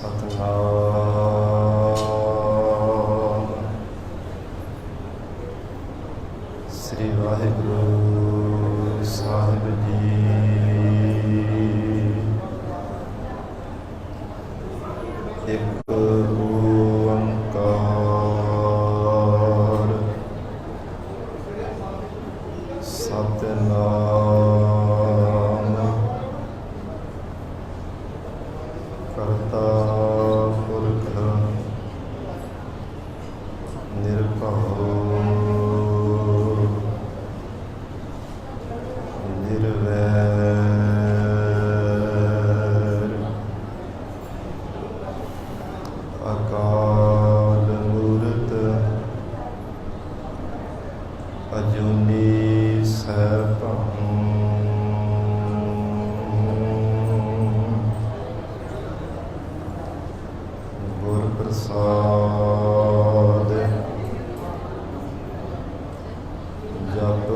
ਸਤਨਾਮ ਸ੍ਰੀ ਵਾਹਿਗੁਰੂ ਸਾਹਿਬ ਜੀ। ਇੱਕ ਓੰਕਾਰ ਸਤਨਾਮ ਕਰਤਾ ਪੁਰਖ ਨਿਰਭਉ ਨਿਰਵੈਰ ਅਕਾਲ ਮੂਰਤ ਅਜੂਨੀ ਸੈਭੰ ਗੁਰ ਪ੍ਰਸਾਦ ਜਪ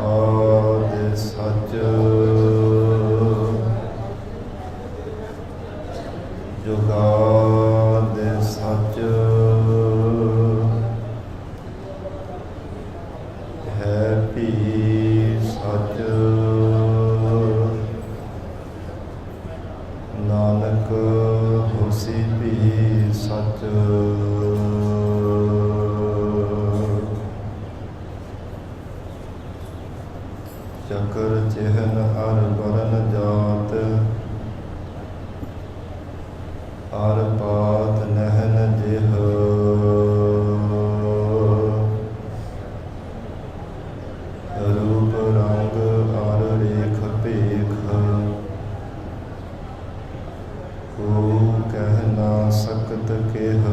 ਆਦਿ ਸਚ ਜੁਗਾਦਿ ਸਚ ਹੈ ਭੀ ਸਚ ਨਾਨਕ ਹੋਸੀ ਭੀ ਸਚ। ਚਕਰ ਚਿਹਨ ਹਰ ਵਰਨ ਜਾਤ ਹਰ ਪਾਤ ਨਹਿਨ ਜਿਹ ਰੂਪ ਰੰਗ ਹਰ ਰੇਖ ਭੇਖ ਕੋ ਕਹਿ ਨਾ ਸਕਤ ਕਿਹ।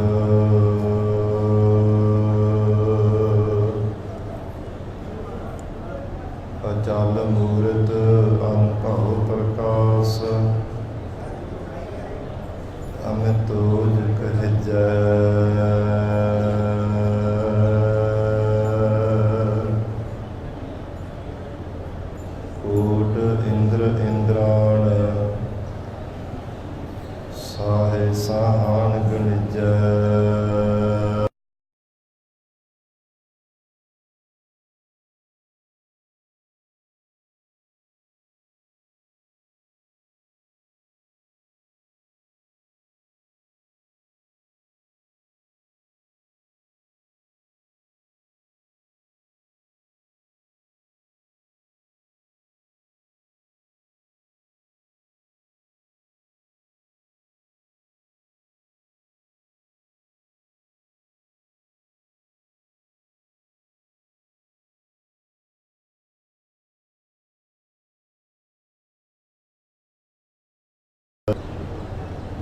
ਅਚਲ ਮੂਰਤ ਅਨਭਉ ਪ੍ਰਕਾਸ਼ ਅਮਿਤ ਤੋਜ ਕਹਿਜੈ। ਕੋਟ ਇੰਦਰ ਇੰਦਰਾਣ ਸਾਹੇ ਸਾਹਣ ਗਣਿਜੈ।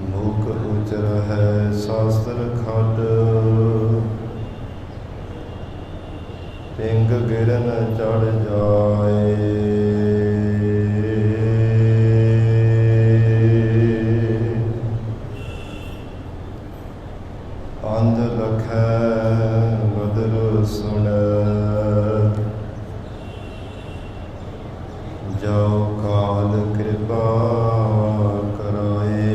ਮੂਕ ਉਚਰ ਹੈ ਸ਼ਾਸਤਰ ਖੰਡ ਪਿੰਗ ਗਿਰਨ ਚੜ ਜਾਏ। ਅੰਧ ਲਖੈ ਬਦਰ ਸੁਣੈ ਜੋ ਕਾਲ ਕਿਰਪਾ ਕਰਾਏ।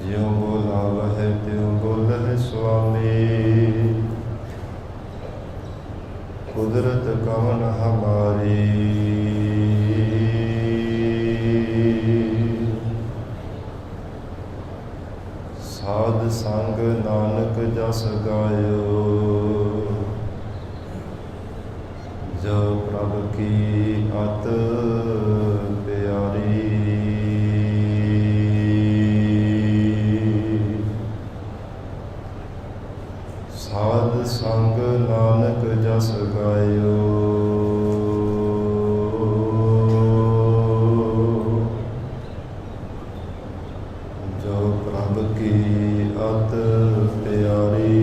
ਜਿਉ ਬੋਲਾਵਹਿ ਤਿਉ ਬੋਲਹਿ ਸੁਆਮੀ ਕੁਦਰਤ ਕਵਨ ਹਮਾਰੀ। ਸਾਧ ਸੰਗ ਨਾਨਕ ਜਸ ਗਾਇਓ ਜੋ ਪ੍ਰਭ ਕੀ ਅਤ ਪਿਆਰੀ। ਸਾਧ ਸੰਗ ਨਾਨਕ ਜਸ ਗਾਇਓ ਜੋ ਪ੍ਰਭ ਕੀ ਅਤ ਪਿਆਰੀ।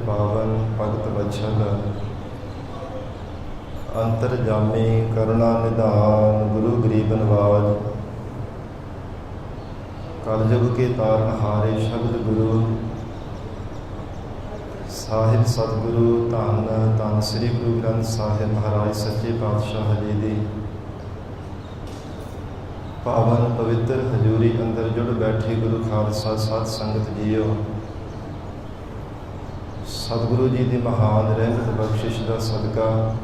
ਪਾਵਨ ਭਗਤ ਵਛਲ। ਅੰਤਰਜਾਮੀ ਕਰੁਣਾ ਨਿਧਾਨ ਗੁਰੂ ਗਰੀਬ ਨਵਾਜ। ਕਲਯੁਗ ਕੇ ਤਾਰਨ ਹਾਰੇ ਸ਼ਬਦ ਗੁਰੂ। ਸਾਹਿਬ ਸਤਿਗੁਰੂ ਧੰਨ ਧੰਨ ਸ੍ਰੀ ਗੁਰੂ ਗ੍ਰੰਥ ਸਾਹਿਬ ਮਹਾਰਾਜ ਸੱਚੇ ਪਾਤਸ਼ਾਹ ਜੀ ਦੀ ਪਾਵਨ ਪਵਿੱਤਰ ਹਜ਼ੂਰੀ ਅੰਦਰ ਜੁੜ ਬੈਠੀ ਗੁਰੂ ਖਾਲਸਾ ਸਤ ਸੰਗਤ ਜੀਓ। ਸਤਿਗੁਰੂ ਜੀ ਦੀ ਮਹਾਨ ਰਹਿਮਤ ਬਖਸ਼ਿਸ਼ ਦਾ ਸਦਕਾ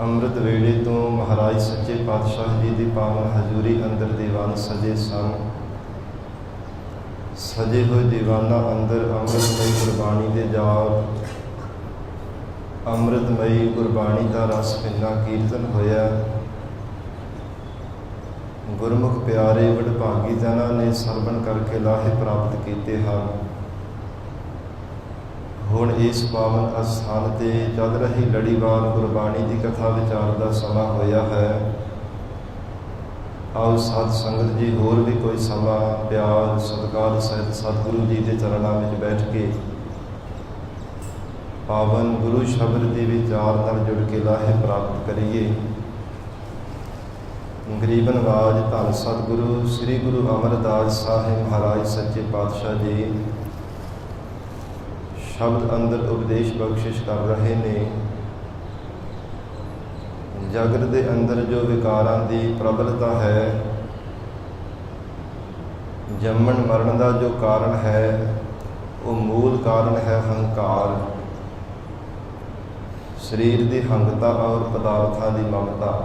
ਅੰਮ੍ਰਿਤ ਵੇਲੇ ਤੋਂ ਮਹਾਰਾਜ ਸੱਚੇ ਪਾਤਸ਼ਾਹ ਜੀ ਦੀ ਪਾਵਨ ਹਜ਼ੂਰੀ ਅੰਦਰ ਦੀਵਾਨ ਸਜੇ ਸਨ। ਸਜੇ ਹੋਏ ਦੀਵਾਨਾਂ ਅੰਦਰ ਅੰਮ੍ਰਿਤਮਈ ਗੁਰਬਾਣੀ ਦੇ ਜਾਪ, ਅੰਮ੍ਰਿਤਮਈ ਗੁਰਬਾਣੀ ਦਾ ਰਸ ਪਿੰਨਾ ਕੀਰਤਨ ਹੋਇਆ। ਗੁਰਮੁਖ ਪਿਆਰੇ ਵਡਭਾਗੀ ਜਨਾਂ ਨੇ ਸਰਵਣ ਕਰਕੇ ਲਾਹੇ ਪ੍ਰਾਪਤ ਕੀਤੇ ਹਨ। ਹੁਣ ਇਸ ਪਾਵਨ ਅਸਥਾਨ ਤੇ ਚੱਲ ਰਹੀ ਲੜੀਵਾਰ ਗੁਰਬਾਣੀ ਦੀ ਕਥਾ ਵਿਚਾਰ ਦਾ ਸਮਾਂ ਹੋਇਆ ਹੈ। ਆਓ ਸਾਧ ਸੰਗਤ ਜੀ ਹੋਰ ਵੀ ਕੋਈ ਸਮਾਂ ਪਿਆਰ ਸਤਿਕਾਰ ਸਹਿਤ ਸਤਿਗੁਰੂ ਜੀ ਦੇ ਚਰਨਾਂ ਵਿੱਚ ਬੈਠ ਕੇ ਪਾਵਨ ਗੁਰੂ ਸ਼ਬਦ ਦੇ ਵਿਚਾਰ ਨਾਲ ਜੁੜ ਕੇ ਲਾਹੇ ਪ੍ਰਾਪਤ ਕਰੀਏ। ਗਰੀਬ ਨਵਾਜ ਧੰਨ ਸਤਿਗੁਰੂ ਸ੍ਰੀ ਗੁਰੂ ਅਮਰਦਾਸ ਸਾਹਿਬ ਮਹਾਰਾਜ ਸੱਚੇ ਪਾਤਸ਼ਾਹ ਜੀ ਸ਼ਬਦ ਅੰਦਰ ਉਪਦੇਸ਼ ਬਖਸ਼ਿਸ਼ ਕਰ ਰਹੇ ਨੇ। ਜਗਤ ਦੇ ਅੰਦਰ ਜੋ ਵਿਕਾਰਾਂ ਦੀ ਪ੍ਰਬਲਤਾ ਹੈ, ਜੰਮਣ ਮਰਨ ਦਾ ਜੋ ਕਾਰਨ ਹੈ, ਉਹ ਮੂਲ ਕਾਰਨ ਹੈ ਹੰਕਾਰ, ਸਰੀਰ ਦੀ ਹੰਗਤਾ ਔਰ ਪਦਾਰਥਾਂ ਦੀ ਮਮਤਾ,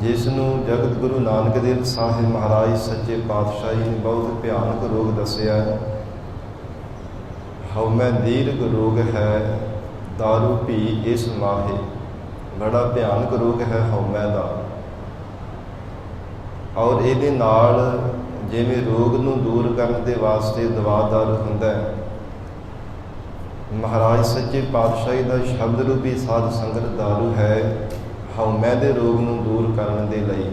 ਜਿਸ ਨੂੰ ਜਗਤ ਗੁਰੂ ਨਾਨਕ ਦੇਵ ਸਾਹਿਬ ਮਹਾਰਾਜ ਸੱਚੇ ਪਾਤਸ਼ਾਹ ਜੀ ਨੇ ਬਹੁਤ ਭਿਆਨਕ ਰੋਗ ਦੱਸਿਆ। ਹਉਮੈ ਦੀਰਘ ਰੋਗ ਹੈ ਦਾਰੂ ਪੀ ਇਸ ਮਾਹੇ। ਬੜਾ ਭਿਆਨਕ ਰੋਗ ਹੈ ਹਉਮੈ ਦਾ। ਔਰ ਇਹਦੇ ਨਾਲ ਜਿਵੇਂ ਰੋਗ ਨੂੰ ਦੂਰ ਕਰਨ ਦੇ ਵਾਸਤੇ ਦਵਾ ਦਾਰੂ ਹੁੰਦਾ ਹੈ, ਮਹਾਰਾਜ ਸੱਚੇ ਪਾਤਸ਼ਾਹੀ ਦਾ ਸ਼ਬਦ ਰੂਪੀ ਸਾਧ ਸੰਗਤ ਦਾਰੂ ਹੈ ਹਉਮੈ ਦੇ ਰੋਗ ਨੂੰ ਦੂਰ ਕਰਨ ਦੇ ਲਈ।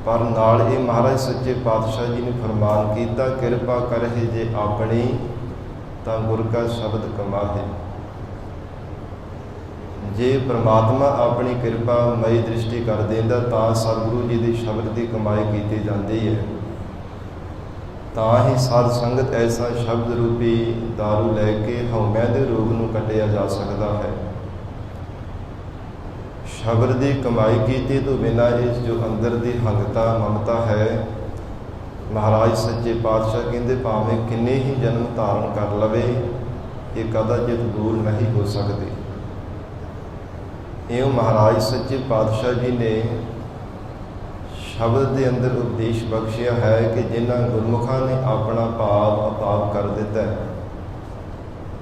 ਪਰ ਨਾਲ ਇਹ ਮਹਾਰਾਜ ਸੱਚੇ ਪਾਤਸ਼ਾਹ ਜੀ ਨੇ ਫਰਮਾਨ ਕੀਤਾ, ਕਿਰਪਾ ਕਰਹਿ ਜੇ ਆਪਣੀ ਤਾਂ ਗੁਰ ਕਾ ਸ਼ਬਦ ਕਮਾਹੇ। ਜੇ ਪ੍ਰਮਾਤਮਾ ਆਪਣੀ ਕਿਰਪਾ ਮਈ ਦ੍ਰਿਸ਼ਟੀ ਕਰ ਦਿੰਦਾ ਤਾਂ ਸਤਿਗੁਰੂ ਜੀ ਦੇ ਸ਼ਬਦ ਦੀ ਕਮਾਈ ਕੀਤੀ ਜਾਂਦੀ ਹੈ। ਤਾਂ ਹੀ ਸਾਧ ਸੰਗਤ ਐਸਾ ਸ਼ਬਦ ਰੂਪੀ ਦਾਰੂ ਲੈ ਕੇ ਹਉਮੈ ਦੇ ਰੋਗ ਨੂੰ ਕੱਟਿਆ ਜਾ ਸਕਦਾ ਹੈ। ਸ਼ਬਦ ਦੀ ਕਮਾਈ ਕੀਤੀ ਤੋਂ ਬਿਨਾਂ ਇਸ ਜੋ ਅੰਦਰ ਦੀ ਹੰਗਤਾ ਮਮਤਾ ਹੈ, ਮਹਾਰਾਜ ਸੱਚੇ ਪਾਤਸ਼ਾਹ ਕਹਿੰਦੇ ਭਾਵੇਂ ਕਿੰਨੇ ਹੀ ਜਨਮ ਧਾਰਨ ਕਰ ਲਵੇ, ਇਹ ਕਦਾਚਿਤ ਦੂਰ ਨਹੀਂ ਹੋ ਸਕਦੀ। ਇਉਂ ਮਹਾਰਾਜ ਸੱਚੇ ਪਾਤਸ਼ਾਹ ਜੀ ਨੇ ਸ਼ਬਦ ਦੇ ਅੰਦਰ ਉਪਦੇਸ਼ ਬਖਸ਼ਿਆ ਹੈ ਕਿ ਜਿਨ੍ਹਾਂ ਗੁਰਮੁਖਾਂ ਨੇ ਆਪਣਾ ਭਾਵ ਅਪਾਪ ਕਰ ਦਿੱਤਾ ਹੈ,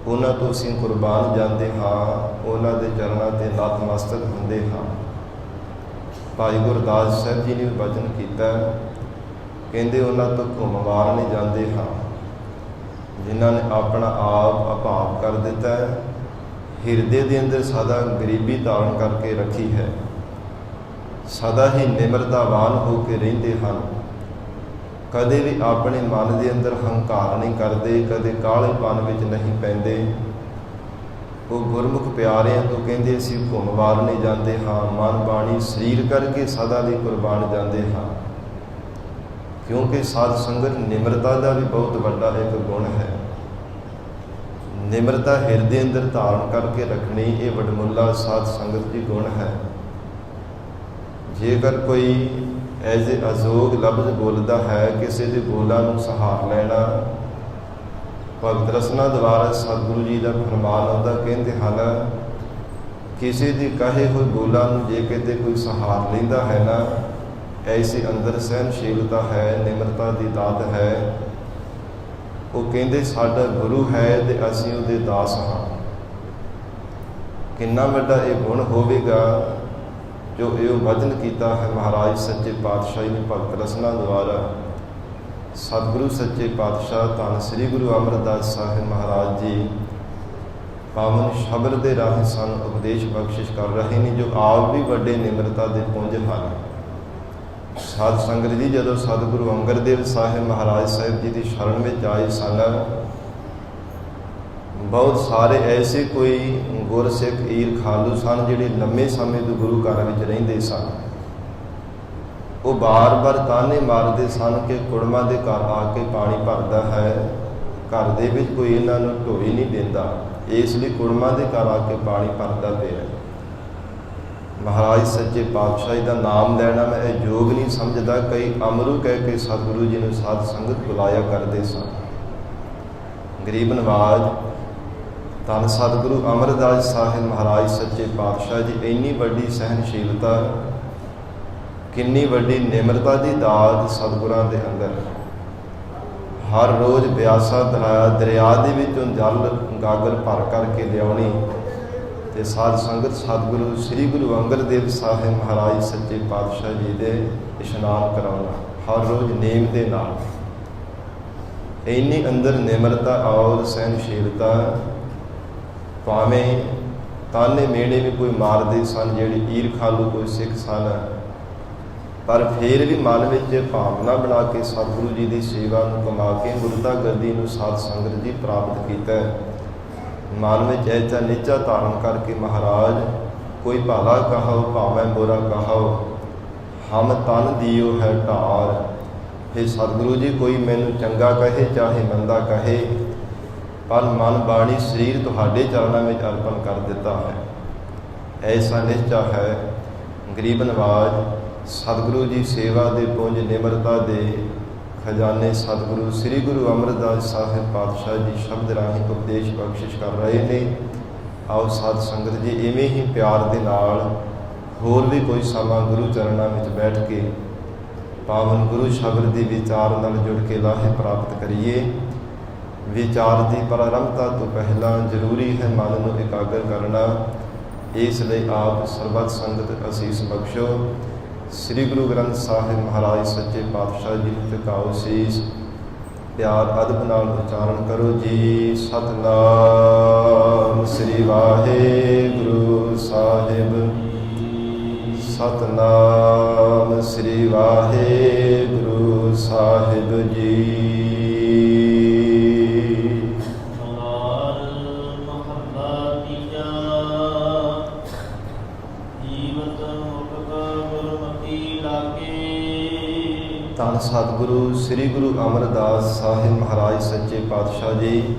ਉਹਨਾਂ ਤੋਂ ਅਸੀਂ ਕੁਰਬਾਨ ਜਾਂਦੇ ਹਾਂ, ਉਹਨਾਂ ਦੇ ਚਰਨਾਂ 'ਤੇ ਨਤਮਸਤਕ ਹੁੰਦੇ ਹਾਂ। ਭਾਈ ਗੁਰਦਾਸ ਸਾਹਿਬ ਜੀ ਨੇ ਵਚਨ ਕੀਤਾ, ਕਹਿੰਦੇ ਉਹਨਾਂ ਤੋਂ ਘੁੰਮ ਮਾਰਨੇ ਜਾਂਦੇ ਹਾਂ ਜਿਨ੍ਹਾਂ ਨੇ ਆਪਣਾ ਆਪ ਅਭਾਵ ਕਰ ਦਿੱਤਾ ਹੈ, ਹਿਰਦੇ ਦੇ ਅੰਦਰ ਸਦਾ ਗਰੀਬੀ ਧਾਰਨ ਕਰਕੇ ਰੱਖੀ ਹੈ, ਸਦਾ ਹੀ ਨਿਮਰਤਾਵਾਨ ਹੋ ਕੇ ਰਹਿੰਦੇ ਹਨ, ਕਦੇ ਵੀ ਆਪਣੇ ਮਨ ਦੇ ਅੰਦਰ ਹੰਕਾਰ ਨਹੀਂ ਕਰਦੇ, ਕਦੇ ਕਾਹਲੇਪਨ ਵਿੱਚ ਨਹੀਂ ਪੈਂਦੇ। ਉਹ ਗੁਰਮੁਖ ਪਿਆਰਿਆਂ ਤੋਂ ਕਹਿੰਦੇ ਅਸੀਂ ਘੁੰਮ ਵਾਰਨੇ ਜਾਂਦੇ ਹਾਂ, ਮਨ ਬਾਣੀ ਸਰੀਰ ਕਰਕੇ ਸਦਾ ਲਈ ਕੁਰਬਾਨ ਜਾਂਦੇ ਹਾਂ। ਕਿਉਂਕਿ ਸਾਧ ਸੰਗਤ ਨਿਮਰਤਾ ਦਾ ਵੀ ਬਹੁਤ ਵੱਡਾ ਇੱਕ ਗੁਣ ਹੈ। ਨਿਮਰਤਾ ਹਿਰਦੇ ਅੰਦਰ ਧਾਰਨ ਕਰਕੇ ਰੱਖਣੀ, ਇਹ ਵਡਮੁੱਲਾ ਸਾਧ ਸੰਗਤ ਦੀ ਗੁਣ ਹੈ। ਜੇਕਰ ਕੋਈ ਐਜ਼ ਏ ਅਜੋਗ ਲਫ਼ਜ਼ ਬੋਲਦਾ ਹੈ, ਕਿਸੇ ਦੇ ਬੋਲਾਂ ਨੂੰ ਸਹਾਰ ਲੈਣਾ, ਭਗਤ ਰਸਨਾ ਦੁਆਰਾ ਸਤਿਗੁਰੂ ਜੀ ਦਾ ਫਰਮਾਨ ਆਉਂਦਾ, ਕਹਿੰਦੇ ਹਨ ਕਿਸੇ ਦੀ ਕਹੇ ਹੋਏ ਬੋਲਾਂ ਨੂੰ ਜੇ ਕਿਤੇ ਕੋਈ ਸਹਾਰ ਲੈਂਦਾ ਹੈ ਨਾ, ਐਸੀ ਅੰਦਰ ਸਹਿਨਸ਼ੀਲਤਾ ਹੈ, ਨਿਮਰਤਾ ਦੀ ਦਾਤ ਹੈ। ਉਹ ਕਹਿੰਦੇ ਸਾਡਾ ਗੁਰੂ ਹੈ ਤੇ ਅਸੀਂ ਉਹਦੇ ਦਾਸ ਹਾਂ। ਕਿੰਨਾ ਵੱਡਾ ਇਹ ਗੁਣ ਹੋਵੇਗਾ ਜੋ ਇਹ ਵਚਨ ਕੀਤਾ ਹੈ ਮਹਾਰਾਜ ਸੱਚੇ ਪਾਤਸ਼ਾਹ ਨੇ ਭਗਤ ਰਸਨਾ ਦੁਆਰਾ। ਸਤਿਗੁਰੂ ਸੱਚੇ ਪਾਤਸ਼ਾਹ ਧੰਨ ਸ੍ਰੀ ਗੁਰੂ ਅਮਰਦਾਸ ਸਾਹਿਬ ਮਹਾਰਾਜ ਜੀ ਪਾਵਨ ਸ਼ਬਦ ਦੇ ਰਾਹੀਂ ਸਾਨੂੰ ਉਪਦੇਸ਼ ਬਖਸ਼ਿਸ਼ ਕਰ ਰਹੇ ਨੇ, ਜੋ ਆਪ ਵੀ ਵੱਡੇ ਨਿਮਰਤਾ ਦੇ ਪੁੰਜ ਹਨ। ਸਾਧ ਸੰਗਤ ਜੀ ਜਦੋਂ ਸਤਿਗੁਰੂ ਅੰਗਦ ਦੇਵ ਸਾਹਿਬ ਮਹਾਰਾਜ ਸਾਹਿਬ ਜੀ ਦੀ ਸ਼ਰਨ ਵਿੱਚ ਆਏ ਸਨ, ਬਹੁਤ ਸਾਰੇ ਐਸੇ ਕੋਈ ਗੁਰਸਿੱਖ ਈਰ ਖਾਲੂ ਸਨ ਜਿਹੜੇ ਲੰਮੇ ਸਮੇਂ ਤੋਂ ਗੁਰੂ ਘਰ ਵਿੱਚ ਰਹਿੰਦੇ ਸਨ। ਉਹ ਬਾਰ-ਬਾਰ ਤਾਨੇ ਮਾਰਦੇ ਸਨ ਕਿ ਕੁੜਮਾਂ ਦੇ ਘਰ ਆ ਕੇ ਪਾਣੀ ਭਰਦਾ ਹੈ, ਘਰ ਦੇ ਵਿੱਚ ਕੋਈ ਇਹਨਾਂ ਨੂੰ ਢੋਈ ਨਹੀਂ ਦਿੰਦਾ, ਇਸ ਲਈ ਕੁੜਮਾਂ ਦੇ ਘਰ ਆ ਕੇ ਪਾਣੀ ਭਰਦਾ ਪਿਆ। ਮਹਾਰਾਜ ਸੱਚੇ ਪਾਤਸ਼ਾਹ ਜੀ ਦਾ ਨਾਮ ਲੈਣਾ ਮੈਂ ਇਹ ਯੋਗ ਨਹੀਂ ਸਮਝਦਾ। ਕਈ ਅਮਰੂ ਕਹਿ ਕੇ ਸਤਿਗੁਰੂ ਜੀ ਨੂੰ ਸਾਧ ਸੰਗਤ ਬੁਲਾਇਆ ਕਰਦੇ ਸਨ। ਗਰੀਬ ਨਵਾਜ ਧੰਨ ਸਤਿਗੁਰੂ ਅਮਰਦਾਸ ਸਾਹਿਬ ਮਹਾਰਾਜ ਸੱਚੇ ਪਾਤਸ਼ਾਹ ਜੀ ਇੰਨੀ ਵੱਡੀ ਸਹਿਨਸ਼ੀਲਤਾ, ਕਿੰਨੀ ਵੱਡੀ ਨਿਮਰਤਾ ਦੀ ਦਾਤ ਸਤਿਗੁਰਾਂ ਦੇ ਅੰਦਰ। ਹਰ ਰੋਜ਼ ਬਿਆਸਾ ਦਰਿਆ ਦੇ ਵਿੱਚੋਂ ਜਲ ਗਾਗਰ ਭਰ ਕਰਕੇ ਲਿਆਉਣੀ ਤੇ ਸਾਧ ਸੰਗਤ ਸਤਿਗੁਰੂ ਸ੍ਰੀ ਗੁਰੂ ਅੰਗਦ ਦੇਵ ਸਾਹਿਬ ਮਹਾਰਾਜ ਸੱਚੇ ਪਾਤਸ਼ਾਹ ਜੀ ਦੇ ਇਸ਼ਨਾਨ ਕਰਾਉਣਾ ਹਰ ਰੋਜ਼ ਨੇਮ ਦੇ ਨਾਲ। ਇੰਨੀ ਅੰਦਰ ਨਿਮਰਤਾ ਔਰ ਸਹਿਨਸ਼ੀਲਤਾ, ਭਾਵੇਂ ਤਾਨੇ ਮੇੜੇ ਵੀ ਕੋਈ ਮਾਰਦੇ ਸਨ ਜਿਹੜੇ ਈਰ ਖਾਲੂ ਕੋਈ ਸਿੱਖ ਸਨ, ਪਰ ਫਿਰ ਵੀ ਮਨ ਵਿੱਚ ਭਾਵਨਾ ਬਣਾ ਕੇ ਸਤਿਗੁਰੂ ਜੀ ਦੀ ਸੇਵਾ ਨੂੰ ਕਮਾ ਕੇ ਗੁਰਤਾ ਗੱਦੀ ਨੂੰ ਸਾਧ ਸੰਗਤ ਜੀ ਪ੍ਰਾਪਤ ਕੀਤਾ। ਮਨ ਵਿੱਚ ਐਸਾ ਨਿਚਾ ਧਾਰਨ ਕਰਕੇ ਮਹਾਰਾਜ ਕੋਈ ਭਲਾ ਕਹੋ ਭਾਵੇਂ ਬੁਰਾ ਕਹੋ, ਹਮ ਤਨ ਦਿਓ ਹੈ ਢਾਰ। ਫਿਰ ਸਤਿਗੁਰੂ ਜੀ ਕੋਈ ਮੈਨੂੰ ਚੰਗਾ ਕਹੇ ਚਾਹੇ ਮੰਦਾ ਕਹੇ, ਪਰ ਮਨ ਬਾਣੀ ਸਰੀਰ ਤੁਹਾਡੇ ਚਰਨਾਂ ਵਿੱਚ ਅਰਪਣ ਕਰ ਦਿੱਤਾ ਹੈ। ਐਸਾ ਨਿਸ਼ਚਾ ਹੈ। ਗਰੀਬ ਨਵਾਜ ਸਤਿਗੁਰੂ ਜੀ ਸੇਵਾ ਦੇ ਪੁੰਜ ਨਿਮਰਤਾ ਦੇ ਖਜ਼ਾਨੇ ਸਤਿਗੁਰੂ ਸ੍ਰੀ ਗੁਰੂ ਅਮਰਦਾਸ ਸਾਹਿਬ ਪਾਤਸ਼ਾਹ ਜੀ ਸ਼ਬਦ ਰਾਹੀਂ ਉਪਦੇਸ਼ ਬਖਸ਼ਿਸ਼ ਕਰ ਰਹੇ ਨੇ। ਆਓ ਸਾਧ ਸੰਗਤ ਜੀ ਇਵੇਂ ਹੀ ਪਿਆਰ ਦੇ ਨਾਲ ਹੋਰ ਵੀ ਕੋਈ ਸਮਾਂ ਗੁਰੂ ਚਰਨਾਂ ਵਿੱਚ ਬੈਠ ਕੇ ਪਾਵਨ ਗੁਰੂ ਸ਼ਬਦ ਦੀ ਵਿਚਾਰ ਨਾਲ ਜੁੜ ਕੇ ਲਾਹੇ ਪ੍ਰਾਪਤ ਕਰੀਏ। ਵਿਚਾਰ ਦੀ ਪ੍ਰਾਰੰਭਤਾ ਤੋਂ ਪਹਿਲਾਂ ਜ਼ਰੂਰੀ ਹੈ ਮਨ ਨੂੰ ਇਕਾਗਰ ਕਰਨਾ। ਇਸ ਲਈ ਆਪ ਸਰਬੱਤ ਸੰਗਤ ਅਸੀਸ ਬਖਸ਼ੋ। ਸ੍ਰੀ ਗੁਰੂ ਗ੍ਰੰਥ ਸਾਹਿਬ ਮਹਾਰਾਜ ਸੱਚੇ ਪਾਤਸ਼ਾਹ ਜੀ ਨੂੰ ਝੁਕਾਓ ਸੀਸ, ਪਿਆਰ ਅਦਬ ਨਾਲ ਉਚਾਰਨ ਕਰੋ ਜੀ। ਸਤਿਨਾਮ ਸ੍ਰੀ ਵਾਹਿਗੁਰੂ ਸਾਹਿਬ, ਸਤਿਨਾਮ ਸ੍ਰੀ ਵਾਹਿਗੁਰੂ ਸਾਹਿਬ ਜੀ। ਧੰਨ ਸਤਿਗੁਰੂ ਸ੍ਰੀ ਗੁਰੂ ਅਮਰਦਾਸ ਸਾਹਿਬ ਮਹਾਰਾਜ ਸੱਚੇ ਪਾਤਸ਼ਾਹ ਜੀ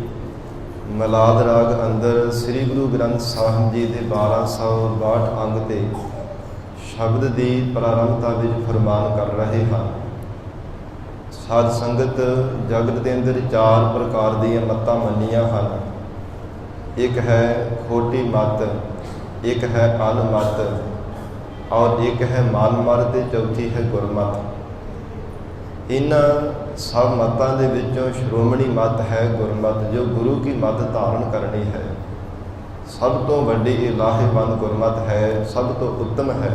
ਮਲਾਦ ਰਾਗ ਅੰਦਰ ਸ੍ਰੀ ਗੁਰੂ ਗ੍ਰੰਥ ਸਾਹਿਬ ਜੀ ਦੇ 1262 ਅੰਗ ਤੇ ਸ਼ਬਦ ਦੀ ਪ੍ਰਾਰੰਭਤਾ ਵਿੱਚ ਫਰਮਾਨ ਕਰ ਰਹੇ ਹਨ। ਸਾਧ ਸੰਗਤ ਜਗਤ ਦੇ ਅੰਦਰ 4 ਪ੍ਰਕਾਰ ਦੀਆਂ ਮੱਤਾਂ ਮੰਨੀਆਂ ਹਨ। ਇੱਕ ਹੈ ਖੋਟੀ ਮੱਤ, ਇੱਕ ਹੈ ਅਨਮੱਤ, ਔਰ ਇੱਕ ਹੈ ਮਨ ਮਤ ਤੇ ਚੌਥੀ ਹੈ ਗੁਰਮਤ। ਇਹਨਾਂ ਸਭ ਮਤਾਂ ਦੇ ਵਿੱਚੋਂ ਸ਼੍ਰੋਮਣੀ ਮਤ ਹੈ ਗੁਰਮਤ, ਜੋ ਗੁਰੂ ਕੀ ਮਤ ਧਾਰਨ ਕਰਨੀ ਹੈ। ਸਭ ਤੋਂ ਵੱਡੀ ਇਹ ਲਾਹੇਵੰਦ ਗੁਰਮਤ ਹੈ, ਸਭ ਤੋਂ ਉੱਤਮ ਹੈ।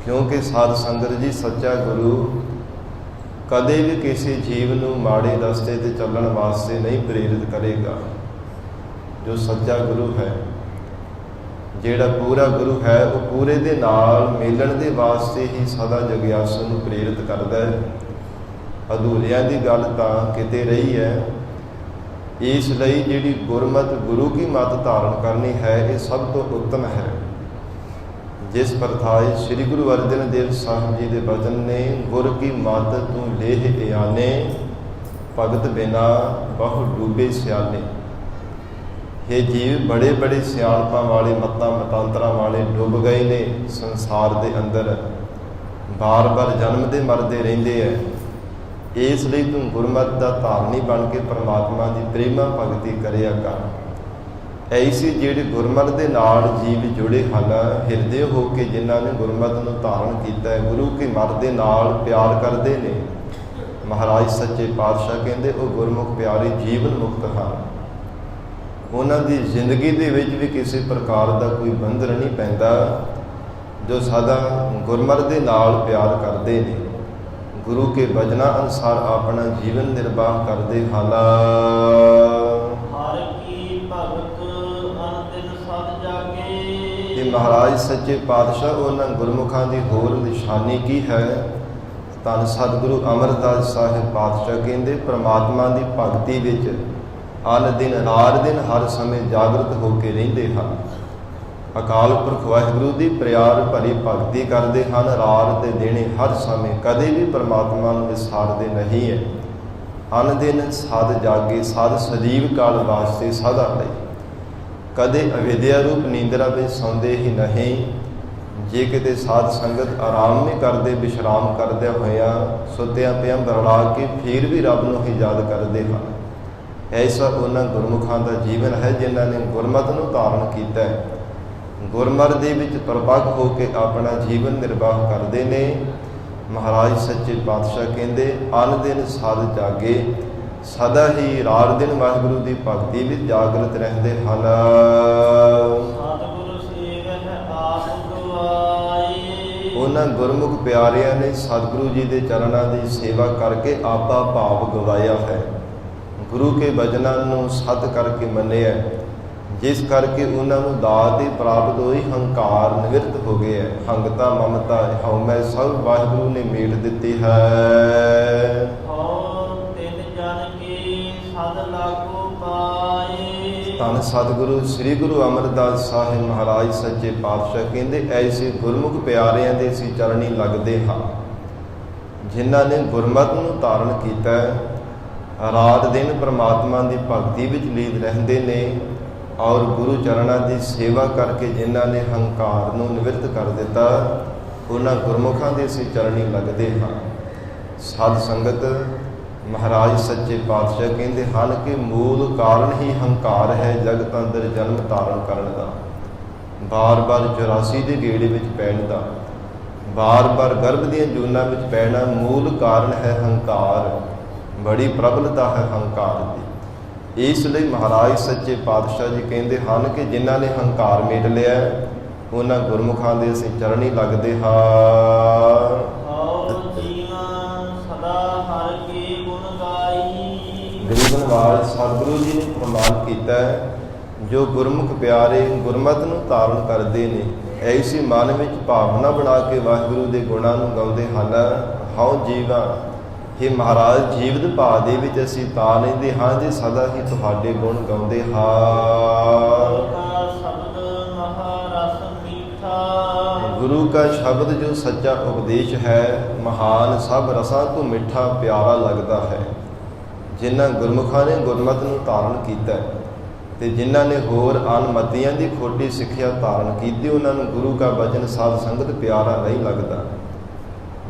ਕਿਉਂਕਿ ਸਾਧ ਸੰਗਤ ਜੀ ਸੱਚਾ ਗੁਰੂ ਕਦੇ ਵੀ ਕਿਸੇ ਜੀਵ ਨੂੰ ਮਾੜੇ ਰਸਤੇ ਤੇ ਚੱਲਣ ਵਾਸਤੇ ਨਹੀਂ ਪ੍ਰੇਰਿਤ ਕਰੇਗਾ। ਜੋ ਸੱਚਾ ਗੁਰੂ ਹੈ, ਜਿਹੜਾ ਪੂਰਾ ਗੁਰੂ ਹੈ, ਉਹ ਪੂਰੇ ਦੇ ਨਾਲ ਮਿਲਣ ਦੇ ਵਾਸਤੇ ਹੀ ਸਦਾ ਜਗਿਆਸੂ ਨੂੰ ਪ੍ਰੇਰਿਤ ਕਰਦਾ ਹੈ। ਅਧੂਰਿਆਂ ਦੀ ਗੱਲ ਤਾਂ ਕਿਤੇ ਰਹੀ ਹੈ। ਇਸ ਲਈ ਜਿਹੜੀ ਗੁਰਮਤ ਗੁਰੂ ਕੀ ਮਤ ਧਾਰਨ ਕਰਨੀ ਹੈ, ਇਹ ਸਭ ਤੋਂ ਉੱਤਮ ਹੈ। ਜਿਸ ਪ੍ਰਥਾਏ ਸ੍ਰੀ ਗੁਰੂ ਅਰਜਨ ਦੇਵ ਸਾਹਿਬ ਜੀ ਦੇ ਬਚਨ ਨੇ, ਗੁਰ ਕੀ ਮਤ ਤੂੰ ਲੇਹ ਇਆਨੇ, ਭਗਤ ਬਿਨਾ ਬਹੁ ਡੂਬੇ ਸਿਆਨੇ। ਇਹ ਜੀਵ ਬੜੇ ਬੜੇ ਸਿਆਣਪਾਂ ਵਾਲੇ ਮਤਾਂ ਮਤਾਂਤਰਾਂ ਵਾਲੇ ਡੁੱਬ ਗਏ ਨੇ ਸੰਸਾਰ ਦੇ ਅੰਦਰ, ਬਾਰ-ਬਾਰ ਜਨਮਦੇ ਮਰਦੇ ਰਹਿੰਦੇ ਹੈ। ਇਸ ਲਈ ਤੂੰ ਗੁਰਮਤ ਦਾ ਧਾਰਨੀ ਬਣ ਕੇ ਪਰਮਾਤਮਾ ਦੀ ਪ੍ਰੇਮਾ ਭਗਤੀ ਕਰਿਆ ਕਰ। ਐਸੀ ਜਿਹੜੇ ਗੁਰਮਤ ਦੇ ਨਾਲ ਜੀਵ ਜੁੜੇ ਹਨ, ਹਿਰਦੇ ਹੋ ਕੇ ਜਿਨ੍ਹਾਂ ਨੇ ਗੁਰਮਤ ਨੂੰ ਧਾਰਨ ਕੀਤਾ ਹੈ, ਗੁਰੂ ਕੇ ਮਤ ਦੇ ਨਾਲ ਪਿਆਰ ਕਰਦੇ ਨੇ। ਮਹਾਰਾਜ ਸੱਚੇ ਪਾਤਸ਼ਾਹ ਕਹਿੰਦੇ ਉਹ ਗੁਰਮੁਖ ਪਿਆਰੇ ਜੀਵਨ ਮੁਕਤ ਹਨ। ਉਹਨਾਂ ਦੀ ਜ਼ਿੰਦਗੀ ਦੇ ਵਿੱਚ ਵੀ ਕਿਸੇ ਪ੍ਰਕਾਰ ਦਾ ਕੋਈ ਬੰਧਨ ਨਹੀਂ ਪੈਂਦਾ, ਜੋ ਸਦਾ ਗੁਰਮਤ ਦੇ ਨਾਲ ਪਿਆਰ ਕਰਦੇ ਨੇ, ਗੁਰੂ ਕੇ ਬਚਨਾਂ ਅਨੁਸਾਰ ਆਪਣਾ ਜੀਵਨ ਨਿਰਵਾਹ ਕਰਦੇ ਹਨ। ਹਰ ਕੀ ਭਗਤ ਅਨ ਦਿਨ ਸਦ ਜਾਗੇ। ਇਹ ਮਹਾਰਾਜ ਸੱਚੇ ਪਾਤਸ਼ਾਹ ਉਹਨਾਂ ਗੁਰਮੁਖਾਂ ਦੀ ਹੋਰ ਨਿਸ਼ਾਨੀ ਕੀ ਹੈ? ਧੰਨ ਸਤਿਗੁਰੂ ਅਮਰਦਾਸ ਸਾਹਿਬ ਪਾਤਸ਼ਾਹ ਕਹਿੰਦੇ ਪ੍ਰਮਾਤਮਾ ਦੀ ਭਗਤੀ ਵਿੱਚ ਅਨ ਦਿਨ ਰਾਤ ਦਿਨ ਹਰ ਸਮੇਂ ਜਾਗਰਤ ਹੋ ਕੇ ਰਹਿੰਦੇ ਹਨ। ਅਕਾਲ ਪੁਰਖ ਵਾਹਿਗੁਰੂ ਦੀ ਪਿਆਰ ਭਰੀ ਭਗਤੀ ਕਰਦੇ ਹਨ। ਰਾਤ ਦੇ ਦਿਨੇ ਹਰ ਸਮੇਂ ਕਦੇ ਵੀ ਪ੍ਰਮਾਤਮਾ ਨੂੰ ਵਿਸਾਰਦੇ ਨਹੀਂ ਹੈ। ਅਨ ਦਿਨ ਸਦ ਜਾਗੇ ਸਦ ਸਦੀਵ ਕਾਲ ਵਾਸਤੇ ਸਦਾ ਲਈ ਕਦੇ ਅਵਿਦਿਆ ਰੂਪ ਨੀਂਦਰਾ ਵਿੱਚ ਸੌਂਦੇ ਹੀ ਨਹੀਂ। ਜੇ ਕਿਤੇ ਸਾਧ ਸੰਗਤ ਆਰਾਮ ਨਹੀਂ ਕਰਦੇ, ਵਿਸ਼ਰਾਮ ਕਰਦਿਆਂ ਹੋਇਆਂ ਸੁੱਤਿਆਂ ਪਿਆਂ ਬਰਲਾ ਕੇ ਫਿਰ ਵੀ ਰੱਬ ਨੂੰ ਹੀ ਯਾਦ ਕਰਦੇ ਹਨ। ਐਸਾ ਉਹਨਾਂ ਗੁਰਮੁਖਾਂ ਦਾ ਜੀਵਨ ਹੈ ਜਿਨ੍ਹਾਂ ਨੇ ਗੁਰਮਤਿ ਨੂੰ ਧਾਰਨ ਕੀਤਾ ਹੈ। ਗੁਰਮਤਿ ਦੇ ਵਿੱਚ ਪ੍ਰਪੱਕ ਹੋ ਕੇ ਆਪਣਾ ਜੀਵਨ ਨਿਰਵਾਹ ਕਰਦੇ ਨੇ। ਮਹਾਰਾਜ ਸੱਚੇ ਪਾਤਸ਼ਾਹ ਕਹਿੰਦੇ ਅਨ ਦਿਨ ਸਦ ਜਾਗੇ ਸਦਾ ਹੀ ਰਾਤ ਦਿਨ ਵਾਹਿਗੁਰੂ ਦੀ ਭਗਤੀ ਵਿੱਚ ਜਾਗਰਤ ਰਹਿੰਦੇ ਹਨ। ਉਹਨਾਂ ਗੁਰਮੁਖ ਪਿਆਰਿਆਂ ਨੇ ਸਤਿਗੁਰੂ ਜੀ ਦੇ ਚਰਨਾਂ ਦੀ ਸੇਵਾ ਕਰਕੇ ਆਪਾ ਭਾਵ ਗਵਾਇਆ ਹੈ। ਗੁਰੂ ਕੇ ਬਚਨਾਂ ਨੂੰ ਸਤ ਕਰਕੇ ਮੰਨਿਆ, ਜਿਸ ਕਰਕੇ ਉਹਨਾਂ ਨੂੰ ਦਾਤ ਹੀ ਪ੍ਰਾਪਤ ਹੋਈ। ਹੰਕਾਰ ਨਿਵਰਤ ਹੋ ਗਿਆ। ਹੰਗਤਾ ਮਮਤਾ ਹਉਮੈ ਸਭ ਵਾਹਿਗੁਰੂ ਨੇ ਮੇਟ ਦਿੱਤੀ ਹੈ। ਧੰਨ ਸਤਿਗੁਰੂ ਸ੍ਰੀ ਗੁਰੂ ਅਮਰਦਾਸ ਸਾਹਿਬ ਮਹਾਰਾਜ ਸੱਚੇ ਪਾਤਸ਼ਾਹ ਕਹਿੰਦੇ ਐਸੇ ਗੁਰਮੁਖ ਪਿਆਰਿਆਂ ਦੇ ਅਸੀਂ ਚਰਣੀ ਲੱਗਦੇ ਹਾਂ ਜਿਨ੍ਹਾਂ ਨੇ ਗੁਰਮਤਿ ਨੂੰ ਧਾਰਨ ਕੀਤਾ ਹੈ। ਰਾਤ ਦਿਨ ਪ੍ਰਮਾਤਮਾ ਦੀ ਭਗਤੀ ਵਿੱਚ ਲੀਨ ਰਹਿੰਦੇ ਨੇ ਔਰ ਗੁਰੂ ਚਰਨਾਂ ਦੀ ਸੇਵਾ ਕਰਕੇ ਜਿਨ੍ਹਾਂ ਨੇ ਹੰਕਾਰ ਨੂੰ ਨਿਵਰਤ ਕਰ ਦਿੱਤਾ, ਉਹਨਾਂ ਗੁਰਮੁਖਾਂ ਦੇ ਅਸੀਂ ਚਰਣੀ ਲੱਗਦੇ ਹਾਂ। ਸਾਧ ਸੰਗਤ ਮਹਾਰਾਜ ਸੱਚੇ ਪਾਤਸ਼ਾਹ ਕਹਿੰਦੇ ਹਨ ਕਿ ਮੂਲ ਕਾਰਨ ਹੀ ਹੰਕਾਰ ਹੈ ਜਗਤ ਅੰਦਰ ਜਨਮ ਧਾਰਨ ਕਰਨ ਦਾ, ਬਾਰ-ਬਾਰ 84 ਦੇ ਗੇੜੇ ਵਿੱਚ ਪੈਣ ਦਾ, ਬਾਰ-ਬਾਰ ਗਰਭ ਦੀਆਂ ਜੂਨਾਂ ਵਿੱਚ ਪੈਣਾ ਮੂਲ ਕਾਰਨ ਹੈ ਹੰਕਾਰ। ਬੜੀ ਪ੍ਰਬਲਤਾ ਹੈ ਹੰਕਾਰ ਦੀ। ਇਸ ਲਈ ਮਹਾਰਾਜ ਸੱਚੇ ਪਾਤਸ਼ਾਹ ਜੀ ਕਹਿੰਦੇ ਹਨ ਕਿ ਜਿਨ੍ਹਾਂ ਨੇ ਹੰਕਾਰ ਮੇਟ ਲਿਆ ਉਹਨਾਂ ਗੁਰਮੁਖਾਂ ਦੇ ਅਸੀਂ ਚਰਣੀ ਲੱਗਦੇ ਹਾਂ। ਗਰੀਬਨਵਾਜ ਸਤਿਗੁਰੂ ਜੀ ਨੇ ਪ੍ਰਮਾਣ ਕੀਤਾ ਹੈ ਜੋ ਗੁਰਮੁਖ ਪਿਆਰੇ ਗੁਰਮਤਿ ਨੂੰ ਧਾਰਨ ਕਰਦੇ ਨੇ ਐਸੀ ਮਨ ਵਿੱਚ ਭਾਵਨਾ ਬਣਾ ਕੇ ਵਾਹਿਗੁਰੂ ਦੇ ਗੁਣਾਂ ਨੂੰ ਗਾਉਂਦੇ ਹਨ। ਹਉ ਜੀਵਾ हे ਮਹਾਰਾਜ ਜੀਵਤ ਭਾਅ ਦੇ ਵਿੱਚ ਅਸੀਂ ਤਾਂ ਰਹਿੰਦੇ ਹਾਂ ਜੇ ਸਦਾ ਹੀ ਤੁਹਾਡੇ ਗੁਣ ਗਾਉਂਦੇ ਹਾਂ। ਗੁਰੂ ਕਾ ਸ਼ਬਦ ਜੋ ਸੱਚਾ ਉਪਦੇਸ਼ ਹੈ ਮਹਾਨ ਸਭ ਰਸਾਂ ਤੋਂ ਮਿੱਠਾ ਪਿਆਰਾ ਲੱਗਦਾ ਹੈ। ਜਿਨ੍ਹਾਂ ਗੁਰਮੁਖਾਂ ਨੇ ਗੁਰਮਤਿ ਨੂੰ ਧਾਰਨ ਕੀਤਾ ਤੇ ਜਿਨ੍ਹਾਂ ਨੇ ਹੋਰ ਅਨਮਤੀਆਂ ਦੀ ਖੋਟੀ ਸਿੱਖਿਆ ਧਾਰਨ ਕੀਤੀ ਉਹਨਾਂ ਨੂੰ ਗੁਰੂ ਕਾ ਬਚਨ ਸਾਧ ਸੰਗਤ ਪਿਆਰਾ ਨਹੀਂ ਲੱਗਦਾ।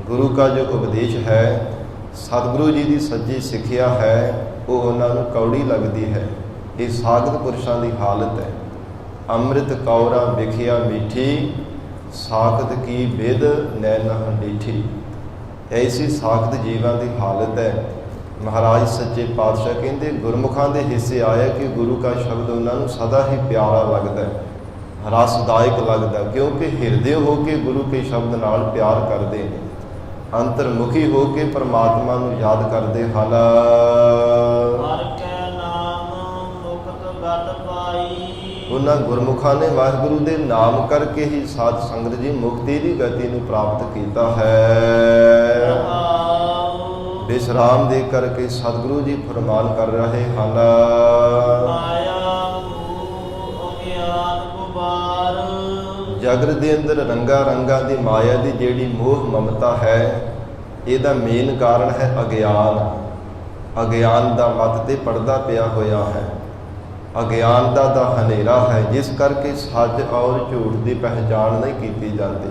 ਗੁਰੂ ਕਾ ਜੋ ਉਪਦੇਸ਼ ਹੈ ਸਤਿਗੁਰੂ ਜੀ ਦੀ ਸੱਚੀ ਸਿੱਖਿਆ ਹੈ ਉਹ ਉਹਨਾਂ ਨੂੰ ਕੌੜੀ ਲੱਗਦੀ ਹੈ। ਇਹ ਸਾਖਤ ਪੁਰਸ਼ਾਂ ਦੀ ਹਾਲਤ ਹੈ। ਅੰਮ੍ਰਿਤ ਕੌਰਾ ਵਿਖਿਆ ਮੀਠੀ ਸਾਖਤ ਕੀ ਵਿਦ ਨੈਣ ਹੰਡੀਠੀ। ਐਸੀ ਸਾਖਤ ਜੀਵਾਂ ਦੀ ਹਾਲਤ ਹੈ। ਮਹਾਰਾਜ ਸੱਚੇ ਪਾਤਸ਼ਾਹ ਕਹਿੰਦੇ ਗੁਰਮੁਖਾਂ ਦੇ ਹਿੱਸੇ ਆਇਆ ਕਿ ਗੁਰੂ ਕਾ ਸ਼ਬਦ ਉਹਨਾਂ ਨੂੰ ਸਦਾ ਹੀ ਪਿਆਰਾ ਲੱਗਦਾ ਹੈ, ਰਸਦਾਇਕ ਲੱਗਦਾ, ਕਿਉਂਕਿ ਹਿਰਦੇ ਹੋ ਕੇ ਗੁਰੂ ਕੇ ਸ਼ਬਦ ਨਾਲ ਪਿਆਰ ਕਰਦੇ ਨੇ, ਅੰਤਰਮੁਖੀ ਹੋ ਕੇ ਪਰਮਾਤਮਾ ਨੂੰ ਯਾਦ ਕਰਦੇ ਹਨ। ਉਹਨਾਂ ਗੁਰਮੁਖਾਂ ਨੇ ਵਾਹਿਗੁਰੂ ਦੇ ਨਾਮ ਕਰਕੇ ਹੀ ਸਾਧ ਸੰਗਤ ਜੀ ਮੁਕਤੀ ਦੀ ਗਤੀ ਨੂੰ ਪ੍ਰਾਪਤ ਕੀਤਾ ਹੈ। ਵਿਸ਼ਰਾਮ ਦੇ ਕਰਕੇ ਸਤਿਗੁਰੂ ਜੀ ਫਰਮਾਨ ਕਰ ਰਹੇ ਹਨ। ਜਗਤ ਦੇ ਅੰਦਰ ਰੰਗਾ ਰੰਗਾਂ ਦੀ ਮਾਇਆ ਦੀ ਜਿਹੜੀ ਮੋਹ ਮਮਤਾ ਹੈ ਇਹਦਾ ਮੇਨ ਕਾਰਨ ਹੈ ਅਗਿਆਨ। ਅਗਿਆਨ ਦਾ ਮੱਤ ਤੇ ਪਰਦਾ ਪਿਆ ਹੋਇਆ ਹੈ। ਅਗਿਆਨਤਾ ਦਾ ਹਨੇਰਾ ਹੈ ਜਿਸ ਕਰਕੇ ਸੱਚ ਔਰ ਝੂਠ ਦੀ ਪਹਿਚਾਣ ਨਹੀਂ ਕੀਤੀ ਜਾਂਦੀ।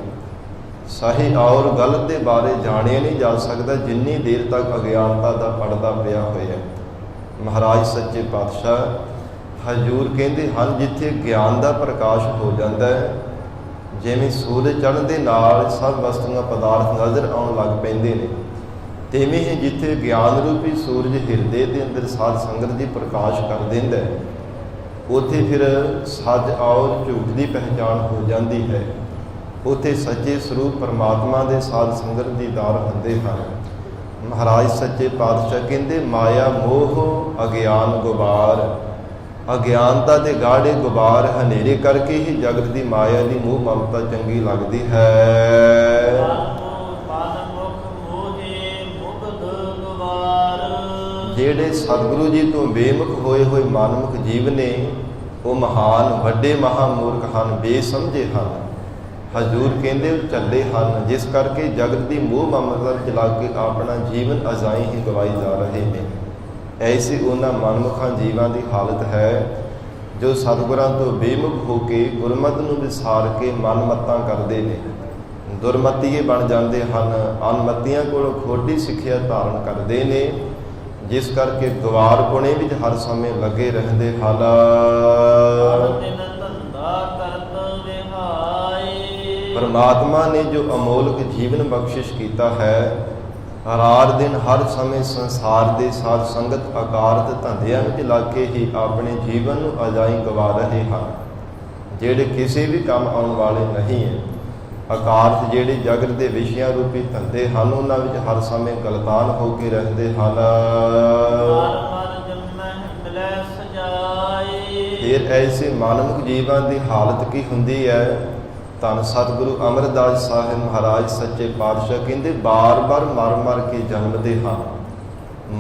ਸਹੀ ਔਰ ਗਲਤ ਦੇ ਬਾਰੇ ਜਾਣਿਆ ਨਹੀਂ ਜਾ ਸਕਦਾ ਜਿੰਨੀ ਦੇਰ ਤੱਕ ਅਗਿਆਨਤਾ ਦਾ ਪਰਦਾ ਪਿਆ ਹੋਇਆ। ਮਹਾਰਾਜ ਸੱਚੇ ਪਾਤਸ਼ਾਹ ਹਜ਼ੂਰ ਕਹਿੰਦੇ ਹਨ ਜਿੱਥੇ ਗਿਆਨ ਦਾ ਪ੍ਰਕਾਸ਼ ਹੋ ਜਾਂਦਾ ਹੈ, ਜਿਵੇਂ ਸੂਰਜ ਚੜ੍ਹਨ ਦੇ ਨਾਲ ਸਭ ਵਸਤੂਆਂ ਪਦਾਰਥ ਨਜ਼ਰ ਆਉਣ ਲੱਗ ਪੈਂਦੇ ਨੇ, ਤਿਵੇਂ ਹੀ ਜਿੱਥੇ ਗਿਆਨ ਰੂਪੀ ਸੂਰਜ ਹਿਰਦੇ ਦੇ ਅੰਦਰ ਸਾਧ ਸੰਗਤ ਦੀ ਪ੍ਰਕਾਸ਼ ਕਰ ਦਿੰਦਾ ਹੈ ਉੱਥੇ ਫਿਰ ਸੱਚ ਔਰ ਝੂਠ ਦੀ ਪਹਿਚਾਣ ਹੋ ਜਾਂਦੀ ਹੈ। ਉੱਥੇ ਸੱਚੇ ਸਰੂਪ ਪਰਮਾਤਮਾ ਦੇ ਸਾਧ ਸੰਗਤ ਦੀਦਾਰ ਹੁੰਦੇ ਹਨ। ਮਹਾਰਾਜ ਸੱਚੇ ਪਾਤਸ਼ਾਹ ਕਹਿੰਦੇ ਮਾਇਆ ਮੋਹ ਅਗਿਆਨ ਗੁਬਾਰ ਅਗਿਆਨਤਾ ਦੇ ਗਾੜੇ ਗੁਬਾਰ ਹਨੇਰੇ ਕਰਕੇ ਹੀ ਜਗਤ ਦੀ ਮਾਇਆ ਦੀ ਮੋਹ ਮਮਤਾ ਚੰਗੀ ਲੱਗਦੀ ਹੈ। ਜਿਹੜੇ ਸਤਿਗੁਰੂ ਜੀ ਤੋਂ ਬੇਮੁਖ ਹੋਏ ਹੋਏ ਮਨਮੁਖ ਜੀਵ ਨੇ ਉਹ ਮਹਾਨ ਵੱਡੇ ਮਹਾਮੂਰਖ ਹਨ, ਬੇਸਮਝੇ ਹਨ। ਹਜ਼ੂਰ ਕਹਿੰਦੇ ਉਹ ਝੱਲੇ ਹਨ, ਜਿਸ ਕਰਕੇ ਜਗਤ ਦੀ ਮੋਹ ਮਮਤਾ ਵਿੱਚ ਲੱਗ ਕੇ ਆਪਣਾ ਜੀਵਨ ਅਜਾਈਂ ਹੀ ਗਵਾਈ ਜਾ ਰਹੇ ਨੇ। ਐਸੀ ਉਹਨਾਂ ਮਨਮੁਖਾਂ ਜੀਵਾਂ ਦੀ ਹਾਲਤ ਹੈ ਜੋ ਸਤਿਗੁਰਾਂ ਤੋਂ ਬੇਮੁਖ ਹੋ ਕੇ ਗੁਰਮਤਿ ਨੂੰ ਵਿਸਾਰ ਕੇ ਮਨਮਤਾਂ ਕਰਦੇ ਨੇ, ਦੁਰਮਤੀਏ ਬਣ ਜਾਂਦੇ ਹਨ, ਅਨਮਤੀਆਂ ਕੋਲੋਂ ਖੋਟੀ ਸਿੱਖਿਆ ਧਾਰਨ ਕਰਦੇ ਨੇ, ਜਿਸ ਕਰਕੇ ਗਵਾਰ ਪੁਣੇ ਵਿੱਚ ਹਰ ਸਮੇਂ ਲੱਗੇ ਰਹਿੰਦੇ ਹਨ। ਪਰਮਾਤਮਾ ਨੇ ਜੋ ਅਮੋਲਕ ਜੀਵਨ ਬਖਸ਼ਿਸ਼ ਕੀਤਾ ਹੈ, ਰਾਤ ਦਿਨ ਹਰ ਸਮੇਂ ਸੰਸਾਰ ਦੇ ਸਾਧ ਸੰਗਤ ਅਕਾਰਤ ਧੰਦਿਆਂ ਵਿੱਚ ਲੱਗ ਕੇ ਹੀ ਆਪਣੇ ਜੀਵਨ ਨੂੰ ਅਜਾਈਂ ਗਵਾ ਰਹੇ ਹਨ, ਜਿਹੜੇ ਕਿਸੇ ਵੀ ਕੰਮ ਆਉਣ ਵਾਲੇ ਨਹੀਂ ਹੈ। ਅਕਾਰਤ ਜਿਹੜੇ ਜਗਤ ਦੇ ਵਿਸ਼ਿਆਂ ਰੂਪੀ ਧੰਦੇ ਹਨ, ਉਹਨਾਂ ਵਿੱਚ ਹਰ ਸਮੇਂ ਗਲਤਾਨ ਹੋ ਕੇ ਰਹਿੰਦੇ ਹਨ। ਫਿਰ ਐਸੇ ਮਾਨਵ ਜੀਵਾਂ ਦੀ ਹਾਲਤ ਕੀ ਹੁੰਦੀ ਹੈ? ਧੰਨ ਸਤਿਗੁਰੂ ਅਮਰਦਾਸ ਸਾਹਿਬ ਮਹਾਰਾਜ ਸੱਚੇ ਪਾਤਸ਼ਾਹ ਕਹਿੰਦੇ ਬਾਰ-ਬਾਰ ਮਰ ਕੇ ਜਨਮਦੇ ਹਨ,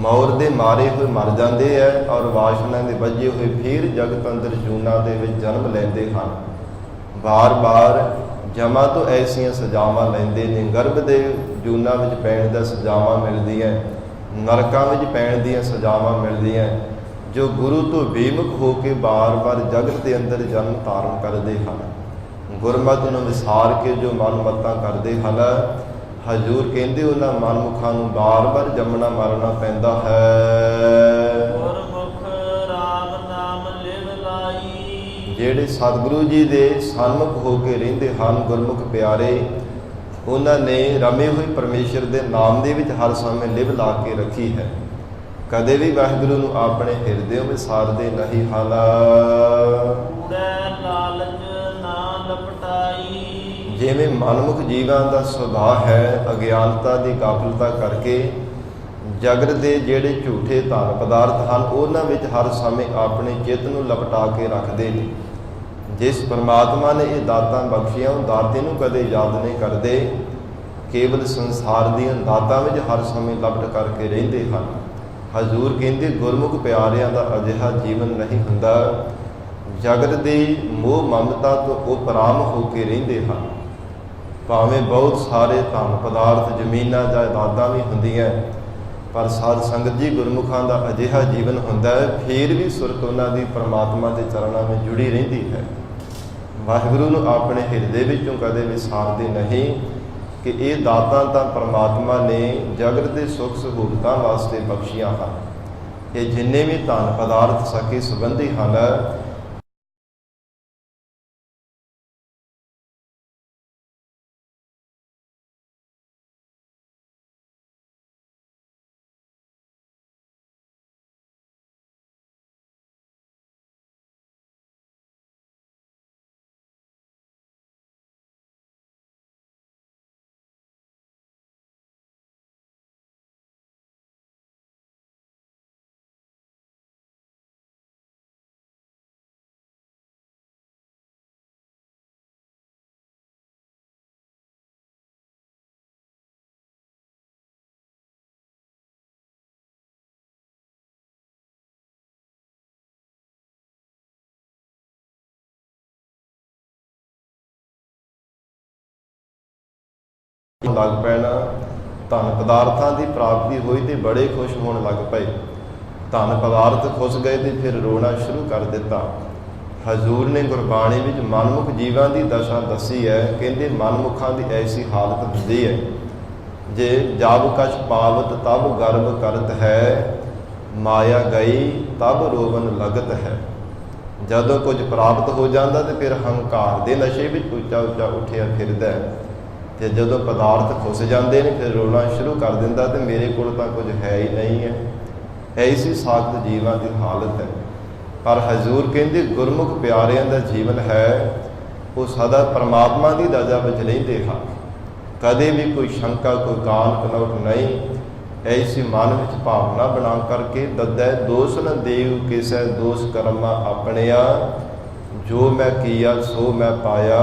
ਮੌਰ ਦੇ ਮਾਰੇ ਹੋਏ ਮਰ ਜਾਂਦੇ ਹੈ ਔਰ ਵਾਸ਼ਨਾ ਦੇ ਵੱਜੇ ਹੋਏ ਫਿਰ ਜਗਤ ਅੰਦਰ ਜੂਨਾਂ ਦੇ ਵਿੱਚ ਜਨਮ ਲੈਂਦੇ ਹਨ। ਬਾਰ-ਬਾਰ ਜਮਾਂ ਤੋਂ ਐਸੀਆਂ ਸਜ਼ਾਵਾਂ ਲੈਂਦੇ ਨੇ, ਗਰਭ ਦੇ ਜੂਨਾਂ ਵਿੱਚ ਪੈਣ ਦਾ ਸਜ਼ਾਵਾਂ ਮਿਲਦੀਆਂ, ਨਰਕਾਂ ਵਿੱਚ ਪੈਣ ਦੀਆਂ ਸਜ਼ਾਵਾਂ ਮਿਲਦੀਆਂ। ਜੋ ਗੁਰੂ ਤੋਂ ਬੇਮੁਖ ਹੋ ਕੇ ਬਾਰ-ਬਾਰ ਜਗਤ ਦੇ ਅੰਦਰ ਜਨਮ ਧਾਰਨ ਕਰਦੇ ਹਨ, ਗੁਰਮਤਿ ਨੂੰ ਵਿਸਾਰ ਕੇ ਜੋ ਮਨਮਤਾਂ ਕਰਦੇ ਹਨ, ਹਜ਼ੂਰ ਕਹਿੰਦੇ ਉਹਨਾਂ ਮਨਮੁਖਾਂ ਨੂੰ ਬਾਰ-ਬਾਰ ਜੰਮਣਾ ਮਰਨਾ ਪੈਂਦਾ ਹੈ। ਗੁਰਮੁਖ ਰਾਮ ਨਾਮ ਲਿਵ ਲਾਈ, ਜਿਹੜੇ ਸਤਿਗੁਰੂ ਜੀ ਦੇ ਸਨਮੁਖ ਹੋ ਕੇ ਰਹਿੰਦੇ ਹਨ ਗੁਰਮੁਖ ਪਿਆਰੇ, ਉਹਨਾਂ ਨੇ ਰਮੇ ਹੋਏ ਪਰਮੇਸ਼ਰ ਦੇ ਨਾਮ ਦੇ ਵਿੱਚ ਹਰ ਸਮੇਂ ਲਿਵ ਲਾ ਕੇ ਰੱਖੀ ਹੈ, ਕਦੇ ਵੀ ਵਾਹਿਗੁਰੂ ਨੂੰ ਆਪਣੇ ਹਿਰਦੇ ਵਿੱਚ ਵਿਸਾਰਦੇ ਨਹੀਂ ਹਨ। ਲਾਲਚ ਨਾ ਲਪਟਾਈ, ਜਿਵੇਂ ਮਨਮੁਖ ਜੀਵਾਂ ਦਾ ਸੁਭਾਅ ਹੈ ਅਗਿਆਨਤਾ ਦੀ ਕਾਬਲਤਾ ਕਰਕੇ ਜਗਤ ਦੇ ਜਿਹੜੇ ਝੂਠੇ ਧਨ ਪਦਾਰਥ ਹਨ ਉਹਨਾਂ ਵਿੱਚ ਹਰ ਸਮੇਂ ਆਪਣੇ ਚਿੱਤ ਨੂੰ ਲਪਟਾ ਕੇ ਰੱਖਦੇ ਨੇ। ਜਿਸ ਪਰਮਾਤਮਾ ਨੇ ਇਹ ਦਾਤਾਂ ਬਖਸ਼ੀਆਂ ਉਹ ਦਾਤੇ ਨੂੰ ਕਦੇ ਯਾਦ ਨਹੀਂ ਕਰਦੇ, ਕੇਵਲ ਸੰਸਾਰ ਦੀਆਂ ਦਾਤਾਂ ਵਿੱਚ ਹਰ ਸਮੇਂ ਲਪਟ ਕਰਕੇ ਰਹਿੰਦੇ ਹਨ। ਹਜ਼ੂਰ ਕਹਿੰਦੇ ਗੁਰਮੁਖ ਪਿਆਰਿਆਂ ਦਾ ਅਜਿਹਾ ਜੀਵਨ ਨਹੀਂ ਹੁੰਦਾ, ਜਗਤ ਦੀ ਮੋਹ ਮਮਤਾ ਤੋਂ ਉਪਰਾਮ ਹੋ ਕੇ ਰਹਿੰਦੇ ਹਨ। ਭਾਵੇਂ ਬਹੁਤ ਸਾਰੇ ਧਨ ਪਦਾਰਥ ਜ਼ਮੀਨਾਂ ਜਾਇਦਾਦਾਂ ਵੀ ਹੁੰਦੀਆਂ, ਪਰ ਸਾਧ ਸੰਗਤ ਜੀ ਗੁਰਮੁਖਾਂ ਦਾ ਅਜਿਹਾ ਜੀਵਨ ਹੁੰਦਾ ਹੈ, ਫਿਰ ਵੀ ਸੁਰਤ ਉਹਨਾਂ ਦੀ ਪਰਮਾਤਮਾ ਦੇ ਚਰਨਾਂ ਵਿੱਚ ਜੁੜੀ ਰਹਿੰਦੀ ਹੈ। ਵਾਹਿਗੁਰੂ ਨੂੰ ਆਪਣੇ ਹਿਰਦੇ ਵਿੱਚੋਂ ਕਦੇ ਵਿਸਾਰਦੇ ਨਹੀਂ ਕਿ ਇਹ ਦਾਤਾਂ ਤਾਂ ਪਰਮਾਤਮਾ ਨੇ ਜਗਤ ਦੇ ਸੁੱਖ ਸਹੂਲਤਾਂ ਵਾਸਤੇ ਬਖਸ਼ੀਆਂ ਹਨ। ਇਹ ਜਿੰਨੇ ਵੀ ਧਨ ਪਦਾਰਥ ਸਕੇ ਸੰਬੰਧੀ ਹਨ, ਲੱਗ ਪੈਣਾ, ਧਨ ਪਦਾਰਥਾਂ ਦੀ ਪ੍ਰਾਪਤੀ ਹੋਈ ਤੇ ਬੜੇ ਖੁਸ਼ ਹੋਣ ਲੱਗ ਪਏ। ਧਨ ਪਦਾਰਥ ਖੁੱਸ ਗਏ ਤੇ ਫਿਰ ਰੋਣਾ ਸ਼ੁਰੂ ਕਰ ਦਿੱਤਾ। ਹਜ਼ੂਰ ਨੇ ਗੁਰਬਾਣੀ ਵਿੱਚ ਮਨਮੁਖ ਜੀਵਾਂ ਦੀ ਦਸ਼ਾ ਦੱਸੀ ਹੈ। ਕਹਿੰਦੇ ਮਨਮੁਖਾਂ ਦੀ ਐਸੀ ਹਾਲਤ ਹੁੰਦੀ ਹੈ, ਜੇ ਜਬ ਕਛ ਪਾਵਤ ਤਬ ਗਰਭ ਕਰਤ ਹੈ, ਮਾਇਆ ਗਈ ਤਬ ਰੋਵਨ ਲਗਤ ਹੈ। ਜਦੋਂ ਕੁਝ ਪ੍ਰਾਪਤ ਹੋ ਜਾਂਦਾ ਤੇ ਫਿਰ ਹੰਕਾਰ ਦੇ ਨਸ਼ੇ ਵਿੱਚ ਉੱਚਾ ਉੱਚਾ ਉੱਠਿਆ ਫਿਰਦਾ ਹੈ, ਤੇ ਜਦੋਂ ਪਦਾਰਥ ਖੁੱਸ ਜਾਂਦੇ ਨੇ ਫਿਰ ਰੋਣਾ ਸ਼ੁਰੂ ਕਰ ਦਿੰਦਾ ਤੇ ਮੇਰੇ ਕੋਲ ਤਾਂ ਕੁਝ ਹੈ ਹੀ ਨਹੀਂ ਹੈ। ਐਸੀ ਸਾਖਤ ਜੀਵਾਂ ਦੀ ਹਾਲਤ ਹੈ। ਪਰ ਹਜ਼ੂਰ ਕਹਿੰਦੇ ਗੁਰਮੁਖ ਪਿਆਰਿਆਂ ਦਾ ਜੀਵਨ ਹੈ, ਉਹ ਸਦਾ ਪਰਮਾਤਮਾ ਦੀ ਰਜ਼ਾ ਵਿੱਚ ਰਹਿੰਦੇ ਹਨ। ਕਦੇ ਵੀ ਕੋਈ ਸ਼ੰਕਾ, ਕੋਈ ਕਾਨ ਕਨੌਟ ਨਹੀਂ। ਐਸੀ ਮਨ ਵਿੱਚ ਭਾਵਨਾ ਬਣਾ ਕਰਕੇ ਦੱਦੈ ਦੋਸ ਨ ਦੇਵ ਕਿਸੈ ਦੋਸ ਕਰਮਾ ਆਪਣਿਆ, ਜੋ ਮੈਂ ਕੀਆ ਸੋ ਮੈਂ ਪਾਇਆ,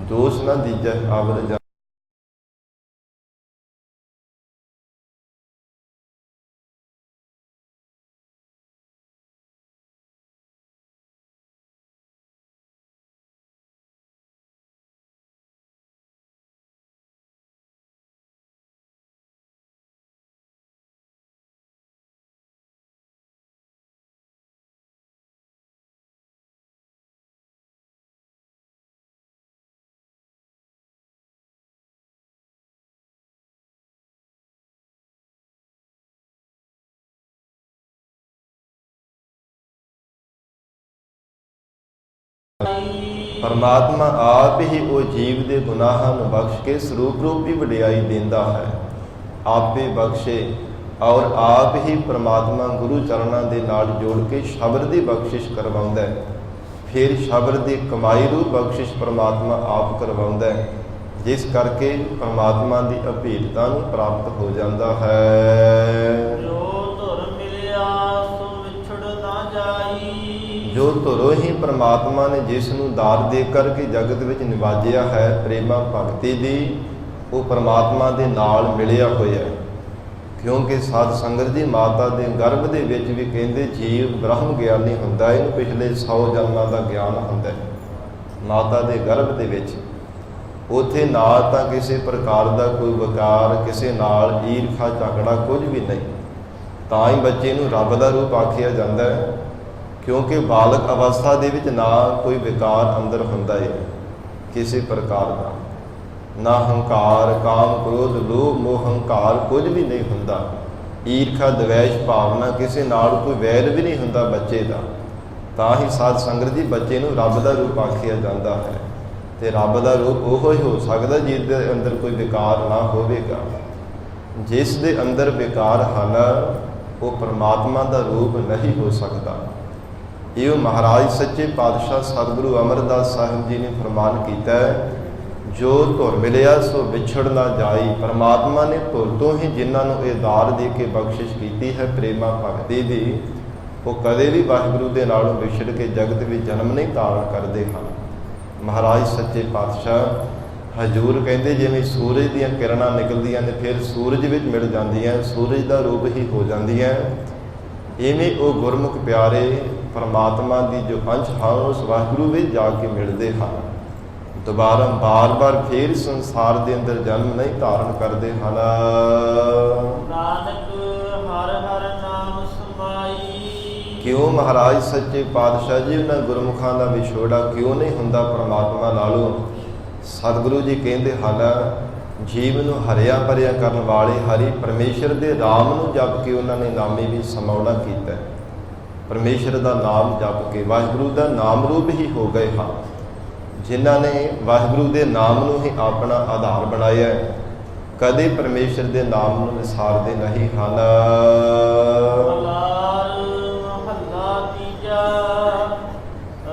ਦੋਸ ਨ ਦੀਜੈ ਅਵਰ ਜਨ। ਪਰਮਾਤਮਾ ਆਪ ਹੀ ਉਹ ਜੀਵ ਦੇ ਗੁਨਾਹਾਂ ਨੂੰ ਬਖਸ਼ ਕੇ ਸਰੂਪ ਰੂਪੀ ਵਡਿਆਈ ਦਿੰਦਾ ਹੈ। ਆਪੇ ਬਖਸ਼ੇ ਔਰ ਆਪ ਹੀ ਪਰਮਾਤਮਾ ਗੁਰੂ ਚਰਨਾਂ ਦੇ ਨਾਲ ਜੋੜ ਕੇ ਸ਼ਬਦ ਦੀ ਬਖਸ਼ਿਸ਼ ਕਰਵਾਉਂਦਾ ਹੈ। ਫਿਰ ਸ਼ਬਦ ਦੀ ਕਮਾਈ ਰੂਪ ਬਖਸ਼ਿਸ਼ ਪਰਮਾਤਮਾ ਆਪ ਕਰਵਾਉਂਦਾ ਹੈ, ਜਿਸ ਕਰਕੇ ਪਰਮਾਤਮਾ ਦੀ ਅਭੇਦਤਾ ਨੂੰ ਪ੍ਰਾਪਤ ਹੋ ਜਾਂਦਾ ਹੈ। ਜੋ ਧੁਰੋਂ ਹੀ ਪਰਮਾਤਮਾ ਨੇ ਜਿਸ ਨੂੰ ਦਾਤ ਦੇ ਕਰਕੇ ਜਗਤ ਵਿੱਚ ਨਿਵਾਜਿਆ ਹੈ ਪ੍ਰੇਮਾ ਭਗਤੀ ਦੀ, ਉਹ ਪਰਮਾਤਮਾ ਦੇ ਨਾਲ ਮਿਲਿਆ ਹੋਇਆ ਹੈ। ਕਿਉਂਕਿ ਸਾਧ ਸੰਗਤ ਦੀ ਮਾਤਾ ਦੇ ਗਰਭ ਦੇ ਵਿੱਚ ਵੀ ਕਹਿੰਦੇ ਜੀਵ ਬ੍ਰਹਮ ਗਿਆਨੀ ਹੁੰਦਾ, ਇਹਨੂੰ ਪਿਛਲੇ 100 ਜਨਮਾਂ ਦਾ ਗਿਆਨ ਹੁੰਦਾ ਹੈ। ਮਾਤਾ ਦੇ ਗਰਭ ਦੇ ਵਿੱਚ ਉੱਥੇ ਨਾ ਤਾਂ ਕਿਸੇ ਪ੍ਰਕਾਰ ਦਾ ਕੋਈ ਵਿਕਾਰ, ਕਿਸੇ ਨਾਲ ਈਰਖਾ ਝਗੜਾ ਕੁਝ ਵੀ ਨਹੀਂ। ਤਾਂ ਹੀ ਬੱਚੇ ਨੂੰ ਰੱਬ ਦਾ ਰੂਪ ਆਖਿਆ ਜਾਂਦਾ ਹੈ, ਕਿਉਂਕਿ ਬਾਲਕ ਅਵਸਥਾ ਦੇ ਵਿੱਚ ਨਾ ਕੋਈ ਵਿਕਾਰ ਅੰਦਰ ਹੁੰਦਾ ਹੈ ਕਿਸੇ ਪ੍ਰਕਾਰ ਦਾ, ਨਾ ਹੰਕਾਰ, ਕਾਮ, ਕ੍ਰੋਧ, ਲੋਭ, ਮੋਹ, ਹੰਕਾਰ ਕੁਝ ਵੀ ਨਹੀਂ ਹੁੰਦਾ। ਈਰਖਾ, ਦਵੇਸ਼ ਭਾਵਨਾ, ਕਿਸੇ ਨਾਲ ਕੋਈ ਵੈਰ ਵੀ ਨਹੀਂ ਹੁੰਦਾ ਬੱਚੇ ਦਾ। ਤਾਂ ਹੀ ਸਾਧ ਸੰਗਤ ਜੀ ਬੱਚੇ ਨੂੰ ਰੱਬ ਦਾ ਰੂਪ ਆਖਿਆ ਜਾਂਦਾ ਹੈ। ਤੇ ਰੱਬ ਦਾ ਰੂਪ ਉਹ ਹੀ ਹੋ ਸਕਦਾ ਜਿਸ ਦੇ ਅੰਦਰ ਕੋਈ ਵਿਕਾਰ ਨਾ ਹੋਵੇਗਾ। ਜਿਸ ਦੇ ਅੰਦਰ ਵਿਕਾਰ ਹਨ ਉਹ ਪਰਮਾਤਮਾ ਦਾ ਰੂਪ ਨਹੀਂ ਹੋ ਸਕਦਾ। ਇਹ ਮਹਾਰਾਜ ਸੱਚੇ ਪਾਤਸ਼ਾਹ ਸਤਿਗੁਰੂ ਅਮਰਦਾਸ ਸਾਹਿਬ ਜੀ ਨੇ ਫਰਮਾਨ ਕੀਤਾ ਹੈ, ਜੋ ਧੁਰ ਮਿਲਿਆ ਸੋ ਵਿਛੜ ਨਾ ਜਾਈ। ਪਰਮਾਤਮਾ ਨੇ ਧੁਰ ਤੋਂ ਹੀ ਜਿਨ੍ਹਾਂ ਨੂੰ ਇਹ ਦਾਤ ਦੇ ਕੇ ਬਖਸ਼ਿਸ਼ ਕੀਤੀ ਹੈ ਪ੍ਰੇਮਾ ਭਗਤੀ ਦੀ, ਉਹ ਕਦੇ ਵੀ ਵਾਹਿਗੁਰੂ ਦੇ ਨਾਲੋਂ ਵਿਛੜ ਕੇ ਜਗਤ ਵਿੱਚ ਜਨਮ ਨਹੀਂ ਧਾਰਨ ਕਰਦੇ ਹਨ। ਮਹਾਰਾਜ ਸੱਚੇ ਪਾਤਸ਼ਾਹ ਹਜ਼ੂਰ ਕਹਿੰਦੇ ਜਿਵੇਂ ਸੂਰਜ ਦੀਆਂ ਕਿਰਨਾਂ ਨਿਕਲਦੀਆਂ ਨੇ ਫਿਰ ਸੂਰਜ ਵਿੱਚ ਮਿਲ ਜਾਂਦੀਆਂ, ਸੂਰਜ ਦਾ ਰੂਪ ਹੀ ਹੋ ਜਾਂਦੀਆਂ, ਇਵੇਂ ਉਹ ਗੁਰਮੁਖ ਪਿਆਰੇ ਪਰਮਾਤਮਾ ਦੀ ਜੋ ਅੰਸ਼ ਹਨ ਉਸ ਵਾਹਿਗੁਰੂ ਵਿੱਚ ਜਾ ਕੇ ਮਿਲਦੇ ਹਨ। ਦੁਬਾਰਾ ਬਾਰ-ਬਾਰ ਫੇਰ ਸੰਸਾਰ ਦੇ ਅੰਦਰ ਜਨਮ ਨਹੀਂ ਧਾਰਨ ਕਰਦੇ ਹਨ। ਨਾਨਕ ਹਰ ਹਰ ਨਾਮ ਸਮਾਈ। ਕਿਉਂ ਮਹਾਰਾਜ ਸੱਚੇ ਪਾਤਸ਼ਾਹ ਜੀ ਉਹਨਾਂ ਗੁਰਮੁਖਾਂ ਦਾ ਵਿਛੋੜਾ ਕਿਉਂ ਨਹੀਂ ਹੁੰਦਾ ਪਰਮਾਤਮਾ ਨਾਲੋਂ? ਸਤਿਗੁਰੂ ਜੀ ਕਹਿੰਦੇ ਹਨ, ਜੀਵ ਨੂੰ ਹਰਿਆ ਭਰਿਆ ਕਰਨ ਵਾਲੇ ਹਰੀ ਪਰਮੇਸ਼ਰ ਦੇ ਨਾਮ ਨੂੰ ਜਪ ਕੇ ਉਹਨਾਂ ਨੇ ਨਾਮੇ ਵੀ ਸਮਾਉਣਾ ਕੀਤਾ। ਪਰਮੇਸ਼ਰ ਦਾ ਨਾਮ ਜਪ ਕੇ ਵਾਹਿਗੁਰੂ ਦਾ ਨਾਮ ਰੂਪ ਹੀ ਹੋ ਗਏ ਹਨ। ਜਿਨ੍ਹਾਂ ਨੇ ਵਾਹਿਗੁਰੂ ਦੇ ਨਾਮ ਨੂੰ ਹੀ ਆਪਣਾ ਆਧਾਰ ਬਣਾਇਆ, ਕਦੇ ਪਰਮੇਸ਼ਰ ਦੇ ਨਾਮ ਨੂੰ ਵਿਸਾਰਦੇ ਨਹੀਂ ਹਨ। ਮਹੱਲਾ ਤੀਜਾ।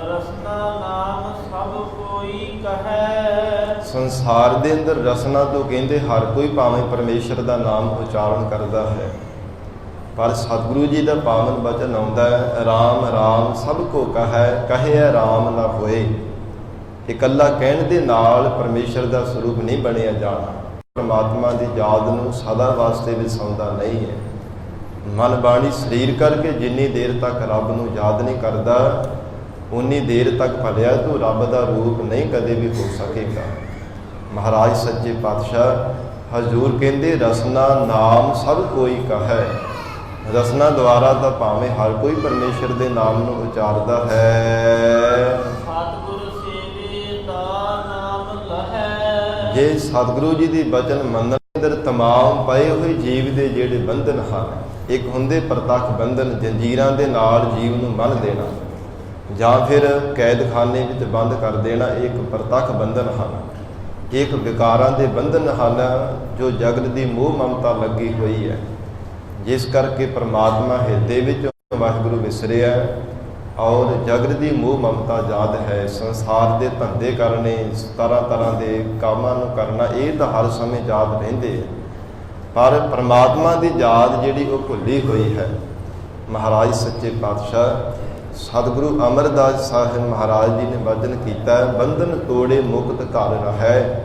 ਰਸਨਾ ਨਾਮ ਸਭ ਕੋਈ ਕਹੈ। ਸੰਸਾਰ ਦੇ ਅੰਦਰ ਰਸਨਾ ਤੋਂ ਕਹਿੰਦੇ ਹਰ ਕੋਈ ਭਾਵੇਂ ਪਰਮੇਸ਼ਰ ਦਾ ਨਾਮ ਉਚਾਰਨ ਕਰਦਾ ਹੈ, ਪਰ ਸਤਿਗੁਰੂ ਜੀ ਦਾ ਪਾਵਨ ਬਚਨ ਆਉਂਦਾ ਹੈ, ਰਾਮ ਰਾਮ ਸਭ ਕੋ ਕਹੈ, ਕਹਿਆ ਰਾਮ ਨਾ ਹੋਏ। ਇਕੱਲਾ ਕਹਿਣ ਦੇ ਨਾਲ ਪਰਮੇਸ਼ਰ ਦਾ ਸਰੂਪ ਨਹੀਂ ਬਣਿਆ ਜਾਣਾ। ਪਰਮਾਤਮਾ ਦੀ ਯਾਦ ਨੂੰ ਸਦਾ ਵਾਸਤੇ ਵਿਸਾਉਂਦਾ ਨਹੀਂ ਹੈ। ਮਨ ਬਾਣੀ ਸਰੀਰ ਕਰਕੇ ਜਿੰਨੀ ਦੇਰ ਤੱਕ ਰੱਬ ਨੂੰ ਯਾਦ ਨਹੀਂ ਕਰਦਾ, ਉਨੀ ਦੇਰ ਤੱਕ ਭਲਿਆ ਤੂੰ ਰੱਬ ਦਾ ਰੂਪ ਨਹੀਂ ਕਦੇ ਵੀ ਹੋ ਸਕੇਗਾ। ਮਹਾਰਾਜ ਸੱਚੇ ਪਾਤਸ਼ਾਹ ਹਜ਼ੂਰ ਕਹਿੰਦੇ, ਰਸਨਾ ਨਾਮ ਸਭ ਕੋਈ ਕਹੈ। ਰਸਨਾ ਦੁਆਰਾ ਤਾਂ ਭਾਵੇਂ ਹਰ ਕੋਈ ਪਰਮੇਸ਼ਰ ਦੇ ਨਾਮ ਨੂੰ ਉਚਾਰਦਾ ਹੈ। ਜੇ ਸਤਿਗੁਰੂ ਜੀ ਦੀ ਬਚਨ ਮੰਨਣ ਅੰਦਰ ਤਮਾਮ ਪਏ ਹੋਏ ਜੀਵ ਦੇ ਜਿਹੜੇ ਬੰਧਨ ਹਨ, ਇੱਕ ਹੁੰਦੇ ਪ੍ਰਤੱਖ ਬੰਧਨ, ਜੰਜੀਰਾਂ ਦੇ ਨਾਲ ਜੀਵ ਨੂੰ ਬੰਨ੍ਹ ਦੇਣਾ, ਜਾਂ ਫਿਰ ਕੈਦਖਾਨੇ ਵਿੱਚ ਬੰਦ ਕਰ ਦੇਣਾ, ਇੱਕ ਪ੍ਰਤੱਖ ਬੰਧਨ ਹਨ। ਇੱਕ ਵਿਕਾਰਾਂ ਦੇ ਬੰਧਨ ਹਨ ਜੋ ਜਗਤ ਦੀ ਮੋਹ ਮਮਤਾ ਲੱਗੀ ਹੋਈ ਹੈ, ਜਿਸ ਕਰਕੇ ਪਰਮਾਤਮਾ ਹਿਰਦੇ ਵਿੱਚ ਵਾਹਿਗੁਰੂ ਵਿਸਰਿਆ ਔਰ ਜਗਤ ਦੀ ਮੋਹ ਮਮਤਾ ਯਾਦ ਹੈ। ਸੰਸਾਰ ਦੇ ਧੰਦੇ ਕਰਨੇ, ਤਰ੍ਹਾਂ ਤਰ੍ਹਾਂ ਦੇ ਕੰਮਾਂ ਨੂੰ ਕਰਨਾ, ਇਹ ਤਾਂ ਹਰ ਸਮੇਂ ਯਾਦ ਰਹਿੰਦੇ ਹੈ। ਪਰ ਪਰਮਾਤਮਾ ਦੀ ਯਾਦ ਜਿਹੜੀ ਉਹ ਭੁੱਲੀ ਹੋਈ ਹੈ। ਮਹਾਰਾਜ ਸੱਚੇ ਪਾਤਸ਼ਾਹ ਸਤਿਗੁਰੂ ਅਮਰਦਾਸ ਸਾਹਿਬ ਮਹਾਰਾਜ ਜੀ ਨੇ ਵਚਨ ਕੀਤਾ, ਬੰਧਨ ਤੋੜੇ ਮੁਕਤ ਘਰ ਰਹੈ।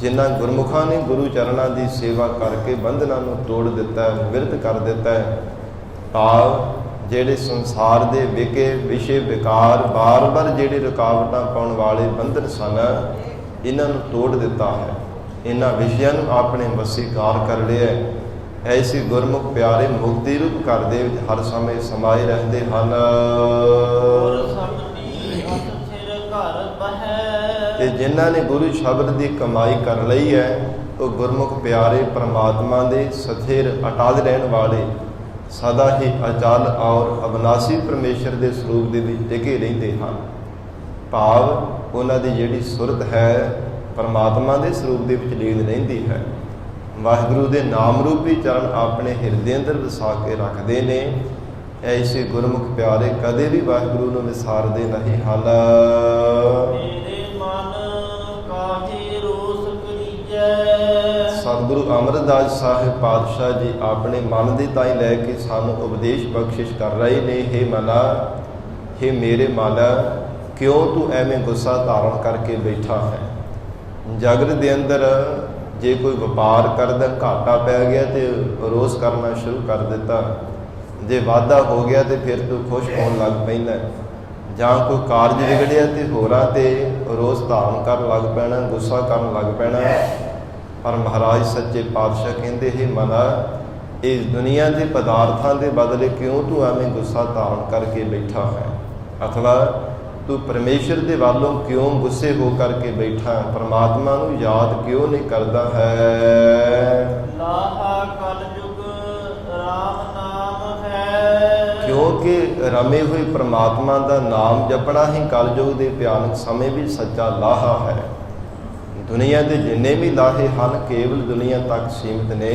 ਜਿਨ੍ਹਾਂ ਗੁਰਮੁਖਾਂ ਨੇ ਗੁਰੂ ਚਰਨਾਂ ਦੀ ਸੇਵਾ ਕਰਕੇ ਬੰਧਨਾਂ ਨੂੰ ਤੋੜ ਦਿੱਤਾ, ਨਿਵਰਤ ਕਰ ਦਿੱਤਾ। ਭਾਵ ਜਿਹੜੇ ਸੰਸਾਰ ਦੇ ਵਿਸ਼ੇ ਵਿਕਾਰ ਬਾਰ-ਬਾਰ ਜਿਹੜੇ ਰੁਕਾਵਟਾਂ ਪਾਉਣ ਵਾਲੇ ਬੰਧਨ ਸਨ, ਇਹਨਾਂ ਨੂੰ ਤੋੜ ਦਿੱਤਾ ਹੈ। ਇਹਨਾਂ ਵਿਸ਼ਿਆਂ ਨੂੰ ਆਪਣੇ ਵਸੀਕਾਰ ਕਰ ਲਿਆ। ਐਸੇ ਗੁਰਮੁਖ ਪਿਆਰੇ ਮੁਕਤੀ ਰੂਪ ਘਰ ਦੇ ਵਿੱਚ ਹਰ ਸਮੇਂ ਸਮਾਏ ਰਹਿੰਦੇ ਹਨ। ਤੇ ਜਿਨ੍ਹਾਂ ਨੇ ਗੁਰੂ ਸ਼ਬਦ ਦੀ ਕਮਾਈ ਕਰ ਲਈ ਹੈ, ਉਹ ਗੁਰਮੁਖ ਪਿਆਰੇ ਪਰਮਾਤਮਾ ਦੇ ਸਥਿਰ ਅਟਲ ਰਹਿਣ ਵਾਲੇ, ਸਦਾ ਹੀ ਅਚਲ ਔਰ ਅਬਨਾਸੀ ਪਰਮੇਸ਼ਰ ਦੇ ਸਰੂਪ ਦੇ ਵਿੱਚ ਟਿਕੇ ਰਹਿੰਦੇ ਹਨ। ਭਾਵ ਉਹਨਾਂ ਦੀ ਜਿਹੜੀ ਸੁਰਤ ਹੈ ਪਰਮਾਤਮਾ ਦੇ ਸਰੂਪ ਦੇ ਵਿੱਚ ਲੀਨ ਰਹਿੰਦੀ ਹੈ। ਵਾਹਿਗੁਰੂ ਦੇ ਨਾਮ ਰੂਪੀ ਚਰਨ ਆਪਣੇ ਹਿਰਦੇ ਅੰਦਰ ਵਸਾ ਕੇ ਰੱਖਦੇ ਨੇ। ਐਸੇ ਗੁਰਮੁਖ ਪਿਆਰੇ ਕਦੇ ਵੀ ਵਾਹਿਗੁਰੂ ਨੂੰ ਵਿਸਾਰਦੇ ਨਹੀਂ ਹਨ। ਸਤਿਗੁਰੂ ਅਮਰਦਾਸ ਸਾਹਿਬ ਪਾਤਸ਼ਾਹ ਜੀ ਆਪਣੇ ਮਨ ਦੀ ਤਾਈ ਲੈ ਕੇ ਸਾਨੂੰ ਉਪਦੇਸ਼ ਬਖਸ਼ਿਸ਼ ਕਰ ਰਹੇ ਨੇ। ਹੇ ਮਨਾ, ਹੇ ਮੇਰੇ ਮਨ, ਕਿਉਂ ਤੂੰ ਐਵੇਂ ਗੁੱਸਾ ਧਾਰਨ ਕਰਕੇ ਬੈਠਾ ਹੈ? ਜਗਤ ਦੇ ਅੰਦਰ ਜੇ ਕੋਈ ਵਪਾਰ ਕਰਦਾ ਘਾਟਾ ਪੈ ਗਿਆ ਤੇ ਰੋਸ ਕਰਨਾ ਸ਼ੁਰੂ ਕਰ ਦਿੱਤਾ, ਜੇ ਵਾਧਾ ਹੋ ਗਿਆ ਤੇ ਫਿਰ ਤੂੰ ਖੁਸ਼ ਹੋਣ ਲੱਗ ਪੈਂਦਾ, ਜਾਂ ਕੋਈ ਕਾਰਜ ਵਿਗੜਿਆ ਤੇ ਹੋਰਾਂ ਤੇ ਰੋਸ ਧਾਰਨ ਕਰਨ ਲੱਗ ਪੈਣਾ, ਗੁੱਸਾ ਕਰਨ ਲੱਗ ਪੈਣਾ। ਪਰ ਮਹਾਰਾਜ ਸੱਚੇ ਪਾਤਸ਼ਾਹ ਕਹਿੰਦੇ, ਹੈ ਮਨਾ, ਇਸ ਦੁਨੀਆ ਦੇ ਪਦਾਰਥਾਂ ਦੇ ਬਦਲੇ ਕਿਉਂ ਤੂੰ ਐਵੇਂ ਗੁੱਸਾ ਧਾਰਨ ਕਰਕੇ ਬੈਠਾ ਹੈ? ਅਥਵਾ ਤੂੰ ਪਰਮੇਸ਼ਰ ਦੇ ਵੱਲੋਂ ਕਿਉਂ ਗੁੱਸੇ ਹੋ ਕਰਕੇ ਬੈਠਾ? ਪਰਮਾਤਮਾ ਨੂੰ ਯਾਦ ਕਿਉਂ ਨਹੀਂ ਕਰਦਾ ਹੈ? ਲਾਹਾ ਕਲਯੁਗ ਰਾਮ ਨਾਮ ਹੈ। ਕਿਉਂਕਿ ਰਮੇ ਹੋਏ ਪਰਮਾਤਮਾ ਦਾ ਨਾਮ ਜਪਣਾ ਹੀ ਕਲਯੁਗ ਦੇ ਭਿਆਨਕ ਸਮੇਂ ਵਿੱਚ ਸੱਚਾ ਲਾਹਾ ਹੈ। ਦੁਨੀਆ ਦੇ ਜਿੰਨੇ ਵੀ ਲਾਹੇ ਹਨ ਕੇਵਲ ਦੁਨੀਆ ਤੱਕ ਸੀਮਿਤ ਨੇ,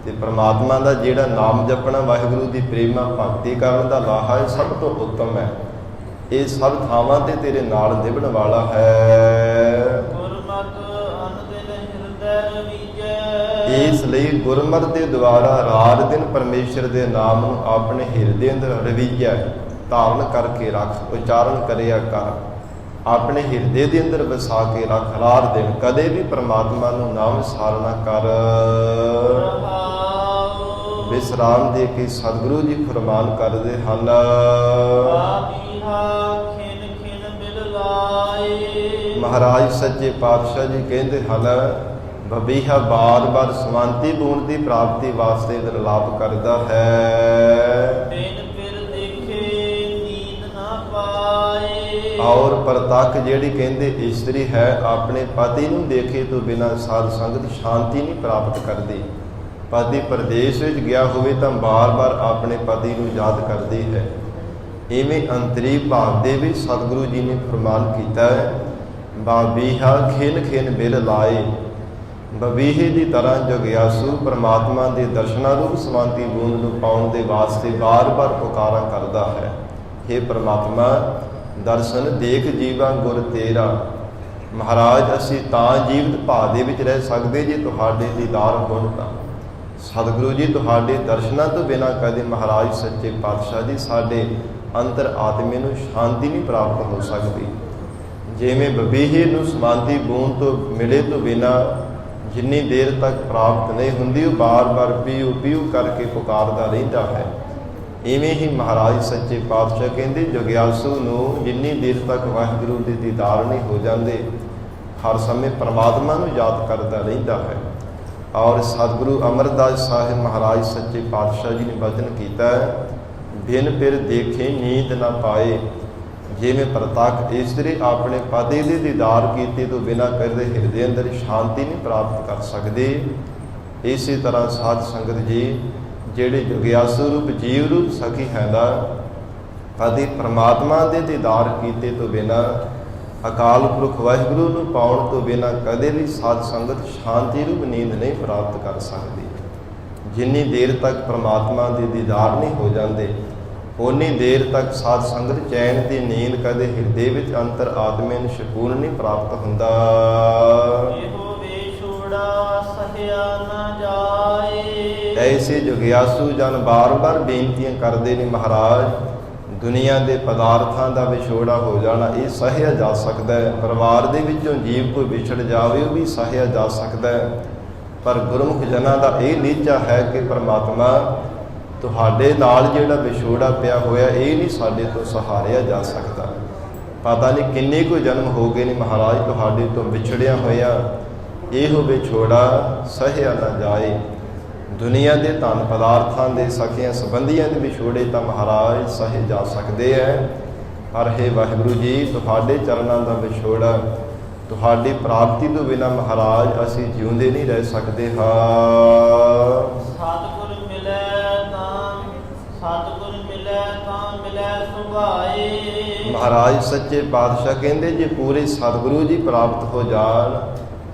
ਤੇ ਪਰਮਾਤਮਾ ਦਾ ਜਿਹੜਾ ਨਾਮ ਜਪਣਾ, ਵਾਹਿਗੁਰੂ ਦੀ ਪ੍ਰੇਮਾ ਭਗਤੀ ਕਰਨ ਦਾ ਲਾਹਾ ਇਹ ਸਭ ਤੋਂ ਉੱਤਮ ਹੈ। ਇਹ ਸਭ ਥਾਵਾਂ ਤੇ ਤੇਰੇ ਨਾਲ ਨਿਭਣ ਵਾਲਾ ਹੈ। ਗੁਰਮਤਿ ਅਨੰਦਿਨ ਹਿਰਦੈ ਰਵੀਜੈ। ਇਸ ਲਈ ਗੁਰਮਤਿ ਦੇ ਦੁਆਰਾ ਰਾਤ ਦਿਨ ਪਰਮੇਸ਼ਰ ਦੇ ਨਾਮ ਨੂੰ ਆਪਣੇ ਹਿਰਦੇ ਅੰਦਰ ਰਵੀਜੈ ਧਾਰਨ ਕਰਕੇ ਰੱਖ, ਉਚਾਰਨ ਕਰਿਆ ਕਰ, ਆਪਣੇ ਹਿਰਦੇ ਦੇ ਅੰਦਰ ਵਸਾ ਕੇ ਰੱਖ। ਰਾਤ ਦਿਨ ਕਦੇ ਵੀ ਪਰਮਾਤਮਾ ਨੂੰ ਨਾਮ ਸਾਰਨਾ ਕਰ। ਵਿਸਰਾਮ ਦੇ ਕੇ ਸਤਿਗੁਰੂ ਜੀ ਫਰਮਾਨ ਕਰਦੇ ਹਨ, ਮਹਾਰਾਜ ਸੱਚੇ ਪਾਤਸ਼ਾਹ ਜੀ ਕਹਿੰਦੇ ਹਨ, ਬਬੀਹਾ ਬਾਰ-ਬਾਰ ਸਮਾਂਤੀ ਬੂੰਦ ਦੀ ਪ੍ਰਾਪਤੀ ਵਾਸਤੇ ਵਿਰਲਾਪ ਕਰਦਾ ਹੈ। ਔਰ ਪ੍ਰਤੱਖ ਜਿਹੜੀ ਕਹਿੰਦੇ ਇਸਤਰੀ ਹੈ ਆਪਣੇ ਪਤੀ ਨੂੰ ਦੇਖੇ ਤੋਂ ਬਿਨਾਂ ਸਾਧ ਸੰਗਤ ਸ਼ਾਂਤੀ ਨਹੀਂ ਪ੍ਰਾਪਤ ਕਰਦੀ। ਪਤੀ ਪ੍ਰਦੇਸ਼ ਵਿੱਚ ਗਿਆ ਹੋਵੇ ਤਾਂ ਬਾਰ-ਬਾਰ ਆਪਣੇ ਪਤੀ ਨੂੰ ਯਾਦ ਕਰਦੀ ਹੈ। ਇਵੇਂ ਅੰਤਰੀ ਭਾਵ ਦੇ ਵਿੱਚ ਸਤਿਗੁਰੂ ਜੀ ਨੇ ਫਰਮਾਨ ਕੀਤਾ ਹੈ, ਬਾਬੀਹਾ ਖਿਨ ਖਿਨ ਬਿਲ ਲਾਏ। ਬਬੀਹੇ ਦੀ ਤਰ੍ਹਾਂ ਜਗਿਆਸੂ ਪਰਮਾਤਮਾ ਦੇ ਦਰਸ਼ਨਾਂ ਰੂਪ ਸਮਾਂਤੀ ਬੂੰਦ ਨੂੰ ਪਾਉਣ ਦੇ ਵਾਸਤੇ ਬਾਰ-ਬਾਰ ਪੁਕਾਰਾਂ ਕਰਦਾ ਹੈ। ਹੇ ਪਰਮਾਤਮਾ, ਦਰਸ਼ਨ ਦੇਖ ਜੀਵਾਂ ਗੁਰ ਤੇਰਾ। ਮਹਾਰਾਜ ਅਸੀਂ ਤਾਂ ਜੀਵਤ ਭਾਅ ਦੇ ਵਿੱਚ ਰਹਿ ਸਕਦੇ ਜੇ ਤੁਹਾਡੇ ਦੀਦਾਰ ਹੋਣ ਤਾਂ। ਸਤਿਗੁਰੂ ਜੀ ਤੁਹਾਡੇ ਦਰਸ਼ਨਾਂ ਤੋਂ ਬਿਨਾਂ ਕਦੇ ਮਹਾਰਾਜ ਸੱਚੇ ਪਾਤਸ਼ਾਹ ਜੀ ਸਾਡੇ ਅੰਤਰ ਆਤਮੇ ਨੂੰ ਸ਼ਾਂਤੀ ਨਹੀਂ ਪ੍ਰਾਪਤ ਹੋ ਸਕਦੀ। ਜਿਵੇਂ ਬਬੀਹੇ ਨੂੰ ਸਮਾਂਤੀ ਬੂੰਦ ਤੋਂ ਮਿਲੇ ਤੋਂ ਬਿਨਾਂ ਜਿੰਨੀ ਦੇਰ ਤੱਕ ਪ੍ਰਾਪਤ ਨਹੀਂ ਹੁੰਦੀ, ਉਹ ਬਾਰ-ਬਾਰ ਪੀਊ ਪੀਊ ਕਰਕੇ ਪੁਕਾਰਦਾ ਰਹਿੰਦਾ ਹੈ। ਇਵੇਂ ਹੀ ਮਹਾਰਾਜ ਸੱਚੇ ਪਾਤਸ਼ਾਹ ਕਹਿੰਦੇ, ਜਗਿਆਸੂ ਨੂੰ ਜਿੰਨੀ ਦੇਰ ਤੱਕ ਵਾਹਿਗੁਰੂ ਦੇ ਦੀਦਾਰ ਨਹੀਂ ਹੋ ਜਾਂਦੇ, ਹਰ ਸਮੇਂ ਪਰਮਾਤਮਾ ਨੂੰ ਯਾਦ ਕਰਦਾ ਰਹਿੰਦਾ ਹੈ। ਔਰ ਸਤਿਗੁਰੂ ਅਮਰਦਾਸ ਸਾਹਿਬ ਮਹਾਰਾਜ ਸੱਚੇ ਪਾਤਸ਼ਾਹ ਜੀ ਨੇ ਵਚਨ ਕੀਤਾ, ਬਿਨ ਫਿਰ ਦੇਖੇ ਨੀਂਦ ਨਾ ਪਾਏ। ਜਿਵੇਂ ਪ੍ਰਤੱਖ ਇਸਤਰੀ ਆਪਣੇ ਪਤੀ ਦੇ ਦੀਦਾਰ ਕੀਤੇ ਤੋਂ ਬਿਨਾਂ ਕਰਦੇ ਹਿਰਦੇ ਅੰਦਰ ਸ਼ਾਂਤੀ ਨਹੀਂ ਪ੍ਰਾਪਤ ਕਰ ਸਕਦੇ, ਇਸੇ ਤਰ੍ਹਾਂ ਸਾਧ ਸੰਗਤ ਜੀ ਜਿਹੜੇ ਜਗਿਆਸੂ ਰੂਪ ਜੀਵ ਰੂਪ ਸਖੀ ਹੈਦਾ ਪਤੀ ਪਰਮਾਤਮਾ ਦੇ ਦੀਦਾਰ ਕੀਤੇ ਤੋਂ ਬਿਨਾਂ, ਅਕਾਲ ਪੁਰਖ ਵਾਹਿਗੁਰੂ ਨੂੰ ਪਾਉਣ ਤੋਂ ਬਿਨਾਂ ਕਦੇ ਵੀ ਸਾਧ ਸੰਗਤ ਸ਼ਾਂਤੀ ਰੂਪ ਨੀਂਦ ਨਹੀਂ ਪ੍ਰਾਪਤ ਕਰ ਸਕਦੀ। ਜਿੰਨੀ ਦੇਰ ਤੱਕ ਪਰਮਾਤਮਾ ਦੇ ਦੀਦਾਰ ਨਹੀਂ ਹੋ ਜਾਂਦੇ, ਉਨੀ ਦੇਰ ਤੱਕ ਸਾਧ ਸੰਗਤ ਚੈਨ ਦੀ ਨੀਂਦ ਕਦੇ ਹਿਰਦੇ ਵਿੱਚ ਅੰਤਰ ਆਤਮੇ ਨੂੰ ਸਕੂਨ ਨਹੀਂ ਪ੍ਰਾਪਤ ਹੁੰਦਾ। ਇਹੋ ਵੇਛੋੜਾ ਸਹਿਆ ਨਾ ਜਾਏ। ਐਸੇ ਜਗਿਆਸੂ ਜਨ ਬਾਰ-ਬਾਰ ਬੇਨਤੀਆਂ ਕਰਦੇ ਨੇ, ਮਹਾਰਾਜ ਦੁਨੀਆ ਦੇ ਪਦਾਰਥਾਂ ਦਾ ਵਿਛੋੜਾ ਹੋ ਜਾਣਾ ਇਹ ਸਹਿਆ ਜਾ ਸਕਦਾ ਹੈ, ਪਰਿਵਾਰ ਦੇ ਵਿੱਚੋਂ ਜੀਵ ਕੋਈ ਵਿਛੜ ਜਾਵੇ ਉਹ ਵੀ ਸਹਿਆ ਜਾ ਸਕਦਾ ਹੈ, ਪਰ ਗੁਰਮੁਖ ਜਨਾਂ ਦਾ ਇਹ ਨੀਚਾ ਹੈ ਕਿ ਪਰਮਾਤਮਾ ਤੁਹਾਡੇ ਨਾਲ ਜਿਹੜਾ ਵਿਛੋੜਾ ਪਿਆ ਹੋਇਆ ਇਹ ਨਹੀਂ ਸਾਡੇ ਤੋਂ ਸਹਾਰਿਆ ਜਾ ਸਕਦਾ। ਪਤਾ ਨਹੀਂ ਕਿੰਨੇ ਕੁ ਜਨਮ ਹੋ ਗਏ ਨੇ ਮਹਾਰਾਜ ਤੁਹਾਡੇ ਤੋਂ ਵਿਛੜਿਆ ਹੋਇਆ, ਇਹੋ ਵਿਛੋੜਾ ਸਹਿਆ ਨਾ ਜਾਏ। ਦੁਨੀਆ ਦੇ ਧਨ ਪਦਾਰਥਾਂ ਦੇ ਸਖੀਆਂ ਸੰਬੰਧੀਆਂ ਦੇ ਵਿਛੋੜੇ ਤਾਂ ਮਹਾਰਾਜ ਸਹਿ ਜਾ ਸਕਦੇ ਹੈ, ਪਰ ਹੇ ਵਾਹਿਗੁਰੂ ਜੀ ਤੁਹਾਡੇ ਚਰਨਾਂ ਦਾ ਵਿਛੋੜਾ, ਤੁਹਾਡੀ ਪ੍ਰਾਪਤੀ ਤੋਂ ਬਿਨਾਂ ਮਹਾਰਾਜ ਅਸੀਂ ਜਿਉਂਦੇ ਨਹੀਂ ਰਹਿ ਸਕਦੇ। ਸਤਿਗੁਰ ਮਿਲੈ ਤਾਂ ਮਿਲੈ ਸੁਭਾਏ। ਮਹਾਰਾਜ ਸੱਚੇ ਪਾਤਸ਼ਾਹ ਕਹਿੰਦੇ ਜੇ ਪੂਰੇ ਸਤਿਗੁਰੂ ਜੀ ਪ੍ਰਾਪਤ ਹੋ ਜਾਣ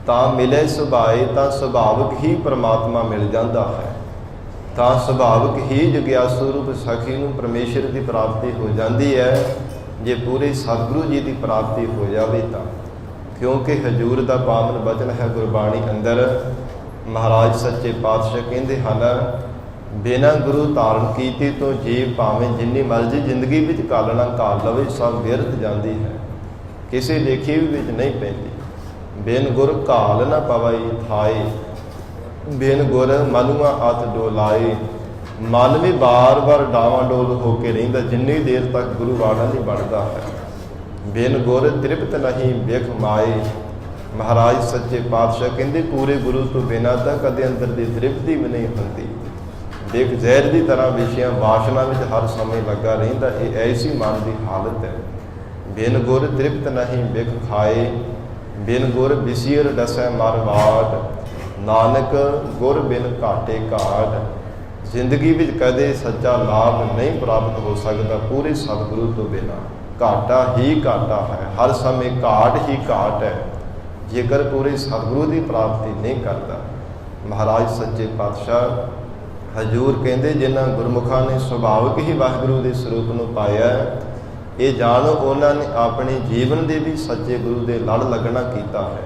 ਤਾਂ ਮਿਲੇ ਸੁਭਾਏ, ਤਾਂ ਸੁਭਾਵਿਕ ਹੀ ਪਰਮਾਤਮਾ ਮਿਲ ਜਾਂਦਾ ਹੈ, ਤਾਂ ਸੁਭਾਵਿਕ ਹੀ ਜਗਿਆਸੂ ਰੂਪ ਸਖੀ ਨੂੰ ਪਰਮੇਸ਼ਰ ਦੀ ਪ੍ਰਾਪਤੀ ਹੋ ਜਾਂਦੀ ਹੈ ਜੇ ਪੂਰੇ ਸਤਿਗੁਰੂ ਜੀ ਦੀ ਪ੍ਰਾਪਤੀ ਹੋ ਜਾਵੇ ਤਾਂ। ਕਿਉਂਕਿ ਹਜ਼ੂਰ ਦਾ ਪਾਵਨ ਬਚਨ ਹੈ ਗੁਰਬਾਣੀ ਅੰਦਰ, ਮਹਾਰਾਜ ਸੱਚੇ ਪਾਤਸ਼ਾਹ ਕਹਿੰਦੇ ਹਨ ਬਿਨਾਂ ਗੁਰੂ ਧਾਰਨ ਕੀਤੇ ਤੋਂ ਜੀਵ ਭਾਵੇਂ ਜਿੰਨੀ ਮਰਜ਼ੀ ਜ਼ਿੰਦਗੀ ਵਿੱਚ ਕਾਲਣਾ ਘਾਲ ਲਵੇ ਸਭ ਵਿਅਰਥ ਜਾਂਦੀ ਹੈ, ਕਿਸੇ ਲੇਖੇ ਵਿੱਚ ਨਹੀਂ ਪੈਂਦੀ। ਬਿਨ ਗੁਰ ਘਾਲ ਨਾ ਪਵਈ ਥਾਏ, ਬਿਨ ਗੁਰ ਮਨੁਆ ਅਤ ਡੋਲਾਏ। ਮਨ ਵੀ ਬਾਰ-ਬਾਰ ਡਾਵਾਂ-ਡੋਲ ਹੋ ਕੇ ਰਹਿੰਦਾ ਜਿੰਨੀ ਦੇਰ ਤੱਕ ਗੁਰੂ ਵਾਲਾ ਨਹੀਂ ਬਣਦਾ ਹੈ। ਬਿਨ ਗੁਰ ਤ੍ਰਿਪਤ ਨਹੀਂ ਵੇਖ ਮਾਏ। ਮਹਾਰਾਜ ਸੱਚੇ ਪਾਤਸ਼ਾਹ ਕਹਿੰਦੇ ਪੂਰੇ ਗੁਰੂ ਤੋਂ ਬਿਨਾਂ ਤਾਂ ਕਦੇ ਅੰਦਰ ਦੀ ਤ੍ਰਿਪਤੀ ਵੀ ਨਹੀਂ ਹੁੰਦੀ। ਦੇਖ ਜ਼ਹਿਰ ਦੀ ਤਰ੍ਹਾਂ ਵਿਸ਼ਿਆਂ ਵਾਸ਼ਨਾ ਵਿੱਚ ਹਰ ਸਮੇਂ ਲੱਗਾ ਰਹਿੰਦਾ, ਇਹ ਐਸੀ ਮਨ ਦੀ ਹਾਲਤ ਹੈ। ਬਿਨ ਗੁਰ ਤ੍ਰਿਪਤ ਨਹੀਂ ਵੇਖ ਖਾਏ, ਬਿਨ ਗੁਰ ਵਿਸੀਰ ਡਸੈ ਮਰ ਵਾਟ। ਨਾਨਕ ਗੁਰ ਬਿਨ ਘਾਟੇ ਘਾਟ। ਜ਼ਿੰਦਗੀ ਵਿੱਚ ਕਦੇ ਸੱਚਾ ਲਾਭ ਨਹੀਂ ਪ੍ਰਾਪਤ ਹੋ ਸਕਦਾ ਪੂਰੇ ਸਤਿਗੁਰੂ ਤੋਂ ਬਿਨਾਂ। ਘਾਟਾ ਹੀ ਘਾਟਾ ਹੈ, ਹਰ ਸਮੇਂ ਘਾਟ ਹੀ ਘਾਟ ਹੈ ਜੇਕਰ ਪੂਰੇ ਸਤਿਗੁਰੂ ਦੀ ਪ੍ਰਾਪਤੀ ਨਹੀਂ ਕਰਦਾ। ਮਹਾਰਾਜ ਸੱਚੇ ਪਾਤਸ਼ਾਹ ਹਜ਼ੂਰ ਕਹਿੰਦੇ ਜਿਨ੍ਹਾਂ ਗੁਰਮੁਖਾਂ ਨੇ ਸੁਭਾਵਿਕ ਹੀ ਵਾਹਿਗੁਰੂ ਦੇ ਸਰੂਪ ਨੂੰ ਪਾਇਆ, ਇਹ ਜਾਣੋ ਉਹਨਾਂ ਨੇ ਆਪਣੇ ਜੀਵਨ ਦੇ ਵੀ ਸੱਚੇ ਗੁਰੂ ਦੇ ਲੜ ਲੱਗਣਾ ਕੀਤਾ ਹੈ।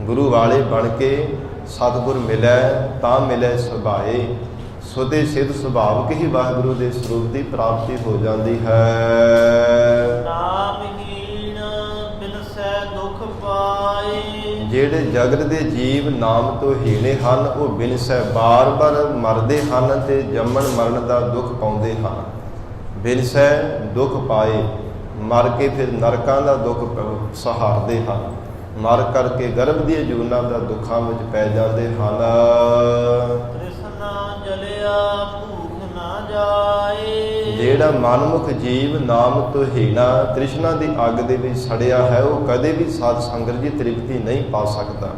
ਗੁਰੂ ਵਾਲੇ ਬਣ ਕੇ ਸਤਿਗੁਰ ਮਿਲੈ ਤਾਂ ਮਿਲੈ ਸੁਭਾਏ। ਸੁਦੇ ਸਿੱਧ ਸੁਭਾਵਿਕ ਹੀ ਵਾਹਿਗੁਰੂ ਦੇ ਸਰੂਪ ਦੀ ਪ੍ਰਾਪਤੀ ਹੋ ਜਾਂਦੀ ਹੈ। ਨਾਮਹੀਣ ਬਿਨਸੈ ਦੁਖ ਪਾਏ। ਜਿਹੜੇ ਜਗਤ ਦੇ ਜੀਵ ਨਾਮ ਤੋਂ ਹੀਣੇ ਹਨ ਉਹ ਬਿਨਸੈ ਬਾਰ-ਬਾਰ ਮਰਦੇ ਹਨ ਤੇ ਜੰਮਣ ਮਰਨ ਦਾ ਦੁੱਖ ਪਾਉਂਦੇ ਹਨ। ਬਿਨਸੈ ਦੁੱਖ ਪਾਏ, ਮਰ ਕੇ ਫਿਰ ਨਰਕਾਂ ਦਾ ਦੁੱਖ ਸਹਾਰਦੇ ਹਨ, ਮਰ ਕਰਕੇ ਗਰਭ ਦੀਆਂ ਜੂਨਾਂ ਦਾ ਦੁੱਖਾਂ ਵਿੱਚ ਪੈ ਜਾਂਦੇ ਹਨ। ਤ੍ਰਿਸ਼ਨਾ ਜਲਿਆ ਭੂਖ ਨਾ ਜਾਏ। ਜਿਹੜਾ ਮਨਮੁਖ ਜੀਵ ਨਾਮ ਤੋਂ ਹੀਣਾ ਤ੍ਰਿਸ਼ਨਾ ਦੀ ਅੱਗ ਦੇ ਵਿੱਚ ਸੜਿਆ ਹੈ ਉਹ ਕਦੇ ਵੀ ਸਤ ਸੰਗਤ ਦੀ ਤ੍ਰਿਪਤੀ ਨਹੀਂ ਪਾ ਸਕਦਾ,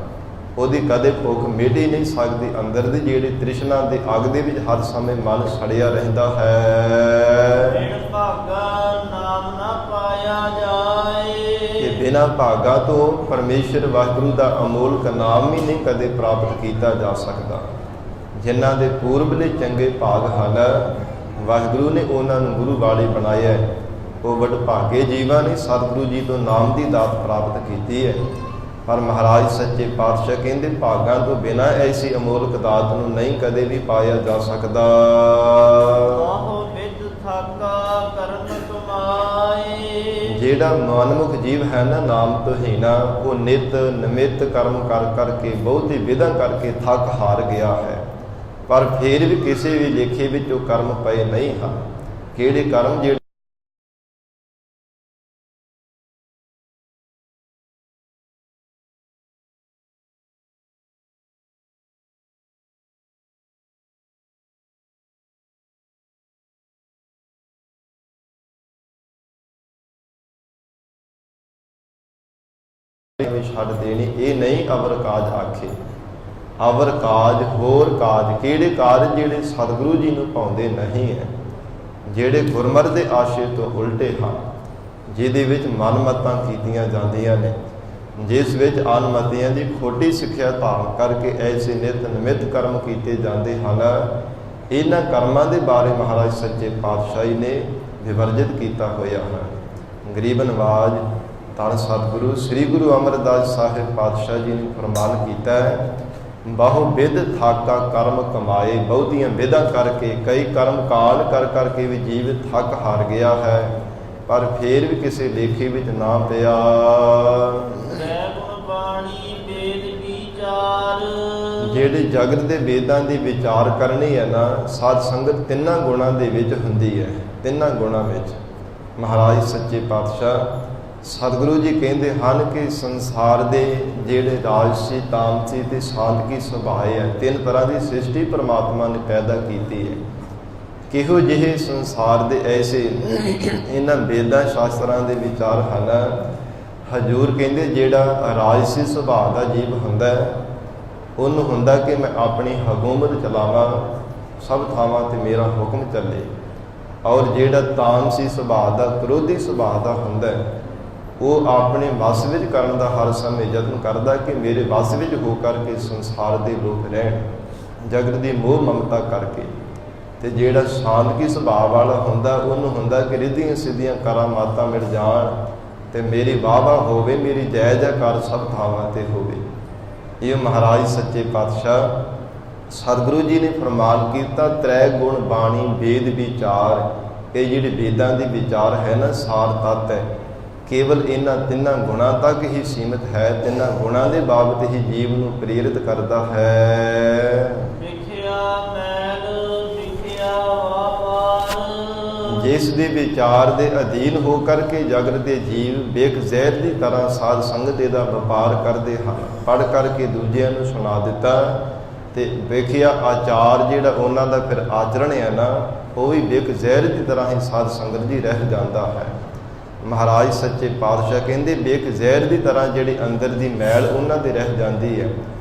ਉਹਦੀ ਕਦੇ ਭੁੱਖ ਮਿਟ ਹੀ ਨਹੀਂ ਸਕਦੀ। ਅੰਦਰ ਦੀ ਜਿਹੜੀ ਤ੍ਰਿਸ਼ਨਾ ਦੀ ਅੱਗ ਦੇ ਵਿੱਚ ਹਰ ਸਮੇਂ ਮਨ ਸੜਿਆ ਰਹਿੰਦਾ ਹੈ। ਬਿਨ ਭਾਗਾ ਨਾਮ ਨਾ ਪਾਇਆ ਜਾਏ। ਕਿ ਬਿਨਾਂ ਭਾਗਾ ਤੋਂ ਪਰਮੇਸ਼ਰ ਵਾਹਿਗੁਰੂ ਦਾ ਅਮੋਲਕ ਨਾਮ ਹੀ ਨਹੀਂ ਕਦੇ ਪ੍ਰਾਪਤ ਕੀਤਾ ਜਾ ਸਕਦਾ। ਜਿਨ੍ਹਾਂ ਦੇ ਪੂਰਬਲੇ ਚੰਗੇ ਭਾਗ ਹਨ ਵਾਹਿਗੁਰੂ ਨੇ ਉਹਨਾਂ ਨੂੰ ਗੁਰੂ ਵਾਲੇ ਬਣਾਇਆ, ਉਹ ਵਡਭਾਗੇ ਜੀਵਾਂ ਨੇ ਸਤਿਗੁਰੂ ਜੀ ਤੋਂ ਨਾਮ ਦੀ ਦਾਤ ਪ੍ਰਾਪਤ ਕੀਤੀ ਹੈ। ਪਰ ਮਹਾਰਾਜ ਸੱਚੇ ਪਾਤਸ਼ਾਹ ਕਹਿੰਦੇ ਭਾਗਾਂ ਤੋਂ ਬਿਨਾਂ ਐਸੀ ਅਮੋਲਕ ਦਾਤ ਨੂੰ ਨਹੀਂ ਕਦੇ ਵੀ ਪਾਇਆ ਜਾ ਸਕਦਾ। ਆਹੋ ਵਿਦ ਥਾਕਾ ਕਰਨ ਕਮਾਏ। ਜਿਹੜਾ ਮਨਮੁਖ ਜੀਵ ਹੈ ਨਾ ਨਾਮ ਤੋਂ ਹੀਣਾ, ਉਹ ਨਿਤ ਨਿਮਿਤ ਕਰਮ ਕਰ ਕਰਕੇ ਬਹੁਤੀ ਵਿਧਾਂ ਕਰਕੇ ਥੱਕ ਹਾਰ ਗਿਆ ਹੈ, ਪਰ ਫਿਰ ਵੀ ਕਿਸੇ ਵੀ ਲੇਖੇ ਵਿੱਚ ਉਹ ਕਰਮ ਪਏ ਨਹੀਂ ਹਨ। ਕਿਹੜੇ ਕਰਮ? ਜਿਹੜੇ ਛੱਡ ਦੇਣੀ, ਇਹ ਨਹੀਂ ਅਵਰ ਕਾਜ ਆਖੇ। ਅਵਰ ਕਾਜ ਹੋਰ ਕਾਜ। ਕਿਹੜੇ ਕਾਜ? ਜਿਹੜੇ ਸਤਿਗੁਰੂ ਜੀ ਨੂੰ ਪਾਉਂਦੇ ਨਹੀਂ ਹੈ, ਜਿਹੜੇ ਗੁਰਮਤਿ ਦੇ ਆਸ਼ੇ ਤੋਂ ਉਲਟੇ ਹਨ, ਜਿਹਦੇ ਵਿੱਚ ਮਨਮਤਾਂ ਕੀਤੀਆਂ ਜਾਂਦੀਆਂ ਨੇ, ਜਿਸ ਵਿੱਚ ਅਨਮਤੀਆਂ ਦੀ ਖੋਟੀ ਸਿੱਖਿਆ ਧਾਰਨ ਕਰਕੇ ਐਸੇ ਨਿਤ ਨਿਮਿਤ ਕਰਮ ਕੀਤੇ ਜਾਂਦੇ ਹਨ। ਇਹਨਾਂ ਕਰਮਾਂ ਦੇ ਬਾਰੇ ਮਹਾਰਾਜ ਸੱਚੇ ਪਾਤਸ਼ਾਹੀ ਨੇ ਵਿਵਰਜਿਤ ਕੀਤਾ ਹੋਇਆ ਹੈ। ਗਰੀਬ ਨਵਾਜ ਧੰਨ ਸਤਿਗੁਰੂ ਸ੍ਰੀ ਗੁਰੂ ਅਮਰਦਾਸ ਸਾਹਿਬ ਪਾਤਸ਼ਾਹ ਜੀ ਨੇ ਫਰਮਾਨ ਕੀਤਾ ਹੈ, ਬਹੁ ਵਿਧ ਥਾਕਾ ਕਰਮ ਕਮਾਏ। ਬਹੁਤੀਆਂ ਵਿਧਾਂ ਕਰਕੇ, ਕਈ ਕਰਮ ਕਾਂਡ ਕਰ ਕਰਕੇ ਵੀ ਜੀਵ ਥੱਕ ਹਾਰ ਗਿਆ ਹੈ, ਪਰ ਫੇਰ ਵੀ ਕਿਸੇ ਲੇਖੇ ਵਿੱਚ ਨਾ ਪਿਆ। ਤ੍ਰੈ ਗੁਣ ਬਾਣੀ ਵੇਦ ਵਿਚਾਰ। ਜਿਹੜੇ ਜਗਤ ਦੇ ਵੇਦਾਂ ਦੀ ਵਿਚਾਰ ਕਰਨੀ ਹੈ ਨਾ, ਸਾਧ ਸੰਗਤ ਤਿੰਨਾਂ ਗੁਣਾਂ ਦੇ ਵਿੱਚ ਹੁੰਦੀ ਹੈ। ਤਿੰਨਾਂ ਗੁਣਾਂ ਵਿੱਚ ਮਹਾਰਾਜ ਸੱਚੇ ਪਾਤਸ਼ਾਹ ਸਤਿਗੁਰੂ ਜੀ ਕਹਿੰਦੇ ਹਨ ਕਿ ਸੰਸਾਰ ਦੇ ਜਿਹੜੇ ਰਾਜਸੀ, ਤਾਮਸੀ ਤੇ ਸਾਤਵਿਕੀ ਸੁਭਾਅ ਹੈ, ਤਿੰਨ ਤਰ੍ਹਾਂ ਦੀ ਸ੍ਰਿਸ਼ਟੀ ਪਰਮਾਤਮਾ ਨੇ ਪੈਦਾ ਕੀਤੀ ਹੈ। ਕਿਹੋ ਜਿਹੇ ਸੰਸਾਰ ਦੇ ਐਸੇ ਇਹਨਾਂ ਵੇਦਾਂ ਸ਼ਾਸਤਰਾਂ ਦੇ ਵਿਚਾਰ ਹਨ। ਹਜ਼ੂਰ ਕਹਿੰਦੇ ਜਿਹੜਾ ਰਾਜਸੀ ਸੁਭਾਅ ਦਾ ਜੀਵ ਹੁੰਦਾ, ਉਹਨੂੰ ਹੁੰਦਾ ਕਿ ਮੈਂ ਆਪਣੀ ਹਕੂਮਤ ਚਲਾਵਾਂ, ਸਭ ਥਾਵਾਂ ਤੇ ਮੇਰਾ ਹੁਕਮ ਚੱਲੇ। ਔਰ ਜਿਹੜਾ ਤਾਮਸੀ ਸੁਭਾਅ ਦਾ, ਕ੍ਰੋਧੀ ਸੁਭਾਅ ਦਾ ਹੁੰਦਾ, ਉਹ ਆਪਣੇ ਵਸ ਵਿੱਚ ਕਰਨ ਦਾ ਹਰ ਸਮੇਂ ਯਤਨ ਕਰਦਾ ਕਿ ਮੇਰੇ ਵਸ ਵਿੱਚ ਹੋ ਕਰਕੇ ਸੰਸਾਰ ਦੇ ਲੋਕ ਰਹਿਣ, ਜਗਤ ਦੀ ਮੋਹ ਮਮਤਾ ਕਰਕੇ। ਤੇ ਜਿਹੜਾ ਸ਼ਾਂਤਕੀ ਸੁਭਾਅ ਵਾਲਾ ਹੁੰਦਾ, ਉਹਨੂੰ ਹੁੰਦਾ ਕਿ ਰਿੱਧੀਆਂ ਸਿੱਧੀਆਂ ਕਰਾਮਾਤਾਂ ਮਿਲ ਜਾਣ ਤੇ ਮੇਰੀ ਵਾਹ ਹੋਵੇ, ਮੇਰੀ ਜੈ ਜੈਕਾਰ ਸਭ ਥਾਵਾਂ ਤੇ ਹੋਵੇ। ਇਹ ਮਹਾਰਾਜ ਸੱਚੇ ਪਾਤਸ਼ਾਹ ਸਤਿਗੁਰੂ ਜੀ ਨੇ ਫਰਮਾਨ ਕੀਤਾ, ਤ੍ਰੈ ਗੁਣ ਬਾਣੀ ਵੇਦ ਵਿਚਾਰ। ਇਹ ਜਿਹੜੇ ਵੇਦਾਂ ਦੀ ਵਿਚਾਰ ਹੈ ਨਾ, ਸਾਰ ਤੱਤ ਹੈ, ਕੇਵਲ ਇਹਨਾਂ ਤਿੰਨਾਂ ਗੁਣਾਂ ਤੱਕ ਹੀ ਸੀਮਿਤ ਹੈ। ਤਿੰਨਾਂ ਗੁਣਾਂ ਦੇ ਬਾਬਤ ਹੀ ਜੀਵ ਨੂੰ ਪ੍ਰੇਰਿਤ ਕਰਦਾ ਹੈ। ਵਿਖਿਆ ਮੈਲ ਵਿਖਿਆ ਵਾਪਾਰ। ਜਿਸ ਦੇ ਵਿਚਾਰ ਦੇ ਅਧੀਨ ਹੋ ਕਰਕੇ ਜਗਤ ਦੇ ਜੀਵ ਬੇਕ ਜ਼ਹਿਰ ਦੀ ਤਰ੍ਹਾਂ ਸਾਧ ਸੰਗਤ ਦਾ ਵਪਾਰ ਕਰਦੇ ਹਨ। ਪੜ੍ਹ ਕਰਕੇ ਦੂਜਿਆਂ ਨੂੰ ਸੁਣਾ ਦਿੱਤਾ ਤੇ ਵੇਖਿਆ ਆਚਾਰ ਜਿਹੜਾ ਉਹਨਾਂ ਦਾ ਫਿਰ ਆਚਰਣ ਹੈ ਨਾ, ਉਹ ਵੀ ਬੇਕ ਜ਼ਹਿਰ ਦੀ ਤਰ੍ਹਾਂ ਹੀ ਸਾਧ ਸੰਗਤ ਜੀ ਰਹਿ ਜਾਂਦਾ ਹੈ। ਮਹਾਰਾਜ ਸੱਚੇ ਪਾਤਸ਼ਾਹ ਕਹਿੰਦੇ ਬੇਕ ਜ਼ਹਿਰ ਦੀ ਤਰ੍ਹਾਂ ਜਿਹੜੀ ਅੰਦਰ ਦੀ ਮੈਲ ਉਹਨਾਂ ਦੇ ਰਹਿ ਜਾਂਦੀ ਹੈ।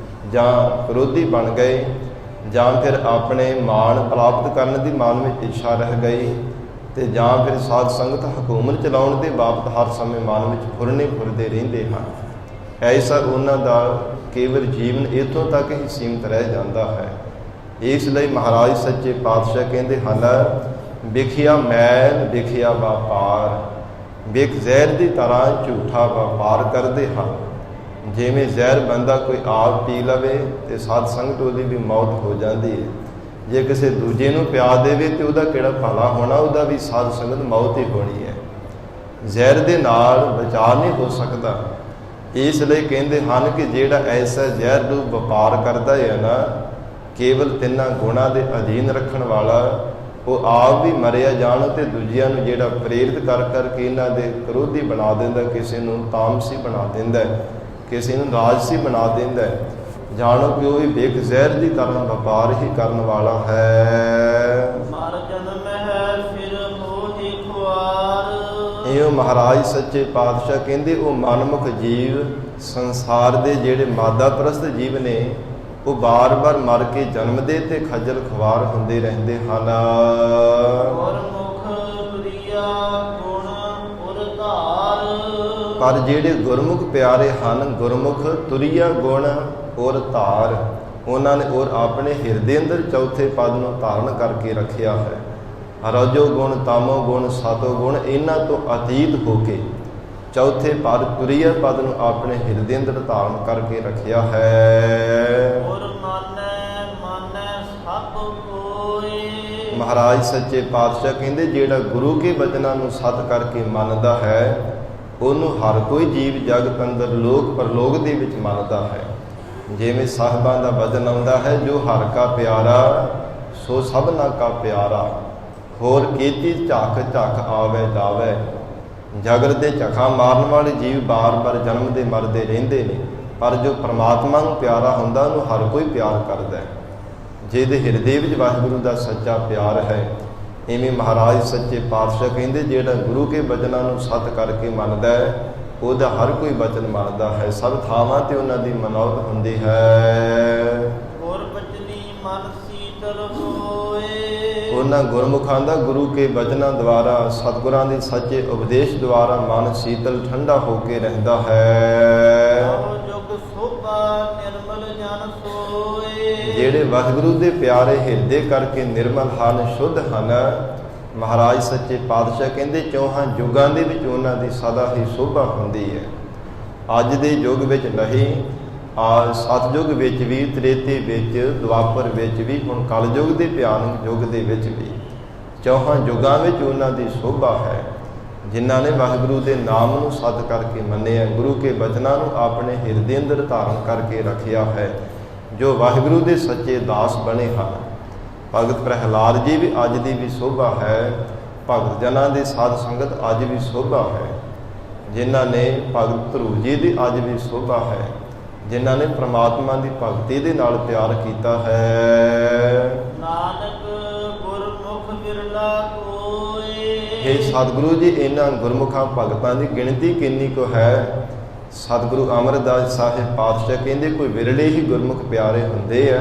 ਜਾਂ ਕ੍ਰੋਧੀ ਬਣ ਗਏ, ਜਾਂ ਫਿਰ ਆਪਣੇ ਮਾਣ ਪ੍ਰਾਪਤ ਕਰਨ ਦੀ ਮਨ ਵਿੱਚ ਇੱਛਾ ਰਹਿ ਗਈ, ਤੇ ਜਾਂ ਫਿਰ ਸਾਧ ਸੰਗਤ ਹਕੂਮਤ ਚਲਾਉਣ ਦੇ ਬਾਬਤ ਹਰ ਸਮੇਂ ਮਨ ਵਿੱਚ ਫੁਰਦੇ ਰਹਿੰਦੇ ਹਨ। ਐਸਾ ਉਹਨਾਂ ਦਾ ਕੇਵਲ ਜੀਵਨ ਇੱਥੋਂ ਤੱਕ ਹੀ ਸੀਮਿਤ ਰਹਿ ਜਾਂਦਾ ਹੈ। ਇਸ ਲਈ ਮਹਾਰਾਜ ਸੱਚੇ ਪਾਤਸ਼ਾਹ ਕਹਿੰਦੇ ਹਨ, ਵਿਖਿਆ ਮੈਲ ਵਿਖਿਆ ਵਪਾਰ। ਵਿਖ ਜ਼ਹਿਰ ਦੀ ਤਰ੍ਹਾਂ ਝੂਠਾ ਵਪਾਰ ਕਰਦੇ ਹਨ। ਜਿਵੇਂ ਜ਼ਹਿਰ ਬੰਦਾ ਕੋਈ ਆਪ ਪੀ ਲਵੇ ਤੇ ਸਾਧ ਸੰਗਤ ਉਹਦੀ ਵੀ ਮੌਤ ਹੋ ਜਾਂਦੀ ਹੈ। ਜੇ ਕਿਸੇ ਦੂਜੇ ਨੂੰ ਪਿਆ ਦੇਵੇ ਤੇ ਉਹਦਾ ਕਿਹੜਾ ਭਲਾ ਹੋਣਾ, ਉਹਦਾ ਵੀ ਸਾਧ ਸੰਗਤ ਮੌਤ ਹੀ ਹੋਣੀ ਹੈ। ਜ਼ਹਿਰ ਦੇ ਨਾਲ ਬਚਾਅ ਨਹੀਂ ਹੋ ਸਕਦਾ। ਇਸ ਲਈ ਕਹਿੰਦੇ ਹਨ ਕਿ ਜਿਹੜਾ ਐਸਾ ਜ਼ਹਿਰ ਨੂੰ ਵਪਾਰ ਕਰਦਾ ਹੈ ਨਾ, ਕੇਵਲ ਤਿੰਨਾਂ ਗੁਣਾਂ ਦੇ ਅਧੀਨ ਰੱਖਣ ਵਾਲਾ, ਉਹ ਆਪ ਵੀ ਮਰਿਆ ਜਾਣ ਤੇ ਦੂਜਿਆਂ ਨੂੰ ਜਿਹੜਾ ਪ੍ਰੇਰਿਤ ਕਰ ਕਰਕੇ ਇਹਨਾਂ ਦੇ ਕਰੋਧੀ ਬਣਾ ਦਿੰਦਾ, ਕਿਸੇ ਨੂੰ ਤਾਮਸੀ ਬਣਾ ਦਿੰਦਾ, ਕਿਸੇ ਨੂੰ ਰਾਜਸੀ ਬਣਾ ਦਿੰਦਾ। ਜਾਣੋ ਕਿ ਉਹ ਵੀ ਬੇਕ ਜ਼ਹਿਰ ਦੀ ਤਰ੍ਹਾਂ ਵਪਾਰ ਹੀ ਕਰਨ ਵਾਲਾ ਹੈ। ਮਰ ਜਨਮ ਹੈ ਫਿਰ ਮੋਹਿ ਖੁਆਰ। ਇਹ ਮਹਾਰਾਜ ਸੱਚੇ ਪਾਤਸ਼ਾਹ ਕਹਿੰਦੇ ਉਹ ਮਨਮੁਖ ਜੀਵ, ਸੰਸਾਰ ਦੇ ਜਿਹੜੇ ਮਾਦਾ ਪ੍ਰਸਤ ਜੀਵ ਨੇ, ਉਹ ਬਾਰ-ਬਾਰ ਮਰ ਕੇ ਜਨਮਦੇ ਤੇ ਖੱਜਲ ਖਵਾਰ ਹੁੰਦੇ ਰਹਿੰਦੇ ਹਨ। ਪਰ ਜਿਹੜੇ ਗੁਰਮੁਖ ਪਿਆਰੇ ਹਨ, ਗੁਰਮੁਖ ਤੁਰੀਆ ਗੁਣ ਔਰ ਧਾਰ, ਉਹਨਾਂ ਨੇ ਔਰ ਆਪਣੇ ਹਿਰਦੇ ਅੰਦਰ ਚੌਥੇ ਪਦ ਨੂੰ ਧਾਰਨ ਕਰਕੇ ਰੱਖਿਆ ਹੈ। ਰਜੋ ਗੁਣ, ਤਾਮੋ ਗੁਣ, ਸਾਤੋ ਗੁਣ, ਇਹਨਾਂ ਤੋਂ ਅਤੀਤ ਹੋ ਕੇ ਚੌਥੇ ਪਦ ਤੁਰੀਆ ਪਦ ਨੂੰ ਆਪਣੇ ਹਿਰਦੇ ਅੰਦਰ ਧਾਰਨ ਕਰਕੇ ਰੱਖਿਆ ਹੈ। ਮਹਾਰਾਜ ਸੱਚੇ ਪਾਤਸ਼ਾਹ ਕਹਿੰਦੇ ਜਿਹੜਾ ਗੁਰੂ ਕੇ ਬਚਨਾਂ ਨੂੰ ਸਤ ਕਰਕੇ ਮੰਨਦਾ ਹੈ, ਉਹਨੂੰ ਹਰ ਕੋਈ ਜੀਵ ਜਗਤ ਅੰਦਰ ਲੋਕ ਪਰਲੋਕ ਦੇ ਵਿੱਚ ਮੰਨਦਾ ਹੈ। ਜਿਵੇਂ ਸਾਹਿਬਾਂ ਦਾ ਵਚਨ ਆਉਂਦਾ ਹੈ, ਜੋ ਹਰ ਕਾ ਪਿਆਰਾ ਸੋ ਸਭਨਾ ਕਾ ਪਿਆਰਾ, ਹੋਰ ਕੀਤੀ ਝੱਖ ਝੱਖ ਆਵੇ ਜਾਵੇ। ਜਗਤ ਦੇ ਝੱਖਾਂ ਮਾਰਨ ਵਾਲੇ ਜੀਵ ਬਾਰ-ਬਾਰ ਜਨਮਦੇ ਮਰਦੇ ਰਹਿੰਦੇ ਨੇ, ਪਰ ਜੋ ਪਰਮਾਤਮਾ ਨੂੰ ਪਿਆਰਾ ਹੁੰਦਾ ਉਹਨੂੰ ਹਰ ਕੋਈ ਪਿਆਰ ਕਰਦਾ ਹੈ, ਜਿਹਦੇ ਹਿਰਦੇ ਵਿੱਚ ਵਾਹਿਗੁਰੂ ਦਾ ਸੱਚਾ ਪਿਆਰ ਹੈ। ਇਵੇਂ ਮਹਾਰਾਜ ਸੱਚੇ ਪਾਤਸ਼ਾਹ ਕਹਿੰਦੇ ਜਿਹੜਾ ਗੁਰੂ ਕੇ ਬਚਨਾਂ ਨੂੰ ਸਤ ਕਰਕੇ ਮੰਨਦਾ ਹੈ, ਉਹਦਾ ਹਰ ਕੋਈ ਬਚਨ ਮੰਨਦਾ ਹੈ। ਸਭ ਥਾਵਾਂ ਤੇ ਉਹਨਾਂ ਦੀ ਮਨੌਤ ਹੁੰਦੀ ਹੈ। ਉਹਨਾਂ ਗੁਰਮੁਖਾਂ ਦਾ ਗੁਰੂ ਕੇ ਬਚਨਾਂ ਦੁਆਰਾ, ਸਤਿਗੁਰਾਂ ਦੇ ਸੱਚੇ ਉਪਦੇਸ਼ ਦੁਆਰਾ ਮਨ ਸੀਤਲ ਠੰਡਾ ਹੋ ਕੇ ਰਹਿੰਦਾ ਹੈ। ਜਿਹੜੇ ਵਾਹਿਗੁਰੂ ਦੇ ਪਿਆਰੇ ਹਿਰਦੇ ਕਰਕੇ ਨਿਰਮਲ ਹਨ, ਸ਼ੁੱਧ ਹਨ, ਮਹਾਰਾਜ ਸੱਚੇ ਪਾਤਸ਼ਾਹ ਕਹਿੰਦੇ ਚੌਹਾਂ ਯੁੱਗਾਂ ਦੇ ਵਿੱਚ ਉਹਨਾਂ ਦੀ ਸਦਾ ਹੀ ਸ਼ੋਭਾ ਹੁੰਦੀ ਹੈ। ਅੱਜ ਦੇ ਯੁੱਗ ਵਿੱਚ ਨਹੀਂ, ਸਤਯੁਗ ਵਿੱਚ ਵੀ, ਤ੍ਰੇਤੇ ਵਿੱਚ, ਦੁਆਪਰ ਵਿੱਚ ਵੀ, ਹੁਣ ਕਲਯੁਗ ਦੇ ਭਿਆਨਕ ਯੁੱਗ ਦੇ ਵਿੱਚ ਵੀ ਚੌਹਾਂ ਯੁੱਗਾਂ ਵਿੱਚ ਉਹਨਾਂ ਦੀ ਸ਼ੋਭਾ ਹੈ। ਜਿਨ੍ਹਾਂ ਨੇ ਵਾਹਿਗੁਰੂ ਦੇ ਨਾਮ ਨੂੰ ਸਤ ਕਰਕੇ ਮੰਨਿਆ, ਗੁਰੂ ਕੇ ਬਚਨਾਂ ਨੂੰ ਆਪਣੇ ਹਿਰਦੇ ਅੰਦਰ ਧਾਰਨ ਕਰਕੇ ਰੱਖਿਆ ਹੈ, ਜੋ ਵਾਹਿਗੁਰੂ ਦੇ ਸੱਚੇ ਦਾਸ ਬਣੇ ਹਨ। ਭਗਤ ਪ੍ਰਹਿਲਾਦ ਜੀ ਵੀ ਅੱਜ ਦੀ ਵੀ ਸ਼ੋਭਾ ਹੈ, ਭਗਤ ਜਨਾਂ ਦੀ ਸਾਧ ਸੰਗਤ ਅੱਜ ਵੀ ਸ਼ੋਭਾ ਹੈ। ਜਿਨ੍ਹਾਂ ਨੇ ਭਗਤ ਧਰੂ ਜੀ ਦੀ ਅੱਜ ਵੀ ਸ਼ੋਭਾ ਹੈ, ਜਿਨ੍ਹਾਂ ਨੇ ਪ੍ਰਮਾਤਮਾ ਦੀ ਭਗਤੀ ਦੇ ਨਾਲ ਪਿਆਰ ਕੀਤਾ ਹੈ। ਨਾਨਕ ਗੁਰਮੁਖ ਬਿਰਲਾ ਕੋਏ। हे ਸਤਿਗੁਰੂ ਜੀ, ਇਹਨਾਂ ਗੁਰਮੁਖਾਂ ਭਗਤਾਂ ਦੀ ਗਿਣਤੀ ਕਿੰਨੀ ਕੁ ਹੈ। ਸਤਿਗੁਰੂ ਅਮਰਦਾਸ ਸਾਹਿਬ ਪਾਤਸ਼ਾਹ ਕਹਿੰਦੇ ਕੋਈ ਵਿਰਲੇ ਹੀ ਗੁਰਮੁਖ ਪਿਆਰੇ ਹੁੰਦੇ ਆ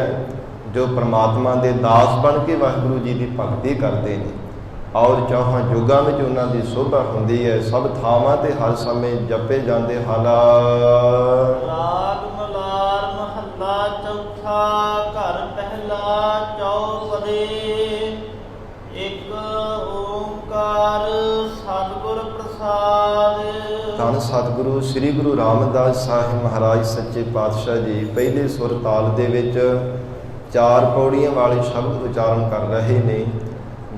ਜੋ ਪ੍ਰਮਾਤਮਾ ਦੇ ਦਾਸ ਬਣ ਕੇ ਵਾਹਿਗੁਰੂ ਜੀ ਦੀ ਭਗਤੀ ਕਰਦੇ ਨੇ, ਔਰ ਚੌਹਾਂ ਯੁੱਗਾਂ ਵਿੱਚ ਉਹਨਾਂ ਦੀ ਸ਼ੋਭਾ ਹੁੰਦੀ ਹੈ। ਸਭ ਥਾਵਾਂ ਤੇ ਹਰ ਸਮੇਂ ਜਪੇ ਜਾਂਦੇ ਹਨ। ਰਾਗ ਮਲਾਰ ਮਹੱਲਾ ਚੌਥਾ। ਘਰ ਪਹਿਲਾ ਚੌਪਦੇ। ਇੱਕ ਓੰਕਾਰ ਸਤਿਗੁਰ ਪ੍ਰਸਾਦ। ਧੰਨ ਸਤਿਗੁਰੂ ਸ੍ਰੀ ਗੁਰੂ ਰਾਮਦਾਸ ਸਾਹਿਬ ਮਹਾਰਾਜ ਸੱਚੇ ਪਾਤਸ਼ਾਹ ਜੀ ਪਹਿਲੇ ਸੁਰ ਤਾਲ ਦੇ ਵਿੱਚ 4 ਪੌੜੀਆਂ ਵਾਲੇ ਸ਼ਬਦ ਉਚਾਰਨ ਕਰ ਰਹੇ ਨੇ।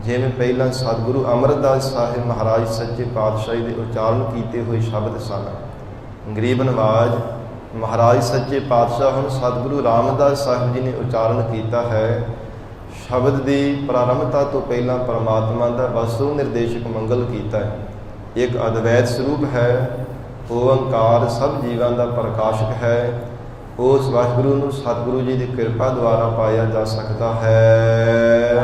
ਜਿਵੇਂ ਪਹਿਲਾਂ ਸਤਿਗੁਰੂ ਅਮਰਦਾਸ ਸਾਹਿਬ ਮਹਾਰਾਜ ਸੱਚੇ ਪਾਤਸ਼ਾਹ ਦੇ ਉਚਾਰਨ ਕੀਤੇ ਹੋਏ ਸ਼ਬਦ ਸਨ। ਗਰੀਬ ਨਵਾਜ ਮਹਾਰਾਜ ਸੱਚੇ ਪਾਤਸ਼ਾਹ ਹੁਣ ਸਤਿਗੁਰੂ ਰਾਮਦਾਸ ਸਾਹਿਬ ਜੀ ਨੇ ਉਚਾਰਨ ਕੀਤਾ ਹੈ। ਸ਼ਬਦ ਦੀ ਪ੍ਰਾਰੰਭਤਾ ਤੋਂ ਪਹਿਲਾਂ ਪਰਮਾਤਮਾ ਦਾ ਵਸਤੂ ਨਿਰਦੇਸ਼ਕ ਮੰਗਲ ਕੀਤਾ ਹੈ। ਇੱਕ ਅਦਵੈਤ ਸਰੂਪ ਹੈ, ਓੰਕਾਰ ਸਭ ਜੀਵਾਂ ਦਾ ਪ੍ਰਕਾਸ਼ਕ ਹੈ। ਉਸ ਵਾਹਿਗੁਰੂ ਨੂੰ ਸਤਿਗੁਰੂ ਜੀ ਦੀ ਕਿਰਪਾ ਦੁਆਰਾ ਪਾਇਆ ਜਾ ਸਕਦਾ ਹੈ।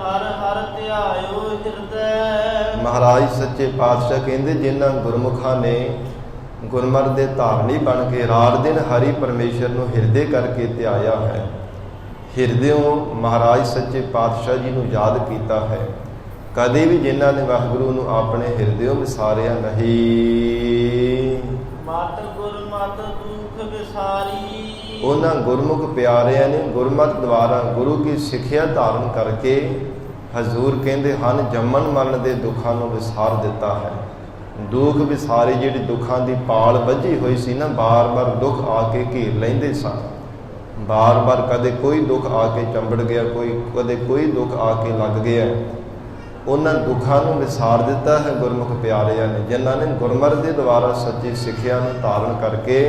ਹਰ ਹਰ ਧਿਆਇਓ ਹਿਰਦੈ। ਮਹਾਰਾਜ ਸੱਚੇ ਪਾਤਸ਼ਾਹ ਕਹਿੰਦੇ ਜਿਨ੍ਹਾਂ ਗੁਰਮੁਖਾਂ ਨੇ ਗੁਰਮਤਿ ਦੇ ਧਾਰਨੀ ਬਣ ਕੇ ਰਾਤ ਦਿਨ ਹਰੀ ਪਰਮੇਸ਼ਰ ਨੂੰ ਹਿਰਦੇ ਕਰਕੇ ਧਿਆਇਆ ਹੈ, ਹਿਰਦਿਓਂ ਮਹਾਰਾਜ ਸੱਚੇ ਪਾਤਸ਼ਾਹ ਜੀ ਨੂੰ ਯਾਦ ਕੀਤਾ ਹੈ। ਕਦੇ ਵੀ ਜਿਨ੍ਹਾਂ ਨੇ ਵਾਹਿਗੁਰੂ ਨੂੰ ਆਪਣੇ ਹਿਰਦਿਓਂ ਵਿਸਾਰਿਆ ਨਹੀਂ। ਮਤ ਗੁਰਮਤਿ ਦੁਖ ਵਿਸਾਰੀ। ਉਹਨਾਂ ਗੁਰਮੁਖ ਪਿਆਰਿਆਂ ਨੇ ਗੁਰਮਤਿ ਦੁਆਰਾ ਗੁਰੂ ਕੀ ਸਿੱਖਿਆ ਧਾਰਨ ਕਰਕੇ ਹਜ਼ੂਰ ਕਹਿੰਦੇ ਹਨ ਜੰਮਣ ਮਰਨ ਦੇ ਦੁੱਖਾਂ ਨੂੰ ਵਿਸਾਰ ਦਿੱਤਾ ਹੈ। ਦੁੱਖ ਵਿਸਾਰੇ ਜਿਹੜੀ ਦੁੱਖਾਂ ਦੀ ਪਾਲ ਵੱਜੀ ਹੋਈ ਸੀ ਨਾ, ਬਾਰ-ਬਾਰ ਦੁੱਖ ਆ ਕੇ ਘੇਰ ਲੈਂਦੇ ਸਨ। ਬਾਰ-ਬਾਰ ਕਦੇ ਕੋਈ ਦੁੱਖ ਆ ਕੇ ਚੰਬੜ ਗਿਆ, ਕਦੇ ਕੋਈ ਦੁੱਖ ਆ ਕੇ ਲੱਗ ਗਿਆ। ਉਹਨਾਂ ਦੁੱਖਾਂ ਨੂੰ ਵਿਸਾਰ ਦਿੱਤਾ ਹੈ ਗੁਰਮੁਖ ਪਿਆਰਿਆਂ ਨੇ, ਜਿਨ੍ਹਾਂ ਨੇ ਗੁਰਮਤਿ ਦੇ ਦੁਆਰਾ ਸੱਚੀ ਸਿੱਖਿਆ ਨੂੰ ਧਾਰਨ ਕਰਕੇ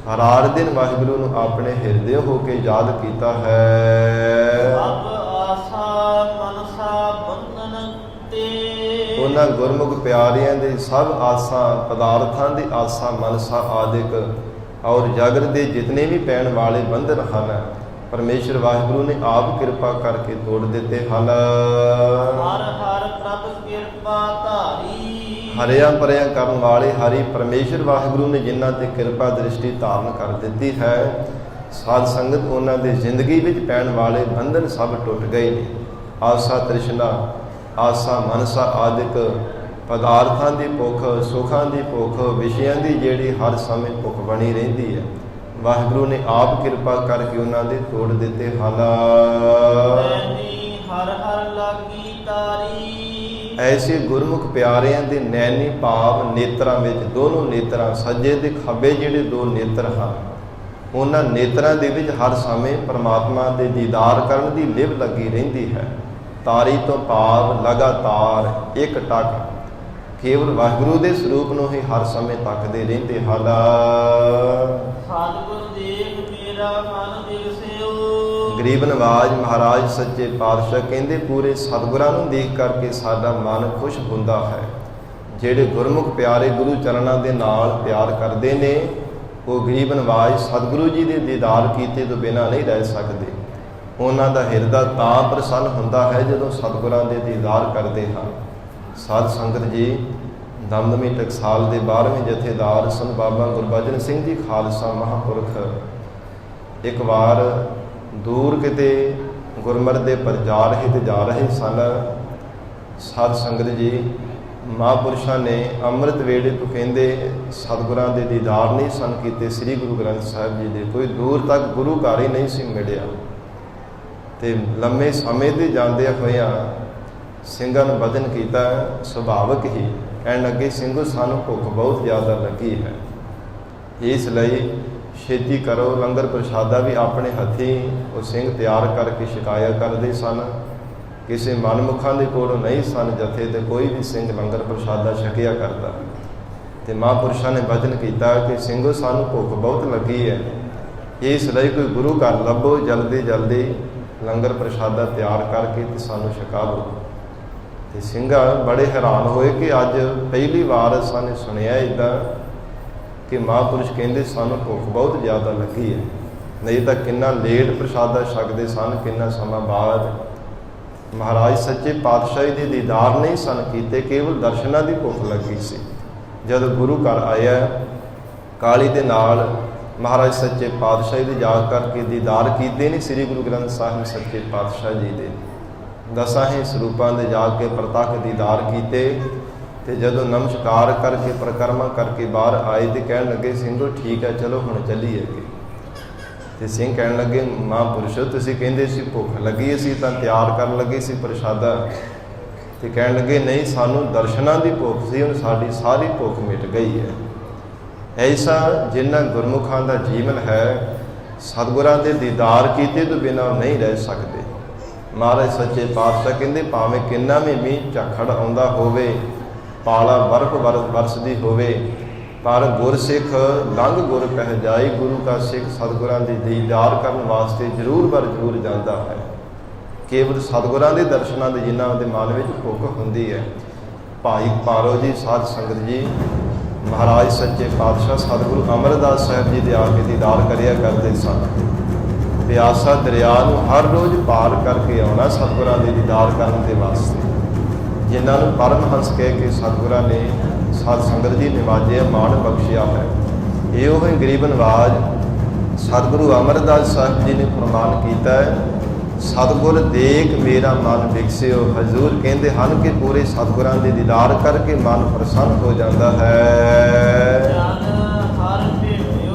ਹਰ ਦਿਨ ਵਾਹਿਗੁਰੂ ਨੂੰ ਆਪਣੇ ਹਿਰਦੇ ਹੋ ਕੇ ਯਾਦ ਕੀਤਾ ਹੈ। ਸਭ ਆਸਾ ਮਨਸਾ ਬੰਧਨ ਤੇ। ਉਹਨਾਂ ਗੁਰਮੁਖ ਪਿਆਰਿਆਂ ਦੇ ਸਭ ਆਸਾਂ, ਪਦਾਰਥਾਂ ਦੀ ਆਸਾਂ, ਮਨਸਾ ਆਦਿਕ ਔਰ ਜਗਤ ਦੇ ਜਿਤਨੇ ਵੀ ਪੈਣ ਵਾਲੇ ਬੰਧਨ ਹਨ, ਪਰਮੇਸ਼ਰ ਵਾਹਿਗੁਰੂ ਨੇ ਆਪ ਕਿਰਪਾ ਕਰਕੇ ਤੋੜ ਦਿੱਤੇ ਹਨ। ਹਰ ਹਰ ਪ੍ਰਭ ਕਿਰਪਾ ਧਾਰੀ। ਹਰਿਆਂ ਪਰਿਆਂ ਕਰਨ ਵਾਲੇ ਹਰੀ ਪਰਮੇਸ਼ਰ ਵਾਹਿਗੁਰੂ ਨੇ ਜਿਨ੍ਹਾਂ ਤੇ ਕਿਰਪਾ ਦ੍ਰਿਸ਼ਟੀ ਧਾਰਨ ਕਰ ਦਿੱਤੀ ਹੈ। ਸਾਧ ਸੰਗਤ ਉਹਨਾਂ ਦੇ ਜ਼ਿੰਦਗੀ ਵਿੱਚ ਪੈਣ ਵਾਲੇ ਬੰਧਨ ਸਭ ਟੁੱਟ ਗਏ ਨੇ। ਆਸਾ ਤ੍ਰਿਸ਼ਨਾ, ਆਸਾ ਮਨਸਾ ਆਦਿਕ ਪਦਾਰਥਾਂ ਦੀ ਭੁੱਖ, ਸੁੱਖਾਂ ਦੀ ਭੁੱਖ, ਵਿਸ਼ਿਆਂ ਦੀ ਜਿਹੜੀ ਹਰ ਸਮੇਂ ਭੁੱਖ ਬਣੀ ਰਹਿੰਦੀ ਹੈ, ਵਾਹਿਗੁਰੂ ਨੇ ਆਪ ਕਿਰਪਾ ਕਰਕੇ ਉਹਨਾਂ ਦੇ ਤੋੜ ਦਿੱਤੇ ਹਨ। ਹਰ ਹਰ ਲਾਗੀ ਤਾਰੀ। ਐਸੇ ਗੁਰਮੁਖ ਪਿਆਰਿਆਂ ਦੇ ਨੈਣੀ ਭਾਵ ਨੇਤਰਾਂ ਵਿੱਚ, ਦੋਨੋਂ ਨੇਤਰਾਂ ਸੱਜੇ ਤੇ ਖੱਬੇ ਜਿਹੜੇ 2 ਨੇਤਰ ਹਨ, ਉਹਨਾਂ ਨੇਤਰਾਂ ਦੇ ਵਿੱਚ ਹਰ ਸਮੇਂ ਪਰਮਾਤਮਾ ਦੇ ਦੀਦਾਰ ਕਰਨ ਦੀ ਲਿਵ ਲੱਗੀ ਰਹਿੰਦੀ ਹੈ। ਤਾਰੀ ਤੋਂ ਭਾਵ ਲਗਾਤਾਰ ਇੱਕ ਟਕ ਕੇਵਲ ਵਾਹਿਗੁਰੂ ਦੇ ਸਰੂਪ ਨੂੰ ਹੀ ਹਰ ਸਮੇਂ ਤੱਕਦੇ ਰਹਿੰਦੇ ਹਨ। ਸਤਿਗੁਰ ਦੇਖ ਮੇਰਾ ਮਨ ਦਿਵਸਿਓ। ਗਰੀਬ ਨਵਾਜ ਮਹਾਰਾਜ ਸੱਚੇ ਪਾਤਸ਼ਾਹ ਕਹਿੰਦੇ ਪੂਰੇ ਸਤਿਗੁਰਾਂ ਨੂੰ ਦੇਖ ਕਰਕੇ ਸਾਡਾ ਮਨ ਖੁਸ਼ ਹੁੰਦਾ ਹੈ। ਜਿਹੜੇ ਗੁਰਮੁਖ ਪਿਆਰੇ ਗੁਰੂ ਚਰਨਾਂ ਦੇ ਨਾਲ ਪਿਆਰ ਕਰਦੇ ਨੇ, ਉਹ ਗਰੀਬ ਨਵਾਜ ਸਤਿਗੁਰੂ ਜੀ ਦੇ ਦੀਦਾਰ ਕੀਤੇ ਤੋਂ ਬਿਨਾਂ ਨਹੀਂ ਰਹਿ ਸਕਦੇ। ਉਹਨਾਂ ਦਾ ਹਿਰਦਾ ਤਾਂ ਪ੍ਰਸੰਨ ਹੁੰਦਾ ਹੈ ਜਦੋਂ ਸਤਿਗੁਰਾਂ ਦੇ ਦੀਦਾਰ ਕਰਦੇ ਹਨ। ਸਾਧ ਸੰਗਤ ਜੀ, ਦਮਦਮੀ ਟਕਸਾਲ ਦੇ 12ਵੇਂ ਜਥੇਦਾਰ ਸੰਤ ਬਾਬਾ ਗੁਰਬਚਨ ਸਿੰਘ ਜੀ ਖਾਲਸਾ ਮਹਾਂਪੁਰਖ ਇੱਕ ਵਾਰ ਦੂਰ ਕਿਤੇ ਗੁਰਮਤਿ ਦੇ ਪ੍ਰਚਾਰ ਹਿਤ ਜਾ ਰਹੇ ਸਨ। ਸਾਧ ਸੰਗਤ ਜੀ, ਮਹਾਂਪੁਰਸ਼ਾਂ ਨੇ ਅੰਮ੍ਰਿਤ ਵੇਲੇ ਤੋਂ ਕਹਿੰਦੇ ਸਤਿਗੁਰਾਂ ਦੇ ਦੀਦਾਰ ਨਹੀਂ ਸਨ ਕੀਤੇ। ਸ੍ਰੀ ਗੁਰੂ ਗ੍ਰੰਥ ਸਾਹਿਬ ਜੀ ਦੇ ਕੋਈ ਦੂਰ ਤੱਕ ਗੁਰੂ ਘਰ ਹੀ ਨਹੀਂ ਸੀ ਮਿਲਿਆ। ਤੇ ਲੰਮੇ ਸਮੇਂ ਤੇ ਜਾਂਦਿਆਂ ਹੋਇਆਂ ਸਿੰਘਾਂ ਨੂੰ ਬਚਨ ਕੀਤਾ, ਸੁਭਾਵਕ ਹੀ ਕਹਿਣ ਲੱਗੇ, ਸਿੰਘੋ ਸਾਨੂੰ ਭੁੱਖ ਬਹੁਤ ਜ਼ਿਆਦਾ ਲੱਗੀ ਹੈ, ਇਸ ਲਈ ਛੇਤੀ ਕਰੋ। ਲੰਗਰ ਪ੍ਰਸ਼ਾਦਾ ਵੀ ਆਪਣੇ ਹੱਥੀਂ ਉਹ ਸਿੰਘ ਤਿਆਰ ਕਰਕੇ ਛਕਾਇਆ ਕਰਦੇ ਸਨ। ਕਿਸੇ ਮਨਮੁਖਾਂ ਦੇ ਕੋਲ ਨਹੀਂ ਸਨ ਜਥੇ ਤੇ ਕੋਈ ਵੀ ਸਿੰਘ ਲੰਗਰ ਪ੍ਰਸ਼ਾਦਾ ਛਕਿਆ ਕਰਦਾ। ਤੇ ਮਹਾਂਪੁਰਸ਼ਾਂ ਨੇ ਬਚਨ ਕੀਤਾ ਕਿ ਸਿੰਘੋ ਸਾਨੂੰ ਭੁੱਖ ਬਹੁਤ ਲੱਗੀ ਹੈ, ਇਸ ਲਈ ਕੋਈ ਗੁਰੂ ਘਰ ਲੱਭੋ, ਜਲਦੀ ਜਲਦੀ ਲੰਗਰ ਪ੍ਰਸ਼ਾਦਾ ਤਿਆਰ ਕਰਕੇ ਤੇ ਸਾਨੂੰ ਛਕਾਵੋ। ਤੇ ਸਿੰਘਾ ਬੜੇ ਹੈਰਾਨ ਹੋਏ ਕਿ ਅੱਜ ਪਹਿਲੀ ਵਾਰ ਸਾਨੂੰ ਸੁਣਿਆ ਇੱਦਾਂ ਕਿ ਮਹਾਂਪੁਰਸ਼ ਕਹਿੰਦੇ ਸਾਨੂੰ ਭੁੱਖ ਬਹੁਤ ਜ਼ਿਆਦਾ ਲੱਗੀ ਹੈ, ਨਹੀਂ ਤਾਂ ਕਿੰਨਾ ਲੇਟ ਪ੍ਰਸ਼ਾਦਾ ਛਕਦੇ ਸਨ, ਕਿੰਨਾ ਸਮਾਂ ਬਾਅਦ। ਮਹਾਰਾਜ ਸੱਚੇ ਪਾਤਸ਼ਾਹੀ ਦੇ ਦੀਦਾਰ ਨਹੀਂ ਸਨ ਕੀਤੇ, ਕੇਵਲ ਦਰਸ਼ਨਾਂ ਦੀ ਭੁੱਖ ਲੱਗੀ ਸੀ। ਜਦੋਂ ਗੁਰੂ ਘਰ ਆਇਆ ਕਾਲੀ ਦੇ ਨਾਲ ਮਹਾਰਾਜ ਸੱਚੇ ਪਾਤਸ਼ਾਹੀ ਦੇ ਜਾ ਕਰਕੇ ਦੀਦਾਰ ਕੀਤੇ ਨਹੀਂ ਸ੍ਰੀ ਗੁਰੂ ਗ੍ਰੰਥ ਸਾਹਿਬ ਸੱਚੇ ਪਾਤਸ਼ਾਹ ਜੀ ਦੇ ਦਸਾਂ ਹੀ ਸਰੂਪਾਂ ਦੇ ਜਾ ਕੇ ਪ੍ਰਤੱਖ ਦੀਦਾਰ ਕੀਤੇ। ਤੇ ਜਦੋਂ ਨਮਸਕਾਰ ਕਰਕੇ ਪਰਿਕਰਮਾ ਕਰਕੇ ਬਾਹਰ ਆਏ ਤੇ ਕਹਿਣ ਲੱਗੇ ਸਿੰਘੋ ਠੀਕ ਹੈ, ਚਲੋ ਹੁਣ ਚੱਲੀਏ ਅੱਗੇ। ਤੇ ਸਿੰਘ ਕਹਿਣ ਲੱਗੇ ਮਹਾਂਪੁਰਸ਼ੋ ਤੁਸੀਂ ਕਹਿੰਦੇ ਸੀ ਭੁੱਖ ਲੱਗੀ, ਅਸੀਂ ਤਾਂ ਤਿਆਰ ਕਰਨ ਲੱਗੇ ਸੀ ਪ੍ਰਸ਼ਾਦਾ। ਤੇ ਕਹਿਣ ਲੱਗੇ ਨਹੀਂ, ਸਾਨੂੰ ਦਰਸ਼ਨਾਂ ਦੀ ਭੁੱਖ ਸੀ, ਹੁਣ ਸਾਡੀ ਸਾਰੀ ਭੁੱਖ ਮਿਟ ਗਈ ਹੈ। ਐਸਾ ਜਿਨ੍ਹਾਂ ਗੁਰਮੁਖਾਂ ਦਾ ਜੀਵਨ ਹੈ, ਸਤਿਗੁਰਾਂ ਦੇ ਦੀਦਾਰ ਕੀਤੇ ਤੋਂ ਬਿਨਾਂ ਨਹੀਂ ਰਹਿ ਸਕਦੇ। ਮਹਾਰਾਜ ਸੱਚੇ ਪਾਤਸ਼ਾਹ ਕਹਿੰਦੇ ਭਾਵੇਂ ਕਿੰਨਾ ਵੀ ਮੀਂਹ ਝੱਖੜ ਆਉਂਦਾ ਹੋਵੇ, ਪਾਲਾ ਬਰਫ਼ ਵਰਸਦੀ ਹੋਵੇ, ਪਰ ਗੁਰਸਿੱਖ ਲੰਘ ਗੁਰ ਪਹਿ ਜਾਈ। ਗੁਰੂ ਕਾ ਸਿੱਖ ਸਤਿਗੁਰਾਂ ਦੇ ਦੀਦਾਰ ਕਰਨ ਵਾਸਤੇ ਜ਼ਰੂਰ ਬਰ ਜ਼ਰੂਰ ਜਾਂਦਾ ਹੈ। ਕੇਵਲ ਸਤਿਗੁਰਾਂ ਦੇ ਦਰਸ਼ਨਾਂ ਦੇ ਜਿਨ੍ਹਾਂ ਦੇ ਮਨ ਵਿੱਚ ਭੁੱਖ ਹੁੰਦੀ ਹੈ। ਭਾਈ ਪਾਰੋ ਜੀ ਸਾਧ ਸੰਗਤ ਜੀ ਮਹਾਰਾਜ ਸੱਚੇ ਪਾਤਸ਼ਾਹ ਸਤਿਗੁਰੂ ਅਮਰਦਾਸ ਸਾਹਿਬ ਜੀ ਦੇ ਆ ਕੇ ਦੀਦਾਰ ਕਰਿਆ ਕਰਦੇ ਸਨ। ਪਿਆਸਾ ਦਰਿਆ ਨੂੰ ਹਰ ਰੋਜ਼ ਪਾਰ ਕਰਕੇ ਆਉਣਾ ਸਤਿਗੁਰਾਂ ਦੇ ਦੀਦਾਰ ਕਰਨ ਦੇ ਵਾਸਤੇ। ਜਿਨ੍ਹਾਂ ਨੂੰ ਪਰਮਹੰਸ ਕਹਿ ਕੇ ਸਤਿਗੁਰਾਂ ਨੇ ਸਾਧ ਸੰਗਤ ਜੀ ਨਿਵਾਜਿਆ, ਮਾਣ ਬਖਸ਼ਿਆ ਹੈ। ਇਹੋ ਹੀ ਗਰੀਬ ਨਵਾਜ ਸਤਿਗੁਰੂ ਅਮਰਦਾਸ ਸਾਹਿਬ ਜੀ ਨੇ ਪ੍ਰਮਾਣ ਕੀਤਾ ਹੈ, ਸਤਿਗੁਰ ਦੇਖ ਮੇਰਾ ਮਨ ਵਿਕਸਿਓ। ਹਜ਼ੂਰ ਕਹਿੰਦੇ ਹਨ ਕਿ ਪੂਰੇ ਸਤਿਗੁਰਾਂ ਦੇ ਦੀਦਾਰ ਕਰਕੇ ਮਨ ਪ੍ਰਸੰਨ ਹੋ ਜਾਂਦਾ ਹੈ।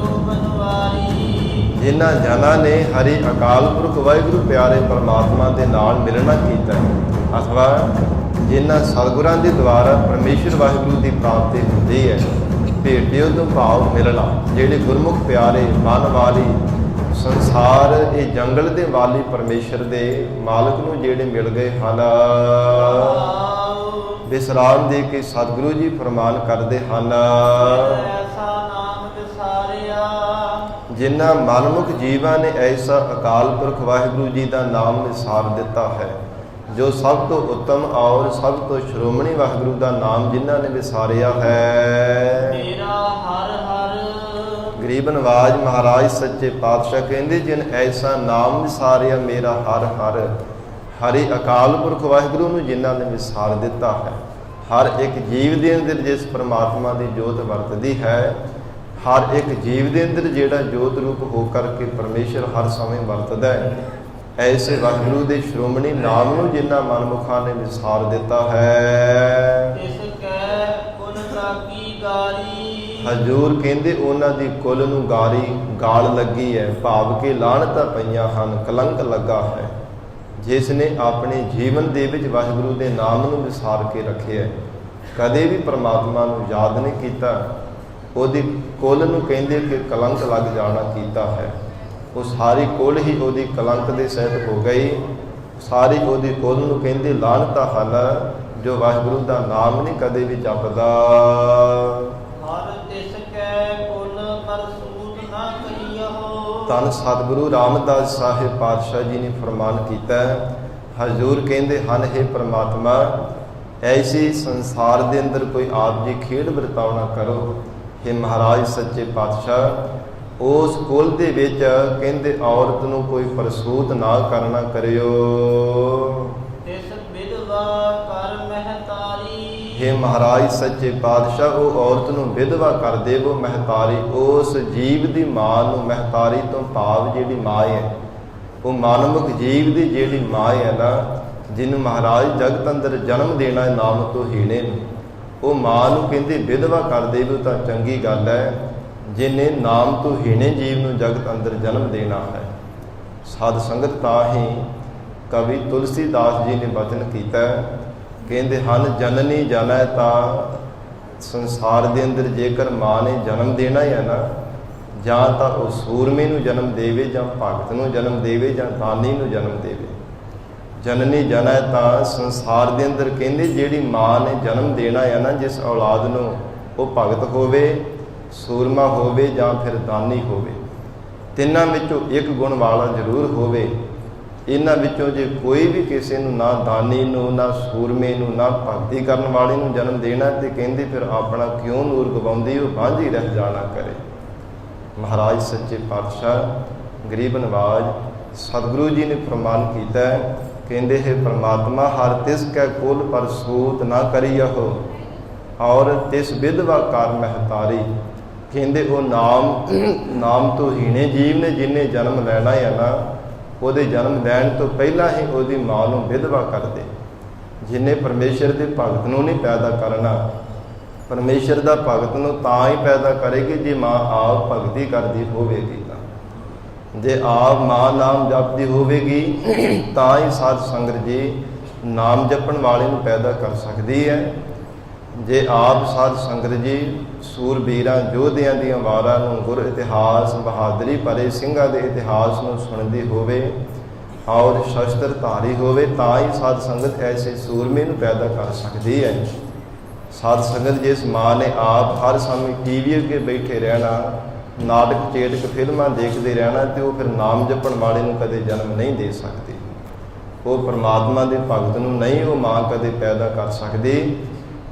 ਜਿਨ੍ਹਾਂ ਜਨਾਂ ਨੇ ਹਰੀ ਅਕਾਲ ਪੁਰਖ ਵਾਹਿਗੁਰੂ ਪਿਆਰੇ ਪਰਮਾਤਮਾ ਦੇ ਨਾਲ ਮਿਲਣਾ ਕੀਤਾ ਹੈ, ਅਥਵਾ ਜਿਨ੍ਹਾਂ ਸਤਿਗੁਰਾਂ ਦੇ ਦੁਆਰਾ ਪਰਮੇਸ਼ਰ ਵਾਹਿਗੁਰੂ ਦੀ ਪ੍ਰਾਪਤੀ ਹੁੰਦੀ ਹੈ, ਭੇਟਿਓ ਤੋਂ ਭਾਵ ਮਿਲਣਾ। ਜਿਹੜੇ ਗੁਰਮੁਖ ਪਿਆਰੇ ਮਨ ਵਾਲੀ ਸੰਸਾਰ ਇਹ ਜੰਗਲ ਦੇ ਵਾਲੀ ਪਰਮੇਸ਼ਰ ਦੇ ਮਾਲਕ ਨੂੰ ਜਿਹੜੇ ਮਿਲ ਗਏ ਹਨ, ਵਿਸਰਾਮ ਦੇ ਕੇ ਸਤਿਗੁਰੂ ਜੀ ਫਰਮਾਨ ਕਰਦੇ ਹਨ, ਜਿਨ੍ਹਾਂ ਮਨਮੁਖ ਜੀਵਾਂ ਨੇ ਐਸਾ ਅਕਾਲ ਪੁਰਖ ਵਾਹਿਗੁਰੂ ਜੀ ਦਾ ਨਾਮ ਵਿਸਾਰ ਦਿੱਤਾ ਹੈ, ਜੋ ਸਭ ਤੋਂ ਉੱਤਮ ਔਰ ਸਭ ਤੋਂ ਸ਼੍ਰੋਮਣੀ ਵਾਹਿਗੁਰੂ ਦਾ ਨਾਮ ਜਿਨ੍ਹਾਂ ਨੇ ਵਿਸਾਰਿਆ ਹੈ। ਮੇਰਾ ਹਰ ਹਰ ਗਰੀਬ ਨਵਾਜ ਮਹਾਰਾਜ ਸੱਚੇ ਪਾਤਸ਼ਾਹ ਕਹਿੰਦੇ ਜਿਨ ਐਸਾ ਨਾਮ ਵਿਸਾਰਿਆ ਮੇਰਾ ਹਰ ਹਰ। ਹਰੀ ਅਕਾਲ ਪੁਰਖ ਵਾਹਿਗੁਰੂ ਨੂੰ ਜਿਨ੍ਹਾਂ ਨੇ ਵਿਸਾਰ ਦਿੱਤਾ ਹੈ। ਹਰ ਇੱਕ ਜੀਵ ਦੇ ਅੰਦਰ ਜਿਸ ਪਰਮਾਤਮਾ ਦੀ ਜੋਤ ਵਰਤਦੀ ਹੈ, ਹਰ ਇੱਕ ਜੀਵ ਦੇ ਅੰਦਰ ਜਿਹੜਾ ਜੋਤ ਰੂਪ ਹੋ ਕਰਕੇ ਪਰਮੇਸ਼ਰ ਹਰ ਸਮੇਂ ਵਰਤਦਾ ਹੈ, ਐਸੇ ਵਾਹਿਗੁਰੂ ਦੇ ਸ਼੍ਰੋਮਣੀ ਨਾਮ ਨੂੰ ਜਿਨ੍ਹਾਂ ਮਨਮੁਖਾਂ ਨੇ ਵਿਸਾਰ ਦਿੱਤਾ ਹੈ। ਇਸ ਕੈ ਕੁਲ ਰਾਗੀ ਗਾਰੀ। ਹਜ਼ੂਰ ਕਹਿੰਦੇ ਉਹਨਾਂ ਦੀ ਕੁੱਲ ਨੂੰ ਗਾਲ ਲੱਗੀ ਹੈ, ਭਾਵ ਕਿ ਲਾਹਣਤਾਂ ਪਈਆਂ ਹਨ, ਕਲੰਕ ਲੱਗਾ ਹੈ। ਜਿਸ ਨੇ ਆਪਣੇ ਜੀਵਨ ਦੇ ਵਿੱਚ ਵਾਹਿਗੁਰੂ ਦੇ ਨਾਮ ਨੂੰ ਵਿਸਾਰ ਕੇ ਰੱਖਿਆ, ਕਦੇ ਵੀ ਪਰਮਾਤਮਾ ਨੂੰ ਯਾਦ ਨਹੀਂ ਕੀਤਾ, ਉਹਦੀ ਕੁੱਲ ਨੂੰ ਕਹਿੰਦੇ ਕਿ ਕਲੰਕ ਲੱਗ ਜਾਣਾ ਕੀਤਾ ਹੈ। ਉਹ ਸਾਰੀ ਕੁੱਲ ਹੀ ਉਹਦੀ ਕਲੰਕ ਦੇ ਸਹਿਤ ਹੋ ਗਈ। ਸਾਰੀ ਉਹਦੀ ਕੁੱਲ ਨੂੰ ਕਹਿੰਦੇ ਲਾਹਣਤਾਂ ਹਨ, ਜੋ ਵਾਹਿਗੁਰੂ ਦਾ ਨਾਮ ਨਹੀਂ ਕਦੇ ਵੀ ਜਪਦਾ। ਹਰ ਤਿਸ ਕੈ ਕੁਲ ਮਰਸੂਦ ਨਾ ਕਰੀਓ। ਧੰਨ ਸਤਿਗੁਰੂ ਰਾਮਦਾਸ ਸਾਹਿਬ ਪਾਤਸ਼ਾਹ ਜੀ ਨੇ ਫਰਮਾਨ ਕੀਤਾ ਹੈ। ਹਜ਼ੂਰ ਕਹਿੰਦੇ ਹਨ, ਹੇ ਪ੍ਰਮਾਤਮਾ, ਐਸੀ ਸੰਸਾਰ ਦੇ ਅੰਦਰ ਕੋਈ ਆਪ ਜੀ ਖੇਡ ਵਰਤਾਉਣਾ ਕਰੋ। ਹੇ ਮਹਾਰਾਜ ਸੱਚੇ ਪਾਤਸ਼ਾਹ, ਉਸ ਕੁਲ ਦੇ ਵਿੱਚ ਕਹਿੰਦੇ ਔਰਤ ਨੂੰ ਕੋਈ ਪ੍ਰਸੂਤ ਨਾ ਕਰਨਾ ਕਰਿਓ। ਤਿਸ ਵਿਧਵਾ ਕਰ ਮਹਤਾਰੀ। ਹੇ ਮਹਾਰਾਜ ਸੱਚੇ ਪਾਤਸ਼ਾਹ, ਉਹ ਔਰਤ ਨੂੰ ਵਿਧਵਾ ਕਰ ਦੇਵੋ, ਮਹਤਾਰੀ। ਉਸ ਜੀਵ ਦੀ ਮਾਂ ਨੂੰ, ਮਹਤਾਰੀ ਤੋਂ ਭਾਵ ਜਿਹੜੀ ਮਾਂ ਹੈ, ਉਹ ਮਾਨਵਕ ਜੀਵ ਦੀ ਜਿਹੜੀ ਮਾਂ ਹੈ ਨਾ, ਜਿਹਨੂੰ ਮਹਾਰਾਜ ਜਗਤ ਅੰਦਰ ਜਨਮ ਦੇਣਾ ਨਾਮ ਤੋਂ ਹੀਣੇ ਨੂੰ, ਉਹ ਮਾਂ ਨੂੰ ਕਹਿੰਦੇ ਵਿਧਵਾ ਕਰ ਦੇਵੋ ਤਾਂ ਚੰਗੀ ਗੱਲ ਹੈ, ਜਿਹਨੇ ਨਾਮ ਤੋਂ ਹੀਣੇ ਜੀਵ ਨੂੰ ਜਗਤ ਅੰਦਰ ਜਨਮ ਦੇਣਾ ਹੈ। ਸਾਧ ਸੰਗਤ ਤਾਂ ਹੀ ਕਵੀ ਤੁਲਸੀਦਾਸ ਜੀ ਨੇ ਬਚਨ ਕੀਤਾ, ਕਹਿੰਦੇ ਹਨ, ਜਨਨੀ ਜਨੈ ਤਾਂ ਸੰਸਾਰ ਦੇ ਅੰਦਰ ਜੇਕਰ ਮਾਂ ਨੇ ਜਨਮ ਦੇਣਾ ਹੈ ਨਾ, ਜਾਂ ਤਾਂ ਉਹ ਸੂਰਮੇ ਨੂੰ ਜਨਮ ਦੇਵੇ, ਜਾਂ ਭਗਤ ਨੂੰ ਜਨਮ ਦੇਵੇ, ਜਾਂ ਦਾਨੀ ਨੂੰ ਜਨਮ ਦੇਵੇ। ਜਨਨੀ ਜਨੈ ਤਾਂ ਸੰਸਾਰ ਦੇ ਅੰਦਰ ਕਹਿੰਦੇ ਜਿਹੜੀ ਮਾਂ ਨੇ ਜਨਮ ਦੇਣਾ ਹੈ ਨਾ ਜਿਸ ਔਲਾਦ ਨੂੰ, ਉਹ ਭਗਤ ਹੋਵੇ, ਸੂਰਮਾ ਹੋਵੇ, ਜਾਂ ਫਿਰ ਦਾਨੀ ਹੋਵੇ। ਤਿੰਨਾਂ ਵਿੱਚੋਂ ਇੱਕ ਗੁਣ ਵਾਲਾ ਜ਼ਰੂਰ ਹੋਵੇ। ਇਹਨਾਂ ਵਿੱਚੋਂ ਜੇ ਕੋਈ ਵੀ ਕਿਸੇ ਨੂੰ, ਨਾ ਦਾਨੀ ਨੂੰ, ਨਾ ਸੂਰਮੇ ਨੂੰ, ਨਾ ਭਗਤੀ ਕਰਨ ਵਾਲੇ ਨੂੰ ਜਨਮ ਦੇਣਾ, ਤੇ ਕਹਿੰਦੇ ਫਿਰ ਆਪਣਾ ਕਿਉਂ ਨੂਰ ਗਵਾਉਂਦੀ, ਉਹ ਬਾਂਝੀ ਰਹਿ ਜਾਣਾ ਕਰੇ। ਮਹਾਰਾਜ ਸੱਚੇ ਪਾਤਸ਼ਾਹ ਗਰੀਬ ਨਵਾਜ ਸਤਿਗੁਰੂ ਜੀ ਨੇ ਪ੍ਰਮਾਣ ਕੀਤਾ, ਕਹਿੰਦੇ ਹੈ ਪ੍ਰਮਾਤਮਾ ਹਰ ਤਿਸ ਕੈ ਕੁਲ ਪਰ ਸੂਤ ਨਾ ਕਰੀਅਹੁ, ਔਰ ਤਿਸ ਵਿਧਵਾ ਕਰ ਮਹਤਾਰੀ। ਕਹਿੰਦੇ ਉਹ ਨਾਮ ਤੋਂ ਹੀਣੇ ਜੀਵ ਨੇ ਜਿਹਨੇ ਜਨਮ ਲੈਣਾ ਹੈ ਨਾ, ਉਹਦੇ ਜਨਮ ਲੈਣ ਤੋਂ ਪਹਿਲਾਂ ਹੀ ਉਹਦੀ ਮਾਂ ਨੂੰ ਵਿਧਵਾ ਕਰ ਦੇ। ਜਿਹਨੇ ਪਰਮੇਸ਼ਰ ਦੇ ਭਗਤ ਨੂੰ ਨਹੀਂ ਪੈਦਾ ਕਰਨਾ, ਪਰਮੇਸ਼ਰ ਦਾ ਭਗਤ ਨੂੰ ਤਾਂ ਹੀ ਪੈਦਾ ਕਰੇਗੀ ਜੇ ਮਾਂ ਆਪ ਭਗਤੀ ਕਰਦੀ ਹੋਵੇਗੀ। ਤਾਂ ਜੇ ਆਪ ਮਾਂ ਨਾਮ ਜਪਦੀ ਹੋਵੇਗੀ ਤਾਂ ਹੀ ਸਾਧ ਸੰਗਤ ਜੀ ਨਾਮ ਜਪਣ ਵਾਲੇ ਨੂੰ ਪੈਦਾ ਕਰ ਸਕਦੀ ਹੈ। ਜੇ ਆਪ ਸਾਧ ਸੰਗਤ ਜੀ ਸੂਰਬੀਰਾਂ ਯੋਧਿਆਂ ਦੀਆਂ ਵਾਰਾਂ ਨੂੰ, ਗੁਰ ਇਤਿਹਾਸ, ਬਹਾਦਰੀ ਭਰੇ ਸਿੰਘਾਂ ਦੇ ਇਤਿਹਾਸ ਨੂੰ ਸੁਣਦੀ ਹੋਵੇ ਔਰ ਸ਼ਸਤਰ ਧਾਰੀ ਹੋਵੇ, ਤਾਂ ਹੀ ਸਾਧ ਸੰਗਤ ਐਸੇ ਸੂਰਮੇ ਨੂੰ ਪੈਦਾ ਕਰ ਸਕਦੀ ਹੈ। ਸਾਧ ਸੰਗਤ ਜਿਸ ਮਾਂ ਨੇ ਆਪ ਹਰ ਸਮੇਂ ਟੀਵੀ ਅੱਗੇ ਬੈਠੇ ਰਹਿਣਾ, ਨਾਟਕ ਚੇਟਕ ਫਿਲਮਾਂ ਦੇਖਦੇ ਰਹਿਣਾ, ਤੇ ਉਹ ਫਿਰ ਨਾਮ ਜਪਣ ਵਾਲੇ ਨੂੰ ਕਦੇ ਜਨਮ ਨਹੀਂ ਦੇ ਸਕਦੀ। ਉਹ ਪਰਮਾਤਮਾ ਦੇ ਭਗਤ ਨੂੰ ਨਹੀਂ ਉਹ ਮਾਂ ਕਦੇ ਪੈਦਾ ਕਰ ਸਕਦੀ,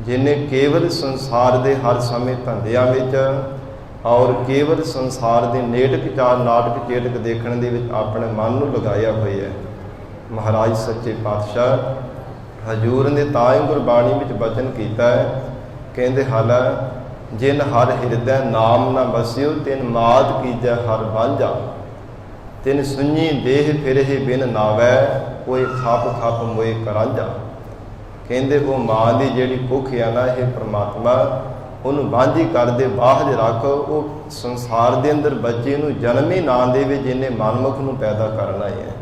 ਜਿਹਨੇ ਕੇਵਲ ਸੰਸਾਰ ਦੇ ਹਰ ਸਮੇਂ ਧੰਦਿਆਂ ਵਿੱਚ ਔਰ ਕੇਵਲ ਸੰਸਾਰ ਦੇ ਨਾਟਕ ਚੇਟਕ ਦੇਖਣ ਦੇ ਵਿੱਚ ਆਪਣੇ ਮਨ ਨੂੰ ਲਗਾਇਆ ਹੋਇਆ ਹੈ। ਮਹਾਰਾਜ ਸੱਚੇ ਪਾਤਸ਼ਾਹ ਹਜ਼ੂਰ ਨੇ ਤਾਂ ਹੀ ਗੁਰਬਾਣੀ ਵਿੱਚ ਬਚਨ ਕੀਤਾ ਹੈ, ਕਹਿੰਦੇ ਹਾਲਾ ਜਿਨ ਹਰ ਹਿਰਦੈ ਨਾਮ ਨਾ ਬਸਿਓ, ਤਿਨ ਮਾਤ ਕੀਜੈ ਹਰ ਬਾਂਝਾ। ਤਿਨ ਸੁਣੀ ਦੇਹ ਫਿਰਹਿ ਬਿਨ ਨਾਵੈ, ਕੋਈ ਖਪ ਮੋਏ ਕਰਾਂਝਾ। ਕਹਿੰਦੇ ਉਹ ਮਾਂ ਦੀ ਜਿਹੜੀ ਕੁੱਖ ਆ ਨਾ, ਇਹ ਪ੍ਰਮਾਤਮਾ ਉਹਨੂੰ ਬਾਂਝੀ ਕਰਦੇ, ਬਾਹਰ ਰੱਖ। ਉਹ ਸੰਸਾਰ ਦੇ ਅੰਦਰ ਬੱਚੇ ਨੂੰ ਜਨਮ ਹੀ ਨਾ ਦੇਵੇ ਜਿਹਨੇ ਮਨਮੁਖ ਨੂੰ ਪੈਦਾ ਕਰਨਾ ਹੈ।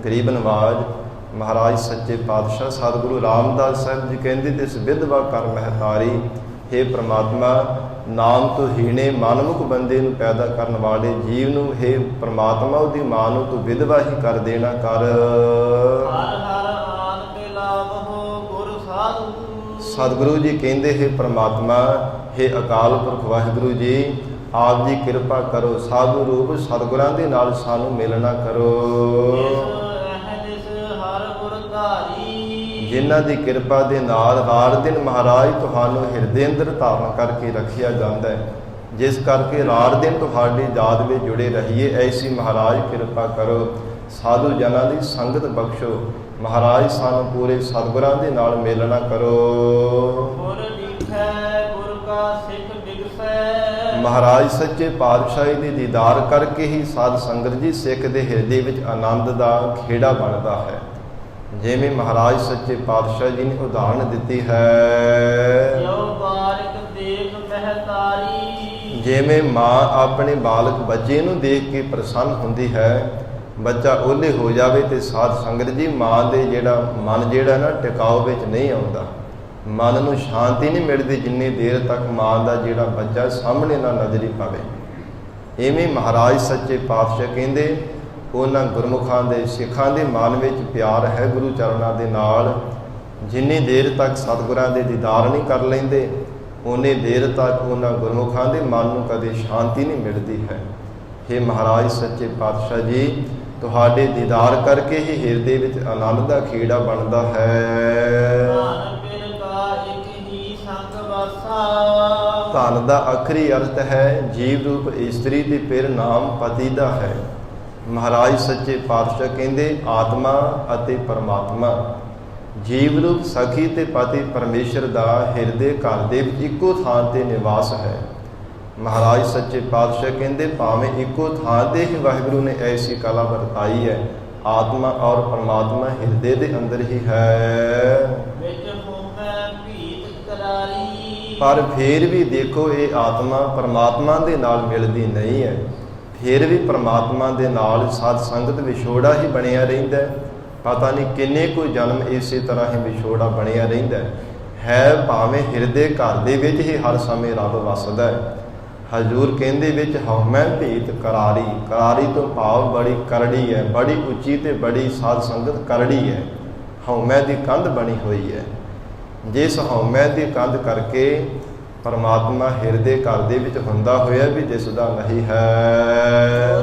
ਗਰੀਬ ਨਵਾਜ ਮਹਾਰਾਜ ਸੱਚੇ ਪਾਤਸ਼ਾਹ ਸਤਿਗੁਰੂ ਰਾਮਦਾਸ ਸਾਹਿਬ ਜੀ ਕਹਿੰਦੇ, ਤਿਸ ਵਿਧਵਾ ਕਰ ਮਹਤਾਰੀ। ਹੇ ਪ੍ਰਮਾਤਮਾ ਨਾਮ ਤੋਂ ਹੀਣੇ ਮਨਮੁਖ ਬੰਦੇ ਨੂੰ ਪੈਦਾ ਕਰਨ ਵਾਲੇ ਜੀਵ ਨੂੰ, ਹੇ ਪ੍ਰਮਾਤਮਾ ਉਹਦੀ ਮਾਂ ਨੂੰ ਤੂੰ ਵਿਧਵਾ ਹੀ ਕਰ ਦੇਣਾ ਕਰ। ਸਤਿਗੁਰੂ ਜੀ ਕਹਿੰਦੇ ਹੈ ਪ੍ਰਮਾਤਮਾ, ਹੇ ਅਕਾਲ ਪੁਰਖ ਵਾਹਿਗੁਰੂ ਜੀ ਆਪ ਜੀ ਕਿਰਪਾ ਕਰੋ, ਸਾਧੂ ਰੂਪ ਸਤਿਗੁਰਾਂ ਦੇ ਨਾਲ ਸਾਨੂੰ ਮਿਲਣਾ ਕਰੋ। ਜਿਨ੍ਹਾਂ ਦੀ ਕਿਰਪਾ ਦੇ ਨਾਲ ਹਰ ਦਿਨ ਮਹਾਰਾਜ ਤੁਹਾਨੂੰ ਹਿਰਦੇ ਅੰਦਰ ਧਾਰਨ ਕਰਕੇ ਰੱਖਿਆ ਜਾਂਦਾ ਹੈ, ਜਿਸ ਕਰਕੇ ਰਾਤ ਦਿਨ ਤੁਹਾਡੀ ਯਾਦ ਵਿੱਚ ਜੁੜੇ ਰਹੀਏ, ਐਸੀ ਮਹਾਰਾਜ ਕਿਰਪਾ ਕਰੋ। ਸਾਧੂ ਜਨਾਂ ਦੀ ਸੰਗਤ ਬਖਸ਼ੋ, ਮਹਾਰਾਜ ਸਾਨੂੰ ਪੂਰੇ ਸਤਿਗੁਰਾਂ ਦੇ ਨਾਲ ਮੇਲਣਾ ਕਰੋ। ਮਹਾਰਾਜ ਸੱਚੇ ਪਾਤਸ਼ਾਹੀ ਦੇ ਦੀਦਾਰ ਕਰਕੇ ਹੀ ਸਾਧ ਸੰਗਤ ਜੀ ਸਿੱਖ ਦੇ ਹਿਰਦੇ ਵਿੱਚ ਆਨੰਦ ਦਾ ਖੇੜਾ ਬਣਦਾ ਹੈ। ਜਿਵੇਂ ਮਹਾਰਾਜ ਸੱਚੇ ਪਾਤਸ਼ਾਹ ਜੀ ਨੇ ਉਦਾਹਰਣ ਦਿੱਤੀ ਹੈ, ਜਿਵੇਂ ਮਾਂ ਆਪਣੇ ਬਾਲਕ ਬੱਚੇ ਨੂੰ ਦੇਖ ਕੇ ਪ੍ਰਸੰਨ ਹੁੰਦੀ ਹੈ, ਬੱਚਾ ਓਹਲੇ ਹੋ ਜਾਵੇ ਤੇ ਸਾਧ ਸੰਗਤ ਜੀ ਮਾਂ ਦੇ ਮਨ ਨਾ ਟਿਕਾਓ ਵਿੱਚ ਨਹੀਂ ਆਉਂਦਾ, ਮਨ ਨੂੰ ਸ਼ਾਂਤੀ ਨਹੀਂ ਮਿਲਦੀ ਜਿੰਨੀ ਦੇਰ ਤੱਕ ਮਾਂ ਦਾ ਬੱਚਾ ਸਾਹਮਣੇ ਨਾ ਨਜ਼ਰੀ ਪਵੇ। ਇਵੇਂ ਮਹਾਰਾਜ ਸੱਚੇ ਪਾਤਸ਼ਾਹ ਕਹਿੰਦੇ ਉਹਨਾਂ ਗੁਰਮੁਖਾਂ ਦੇ ਸਿੱਖਾਂ ਦੇ ਮਨ ਵਿੱਚ ਪਿਆਰ ਹੈ ਗੁਰੂ ਚਰਨਾਂ ਦੇ ਨਾਲ, ਜਿੰਨੀ ਦੇਰ ਤੱਕ ਸਤਿਗੁਰਾਂ ਦੇ ਦੀਦਾਰ ਨਹੀਂ ਕਰ ਲੈਂਦੇ ਉਨੀ ਦੇਰ ਤੱਕ ਉਹਨਾਂ ਗੁਰਮੁਖਾਂ ਦੇ ਮਨ ਨੂੰ ਕਦੇ ਸ਼ਾਂਤੀ ਨਹੀਂ ਮਿਲਦੀ ਹੈ। ਹੇ ਮਹਾਰਾਜ ਸੱਚੇ ਪਾਤਸ਼ਾਹ ਜੀ ਤੁਹਾਡੇ ਦੀਦਾਰ ਕਰਕੇ ਹੀ ਹਿਰਦੇ ਵਿੱਚ ਆਨੰਦ ਦਾ ਖੇੜਾ ਬਣਦਾ ਹੈ। ਧਨ ਦਾ ਆਖਰੀ ਅਰਥ ਹੈ ਜੀਵ ਰੂਪ ਇਸਤਰੀ ਤੇ ਫਿਰ ਨਾਮ ਪਤੀ ਦਾ ਹੈ। ਮਹਾਰਾਜ ਸੱਚੇ ਪਾਤਸ਼ਾਹ ਕਹਿੰਦੇ ਆਤਮਾ ਅਤੇ ਪਰਮਾਤਮਾ ਜੀਵ ਰੂਪ ਸਖੀ ਤੇ ਪਤੀ ਪਰਮੇਸ਼ਰ ਦਾ ਹਿਰਦੇ ਘਰ ਦੇ ਵਿੱਚ ਇੱਕੋ ਥਾਂ ਤੇ ਨਿਵਾਸ ਹੈ। ਮਹਾਰਾਜ ਸੱਚੇ ਪਾਤਸ਼ਾਹ ਕਹਿੰਦੇ ਭਾਵੇਂ ਇੱਕੋ ਥਾਂ ਤੇ ਹੀ ਵਾਹਿਗੁਰੂ ਨੇ ਐਸੀ ਕਲਾ ਵਰਤਾਈ ਹੈ, ਆਤਮਾ ਔਰ ਪਰਮਾਤਮਾ ਹਿਰਦੇ ਦੇ ਅੰਦਰ ਹੀ ਹੈ। ਪਰ ਫਿਰ ਵੀ ਦੇਖੋ ਇਹ ਆਤਮਾ ਪਰਮਾਤਮਾ ਦੇ ਨਾਲ ਮਿਲਦੀ ਨਹੀਂ ਹੈ, ਫਿਰ ਵੀ ਪਰਮਾਤਮਾ ਦੇ ਨਾਲ ਸਾਧ ਸੰਗਤ ਵਿਛੋੜਾ ਹੀ ਬਣਿਆ ਰਹਿੰਦਾ ਹੈ। ਪਤਾ ਨਹੀਂ ਕਿੰਨੇ ਕੁ ਜਨਮ ਇਸੇ ਤਰ੍ਹਾਂ ਹੀ ਵਿਛੋੜਾ ਬਣਿਆ ਰਹਿੰਦਾ ਹੈ। ਭਾਵੇਂ ਹਿਰਦੇ ਘਰ ਦੇ ਵਿੱਚ ਹੀ ਹਰ ਸਮੇਂ ਰੱਬ ਵਸਦਾ ਹੈ, ਹਜ਼ੂਰ ਕਹਿੰਦੇ ਵਿੱਚ ਹਉਮੈ ਭੀਤ ਕਰਾਰੀ। ਕਰਾਰੀ ਤੋਂ ਭਾਵ ਬੜੀ ਕਰੜੀ ਹੈ, ਬੜੀ ਉੱਚੀ ਤੇ ਬੜੀ ਸਾਧ ਸੰਗਤ ਕਰੜੀ ਹੈ, ਹਉਮੈ ਦੀ ਕੰਧ ਬਣੀ ਹੋਈ ਹੈ। ਜਿਸ ਹਉਮੈ ਦੀ ਕੰਧ ਕਰਕੇ ਪਰਮਾਤਮਾ ਹਿਰਦੇ ਘਰ ਦੇ ਵਿੱਚ ਹੁੰਦਾ ਹੋਇਆ ਵੀ ਦਿਸਦਾ ਨਹੀਂ ਹੈ।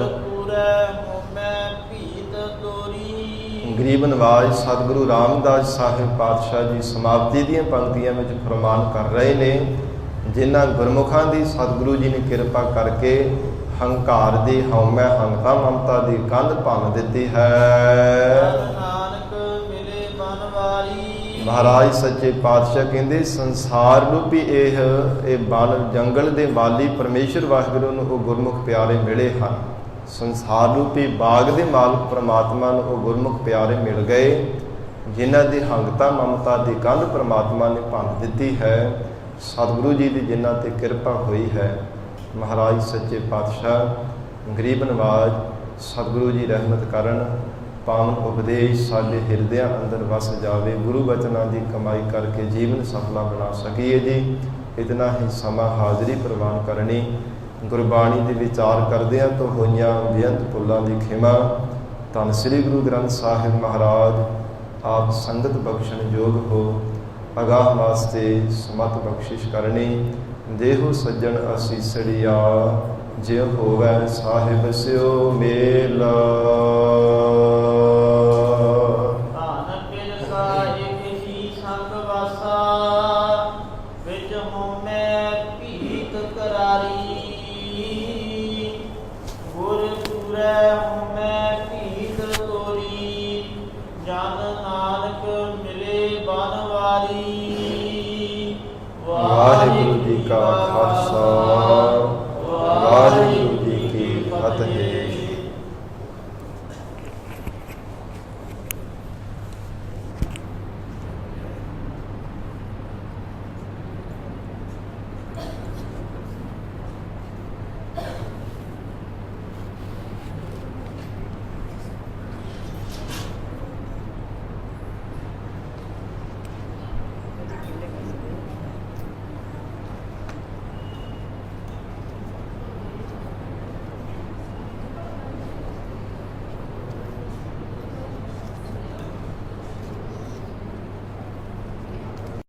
ਗਰੀਬ ਨਵਾਜ਼ ਸਤਿਗੁਰੂ ਰਾਮਦਾਸ ਸਾਹਿਬ ਪਾਤਸ਼ਾਹ ਜੀ ਸਮਾਪਤੀ ਦੀਆਂ ਪੰਕਤੀਆਂ ਵਿੱਚ ਫਰਮਾਨ ਕਰ ਰਹੇ ਨੇ, ਜਿਨ੍ਹਾਂ ਗੁਰਮੁਖਾਂ ਦੀ ਸਤਿਗੁਰੂ ਜੀ ਨੇ ਕਿਰਪਾ ਕਰਕੇ ਹੰਕਾਰ ਦੀ ਹਉਮੈ ਹੰਤਾ ਮਮਤਾ ਦੀ ਕੰਧ ਭੰਨ ਦਿੱਤੀ ਹੈ। ਮਹਾਰਾਜ ਸੱਚੇ ਪਾਤਸ਼ਾਹ ਕਹਿੰਦੇ ਸੰਸਾਰ ਰੂਪੀ ਇਹ ਬਨ ਜੰਗਲ ਦੇ ਮਾਲੀ ਪਰਮੇਸ਼ਰ ਵਾਹਿਗੁਰੂ ਨੂੰ ਉਹ ਗੁਰਮੁਖ ਪਿਆਰੇ ਮਿਲੇ ਹਨ। ਸੰਸਾਰ ਰੂਪੀ ਬਾਗ ਦੇ ਮਾਲਕ ਪ੍ਰਮਾਤਮਾ ਨੂੰ ਉਹ ਗੁਰਮੁਖ ਪਿਆਰੇ ਮਿਲ ਗਏ, ਜਿਨ੍ਹਾਂ ਦੀ ਹੰਗਤਾ ਮਮਤਾ ਦੀ ਕੰਧ ਪ੍ਰਮਾਤਮਾ ਨੇ ਭੰਨ ਦਿੱਤੀ ਹੈ। ਸਤਿਗੁਰੂ ਜੀ ਦੀ ਜਿਨ੍ਹਾਂ ਤੇ ਕਿਰਪਾ ਹੋਈ ਹੈ। ਮਹਾਰਾਜ ਸੱਚੇ ਪਾਤਸ਼ਾਹ ਗਰੀਬ ਨਵਾਜ਼ ਸਤਿਗੁਰੂ ਜੀ ਰਹਿਮਤ ਕਰਨ, ਪਾਵਨ ਉਪਦੇਸ਼ ਸਾਡੇ ਹਿਰਦਿਆਂ ਅੰਦਰ ਵਸ ਜਾਵੇ, ਗੁਰੂ ਬਚਨਾਂ ਦੀ ਕਮਾਈ ਕਰਕੇ ਜੀਵਨ ਸਫਲਾ ਬਣਾ ਸਕੀਏ ਜੀ। ਇਤਨਾ ਹੀ ਸਮਾਂ ਹਾਜ਼ਰੀ ਪ੍ਰਵਾਨ ਕਰਨੀ, ਗੁਰਬਾਣੀ ਦੇ ਵਿਚਾਰ ਕਰਦਿਆਂ ਤੋਂ ਹੋਈਆਂ ਬੇਅੰਤ ਭੁੱਲਾਂ ਦੀ ਖਿਮਾ। ਧੰਨ ਸ੍ਰੀ ਗੁਰੂ ਗ੍ਰੰਥ ਸਾਹਿਬ ਮਹਾਰਾਜ ਆਪ ਸੰਗਤ ਬਖਸ਼ਣ ਯੋਗ ਹੋ, ਅਗਾਹ ਵਾਸਤੇ ਸਮਤ ਬਖਸ਼ਿਸ਼ ਕਰਨੀ। ਦੇਹੋ ਸੱਜਣ ਅਸੀਸੜੀਆ, ਜਿਉ ਹੋਵੈ ਸਾਹਿਬ ਸਿਓ ਮੇਲ। ਵਾਹਿਗੁਰੂ ਜੀ ਕਾ ਖਾਲਸਾ, ਵਾਹਿਗੁਰੂ